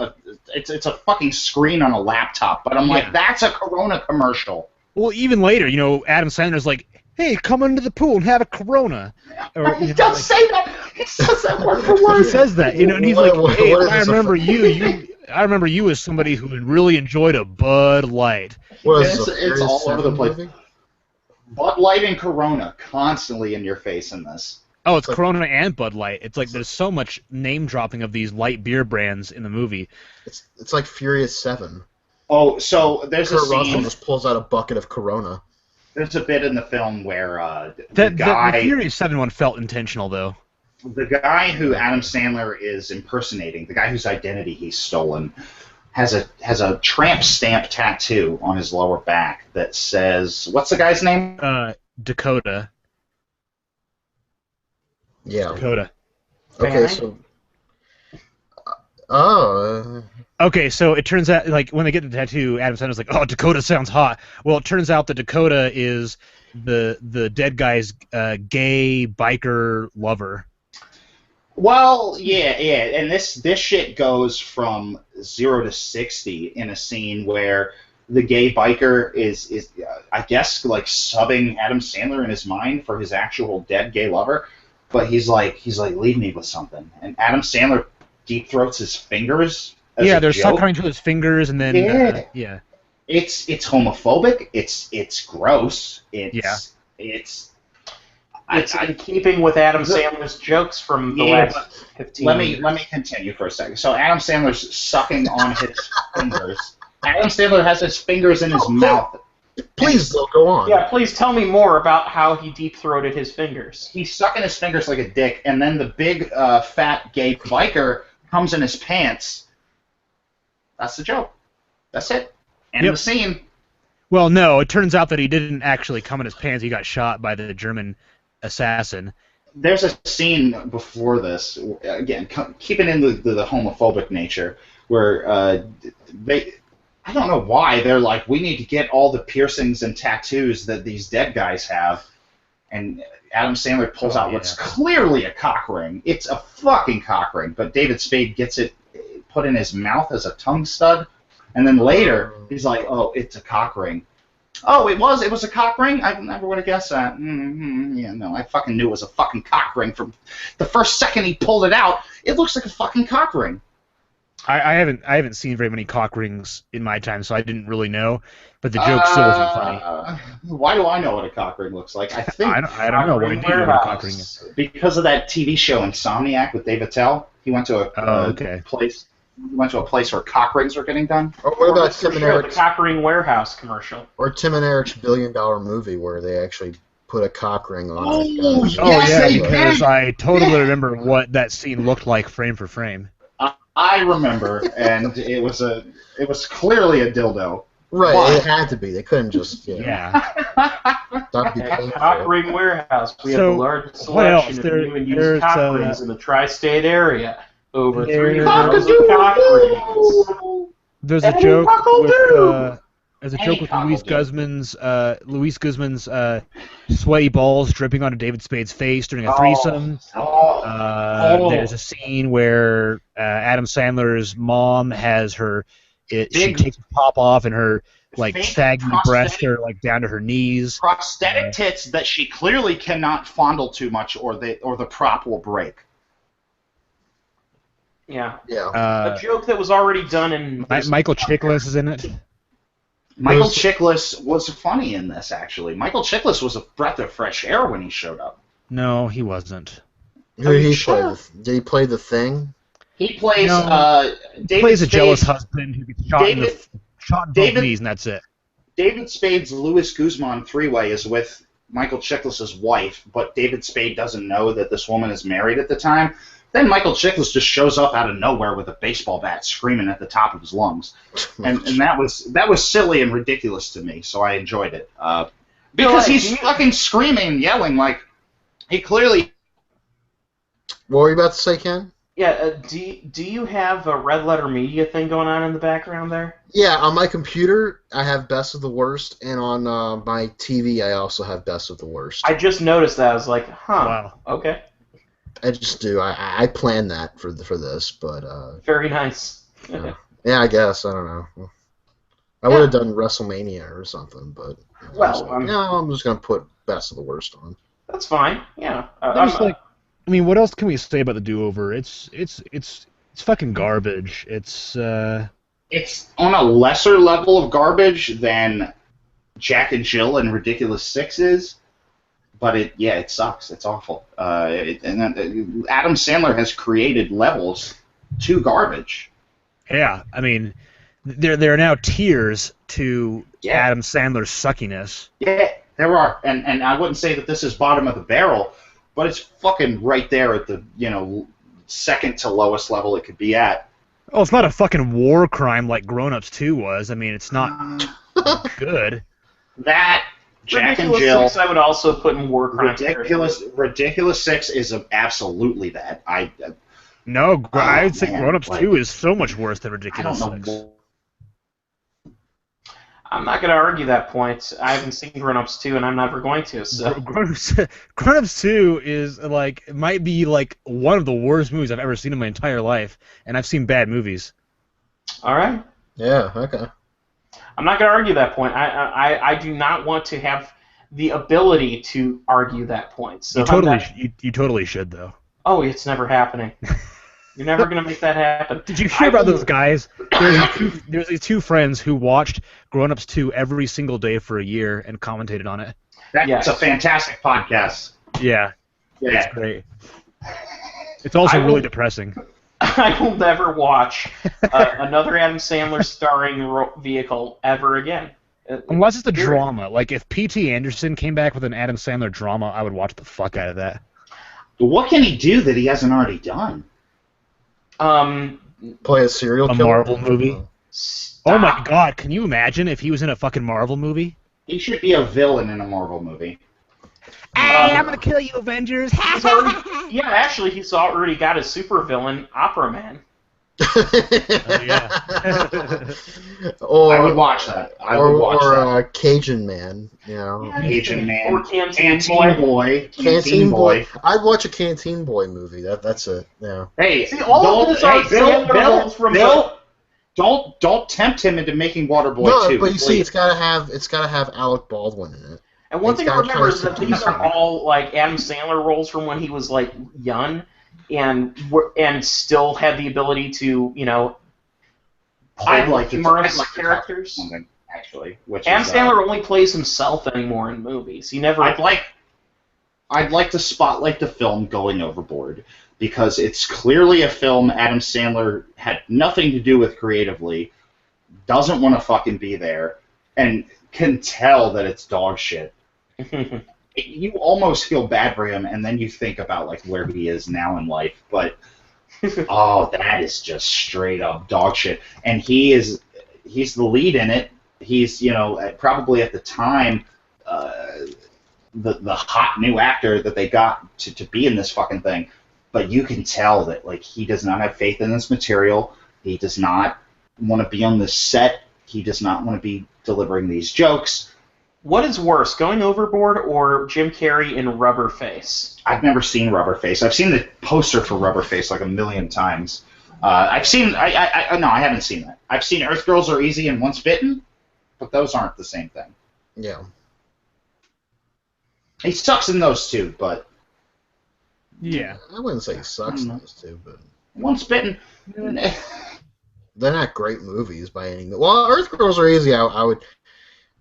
it's a fucking screen on a laptop. But I'm like, that's a Corona commercial. Well, even later, Adam Sandler's like, "Hey, come into the pool and have a Corona." Or, He does say that. He says that word for word. He says that, and he's like, What "Hey, is I this, remember I remember you as somebody who really enjoyed a Bud Light." What is It's this, a all Furious over the 7 place. movie? Bud Light and Corona constantly in your face in this. Oh, it's Corona and Bud Light. It's like there's so much name dropping of these light beer brands in the movie. It's like Furious 7. Oh, so there's Kurt a scene. Russell just pulls out a bucket of Corona. There's a bit in the film where The the Furious 7 one felt intentional, though. guy who Adam Sandler is impersonating, the guy whose identity he's stolen, has a tramp stamp tattoo on his lower back that says, what's the guy's name? Dakota. Yeah. Dakota. Okay, so... Okay, so it turns out, like, when they get the tattoo, Adam Sandler's like, "Oh, Dakota sounds hot." Well, it turns out that Dakota is the dead guy's gay biker lover. Well, yeah, and this shit goes from 0 to 60 in a scene where the gay biker is I guess like subbing Adam Sandler in his mind for his actual dead gay lover, but he's like leave me with something, and Adam Sandler deep throats his fingers. Yeah, they're joke. suckering to his fingers, and then Yeah. It's homophobic. It's gross. It's in keeping with Adam Sandler's jokes from the last 15 years. Let me continue for a second. So Adam Sandler's sucking on his fingers. Adam Sandler has his fingers in his mouth. Please, Bill, go on. Yeah, please tell me more about how he deep-throated his fingers. He's sucking his fingers like a dick, and then the big, fat gay biker comes in his pants. That's the joke. That's it. End of the scene. Well, no, it turns out that he didn't actually come in his pants. He got shot by the German assassin. There's a scene before this, again, keeping in the homophobic nature, where I don't know why, they're like, we need to get all the piercings and tattoos that these dead guys have, and Adam Sandler pulls out what's clearly a cock ring. It's a fucking cock ring, but David Spade put in his mouth as a tongue stud, and then later he's like, "Oh, it's a cock ring." Oh, it was a cock ring? I never would have guessed that. Yeah, no, I fucking knew it was a fucking cock ring from the first second he pulled it out. It looks like a fucking cock ring. I haven't seen very many cock rings in my time, so I didn't really know. But the joke still wasn't funny. Why do I know what a cock ring looks like? I think I don't know. What do you know what a cock ring is? because of that TV show Insomniac with Dave Attell. He went to a place. He went to a place where cock rings were getting done. Or what about Tim and Eric's the Cock Ring Warehouse commercial? Or Tim and Eric's $1 billion movie where they actually put a cock ring on it. Oh yeah, because I totally remember what that scene looked like frame for frame. I remember, and it was clearly a dildo. Right, But it had to be. They couldn't just That'd be painful. Cock Ring Warehouse. We have the largest what else? selection of new and used cock rings in the tri-state area. Over There's- 3,000 cock rings. There's a joke with Luis Guzman's sweaty balls dripping onto David Spade's face during a threesome. There's a scene where Adam Sandler's mom has she takes the top off and her saggy breasts are down to her knees. Prosthetic tits that she clearly cannot fondle too much, or the prop will break. Yeah. Yeah. A joke that was already done in... Michael Chiklis is in it. Michael Chiklis was funny in this, actually. Michael Chiklis was a breath of fresh air when he showed up. No, he wasn't. Who did he play? Did he play The Thing? He plays He plays a jealous husband who gets shot in both knees, and that's it. David Spade's Louis Guzman three-way is with Michael Chiklis' wife, but David Spade doesn't know that this woman is married at the time. Then Michael Chiklis just shows up out of nowhere with a baseball bat, screaming at the top of his lungs, and that was silly and ridiculous to me. So I enjoyed it because he's fucking screaming and yelling like he clearly. What were you about to say, Ken? Yeah. Do you have a Red Letter Media thing going on in the background there? Yeah, on my computer I have Best of the Worst, and on my TV I also have Best of the Worst. I just noticed that. I was like, huh. Wow. Okay. I just do. I planned that for this, but Very nice. yeah, I guess I don't know. I would have done WrestleMania or something, but I'm just gonna put Best of the Worst on. That's fine. Yeah. What else can we say about the Do-Over? It's fucking garbage. It's on a lesser level of garbage than Jack and Jill and Ridiculous Six is. But it sucks. It's awful. And Adam Sandler has created levels to garbage. Yeah, I mean, there are now tiers to Adam Sandler's suckiness. Yeah, there are, and I wouldn't say that this is bottom of the barrel, but it's fucking right there at the second to lowest level it could be at. Oh, it's not a fucking war crime like Grown Ups 2 was. I mean, it's not good. That. Jack and Ridiculous Jill. 6 I would also put in war crime. Ridiculous 6 is absolutely that. I would say Grown Ups 2 is so much worse than Ridiculous 6. I'm not going to argue that point. I haven't seen Grown Ups 2, and I'm never going to. So Grown Ups 2 is might be one of the worst movies I've ever seen in my entire life, and I've seen bad movies. All right. Yeah. Okay. I'm not going to argue that point. I do not want to have the ability to argue that point. So you totally should, though. Oh, it's never happening. You're never going to make that happen. Did you hear about those guys? There's these two friends who watched Grown Ups 2 every single day for a year and commentated on it. That's a fantastic podcast. Yeah. It's great. It's also really depressing. I will never watch another Adam Sandler starring vehicle ever again. Unless it's a drama. If P.T. Anderson came back with an Adam Sandler drama, I would watch the fuck out of that. What can he do that he hasn't already done? Play a serial killer. A Marvel movie? Oh my god, can you imagine if he was in a fucking Marvel movie? He should be a villain in a Marvel movie. Hey, I'm gonna kill you, Avengers! Actually, he's already got a supervillain, Opera Man. Yeah. Or I would watch that. I would watch that. Cajun Man, you know. Asian Man. Or Canteen Boy. Canteen Boy. I'd watch a Canteen Boy movie. That's it. Yeah. Hey, See, all of those are Sandler roles from Bill, don't tempt him into making Waterboy 2. But you see, please. it's gotta have Alec Baldwin in it. And one It's thing to got remember is kind that of these are something. all like Adam Sandler roles from when he was like young, and still had the ability to I'd like to humorous talk about characters. something actually, which Adam is, Sandler only plays himself anymore in movies. He never. I'd like to spotlight the film Going Overboard because it's clearly a film Adam Sandler had nothing to do with creatively, doesn't want to fucking be there, and can tell that it's dog shit. You almost feel bad for him, and then you think about like where he is now in life, but oh, that is just straight up dog shit. And he's the lead in it. He's probably at the time the hot new actor that they got to be in this fucking thing. But you can tell that like he does not have faith in this material. He does not want to be on this set. He does not want to be delivering these jokes. What is worse, Going Overboard or Jim Carrey in Rubberface? I've never seen Rubberface. I've seen the poster for Rubberface like a million times. I haven't seen that. I've seen Earth Girls Are Easy and Once Bitten, but those aren't the same thing. Yeah. He sucks in those two, but Yeah. I wouldn't say he sucks in those two, but Once Bitten. they're not great movies by any means. Well, Earth Girls Are Easy. I would.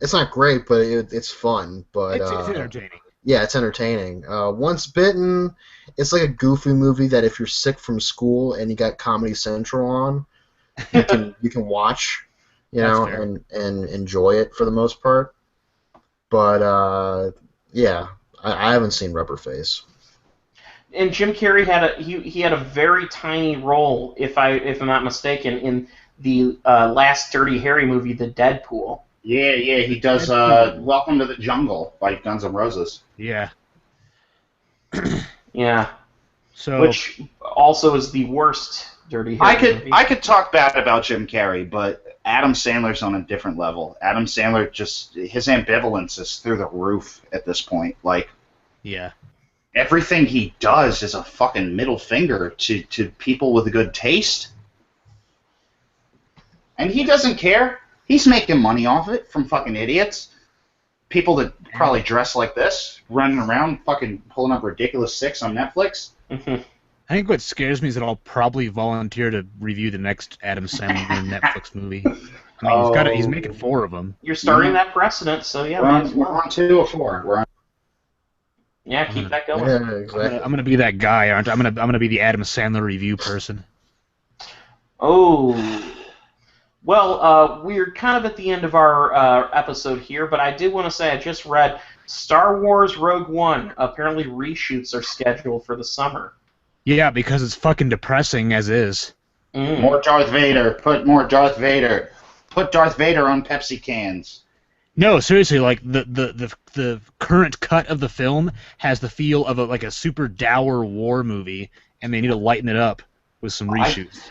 It's not great, but it's fun. But It's entertaining. Yeah, it's entertaining. Once Bitten, it's like a goofy movie that if you're sick from school and you got Comedy Central on, you can watch, and enjoy it for the most part. But yeah, I haven't seen Rubberface. And Jim Carrey had a very tiny role, if I'm not mistaken, in the last Dirty Harry movie, The Deadpool. Yeah, he does Welcome to the Jungle by Guns N' Roses. Yeah. Yeah. So Which also is the worst Dirty Harry movie. I could talk bad about Jim Carrey, but Adam Sandler's on a different level. Adam Sandler his ambivalence is through the roof at this point. Like, yeah. everything he does is a fucking middle finger to people with good taste. And he doesn't care. He's making money off it from fucking idiots. People that probably dress like this, running around fucking pulling up ridiculous six on Netflix. I think what scares me is that I'll probably volunteer to review the next Adam Sandler Netflix movie. I mean, he's making 4 of them. You're starting that precedent, so yeah. We're on 2 or 4. Yeah, keep that going. Yeah, exactly. I'm gonna be that guy, aren't I? I'm gonna be the Adam Sandler review person. Oh. Well, we're kind of at the end of our episode here, but I did want to say I just read Star Wars Rogue One. Apparently reshoots are scheduled for the summer. Yeah, because it's fucking depressing as is. More Darth Vader. Put more Darth Vader. Put Darth Vader on Pepsi cans. No, seriously, like the current cut of the film has the feel of a super dour war movie, and they need to lighten it up with some reshoots.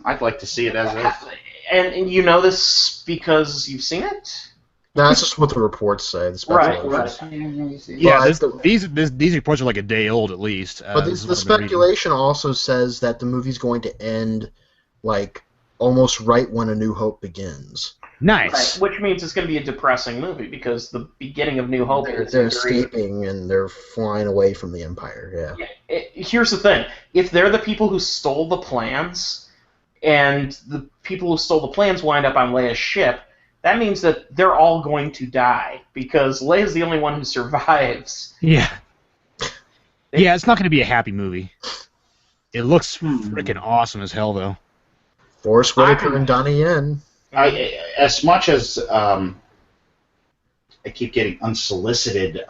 I'd like to see it as is. And you know this because you've seen it? No, that's just what the reports say. The speculations. Yeah, But these reports are like a day old at least. But the speculation also says that the movie's going to end like almost right when A New Hope begins. Nice. Right, which means it's going to be a depressing movie because the beginning of New Hope is they're escaping and they're flying away from the Empire. Yeah. Here's the thing: if they're the people who stole the plans, and the people who stole the plans wind up on Leia's ship, that means that they're all going to die because Leia's the only one who survives. Yeah. Yeah, it's not going to be a happy movie. It looks freaking awesome as hell, though. Forrest Whitaker and Donnie Yen. As much as I keep getting unsolicited,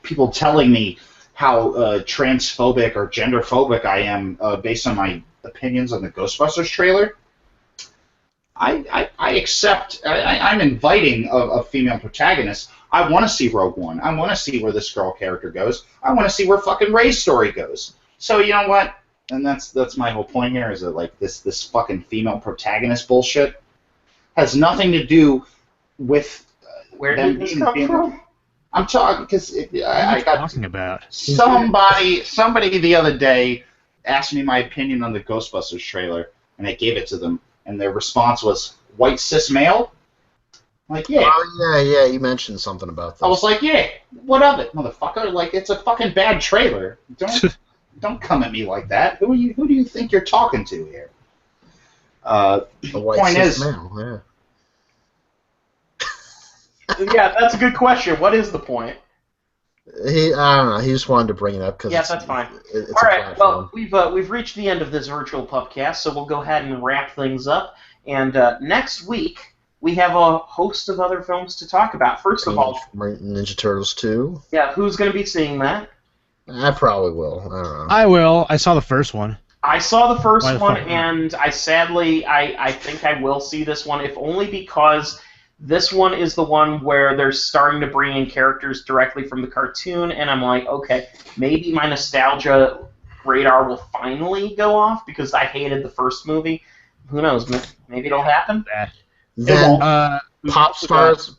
people telling me how transphobic or genderphobic I am based on my opinions on the Ghostbusters trailer, I accept. I'm inviting a female protagonist. I want to see Rogue One. I want to see where this girl character goes. I want to see where fucking Rey's story goes. So you know what? and that's my whole point here, is that like this fucking female protagonist bullshit has nothing to do with Where them did this being come female. from? I'm talking because What are I you got talking about? somebody the other day asked me my opinion on the Ghostbusters trailer, and I gave it to them, and their response was white cis male. I'm like, yeah. Oh yeah, you mentioned something about this. I was like, yeah, what of it, motherfucker? Like, it's a fucking bad trailer. Don't come at me like that. Who do you think you're talking to here? a white point cis is, male, yeah. Yeah, that's a good question. What is the point? I don't know. He just wanted to bring it up because Yeah, that's fine. It's All a right. platform. Well, we've reached the end of this virtual pubcast, so we'll go ahead and wrap things up. And next week we have a host of other films to talk about. First of all, Ninja Turtles 2. yeah, who's going to be seeing that? I probably will. I don't know. I will. I saw the first one. I saw the first Why the one, fuck not? and I think I will see this one, if only because this one is the one where they're starting to bring in characters directly from the cartoon, and I'm like, okay, maybe my nostalgia radar will finally go off because I hated the first movie. Who knows? Maybe it'll happen. Then We Pop also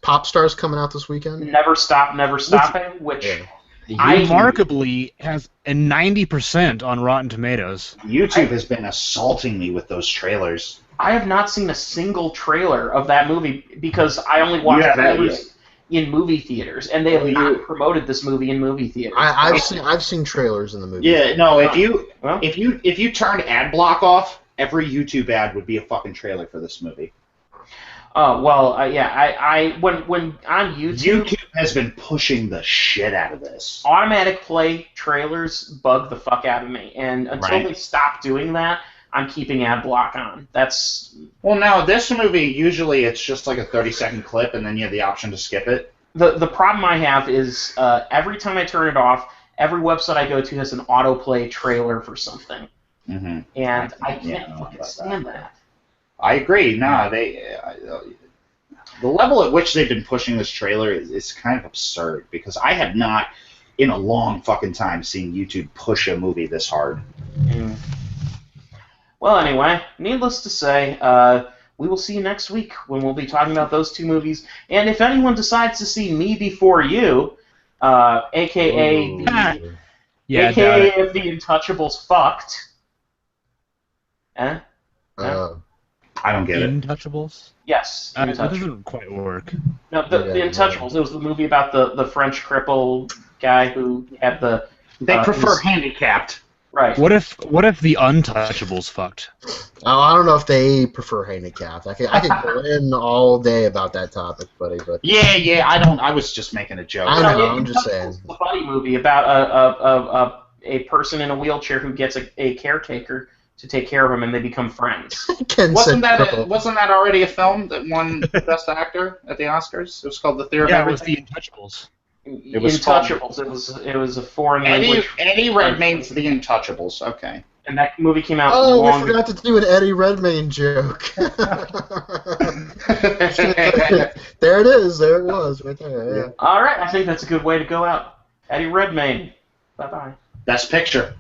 got Stars coming out this weekend. Never Stop, Never Stopping, which Yeah. Remarkably has a 90% on Rotten Tomatoes. YouTube has been assaulting me with those trailers. I have not seen a single trailer of that movie because I only watch Yeah, trailers in movie theaters, and they have Well, not promoted this movie in movie theaters. I've seen trailers in the movie. Yeah, no. If Well, you turned ad block off, every YouTube ad would be a fucking trailer for this movie. when on YouTube, YouTube has been pushing the shit out of this. automatic play trailers bug the fuck out of me, and until Right. they stop doing that, I'm keeping ad block on. That's Well, no, this movie usually it's just like a 30-second clip, and then you have the option to skip it. the problem I have is every time I turn it off, every website I go to has an autoplay trailer for something, Mm-hmm. and I Yeah, can't I know fucking about stand that. I agree. No, the level at which they've been pushing this trailer is kind of absurd, because I have not, in a long fucking time, seen YouTube push a movie this hard. Mm. Well, anyway, needless to say, we will see you next week when we'll be talking about those two movies. And if anyone decides to see Me Before You, aka Yeah, doubt aka it. if the Untouchables fucked, I don't get it. Untouchables? yes, That Untouchables. doesn't quite work. No, the Untouchables. It was the movie about the French cripple guy who had the. They prefer his- handicapped. Right. What if the Untouchables fucked? I don't know if they prefer handicapped. I could go in all day about that topic, buddy. But Yeah. I was just making a joke. I know. Yeah, I'm just Untouchables saying. is a buddy movie about a person in a wheelchair who gets a caretaker to take care of him, and they become friends. Ken Wasn't said that cripple. wasn't that already a film that won Best Actor at the Oscars? It was called The Theory of Yeah, it was Everything. the Untouchables. It was Untouchables. It was a foreign language, Eddie Redmayne's The Untouchables. Okay. and that movie came out Oh, we long. forgot to do an Eddie Redmayne joke. There it is. There it was, right there. Yeah. All right, I think that's a good way to go out. Eddie Redmayne. Bye bye. Best Picture.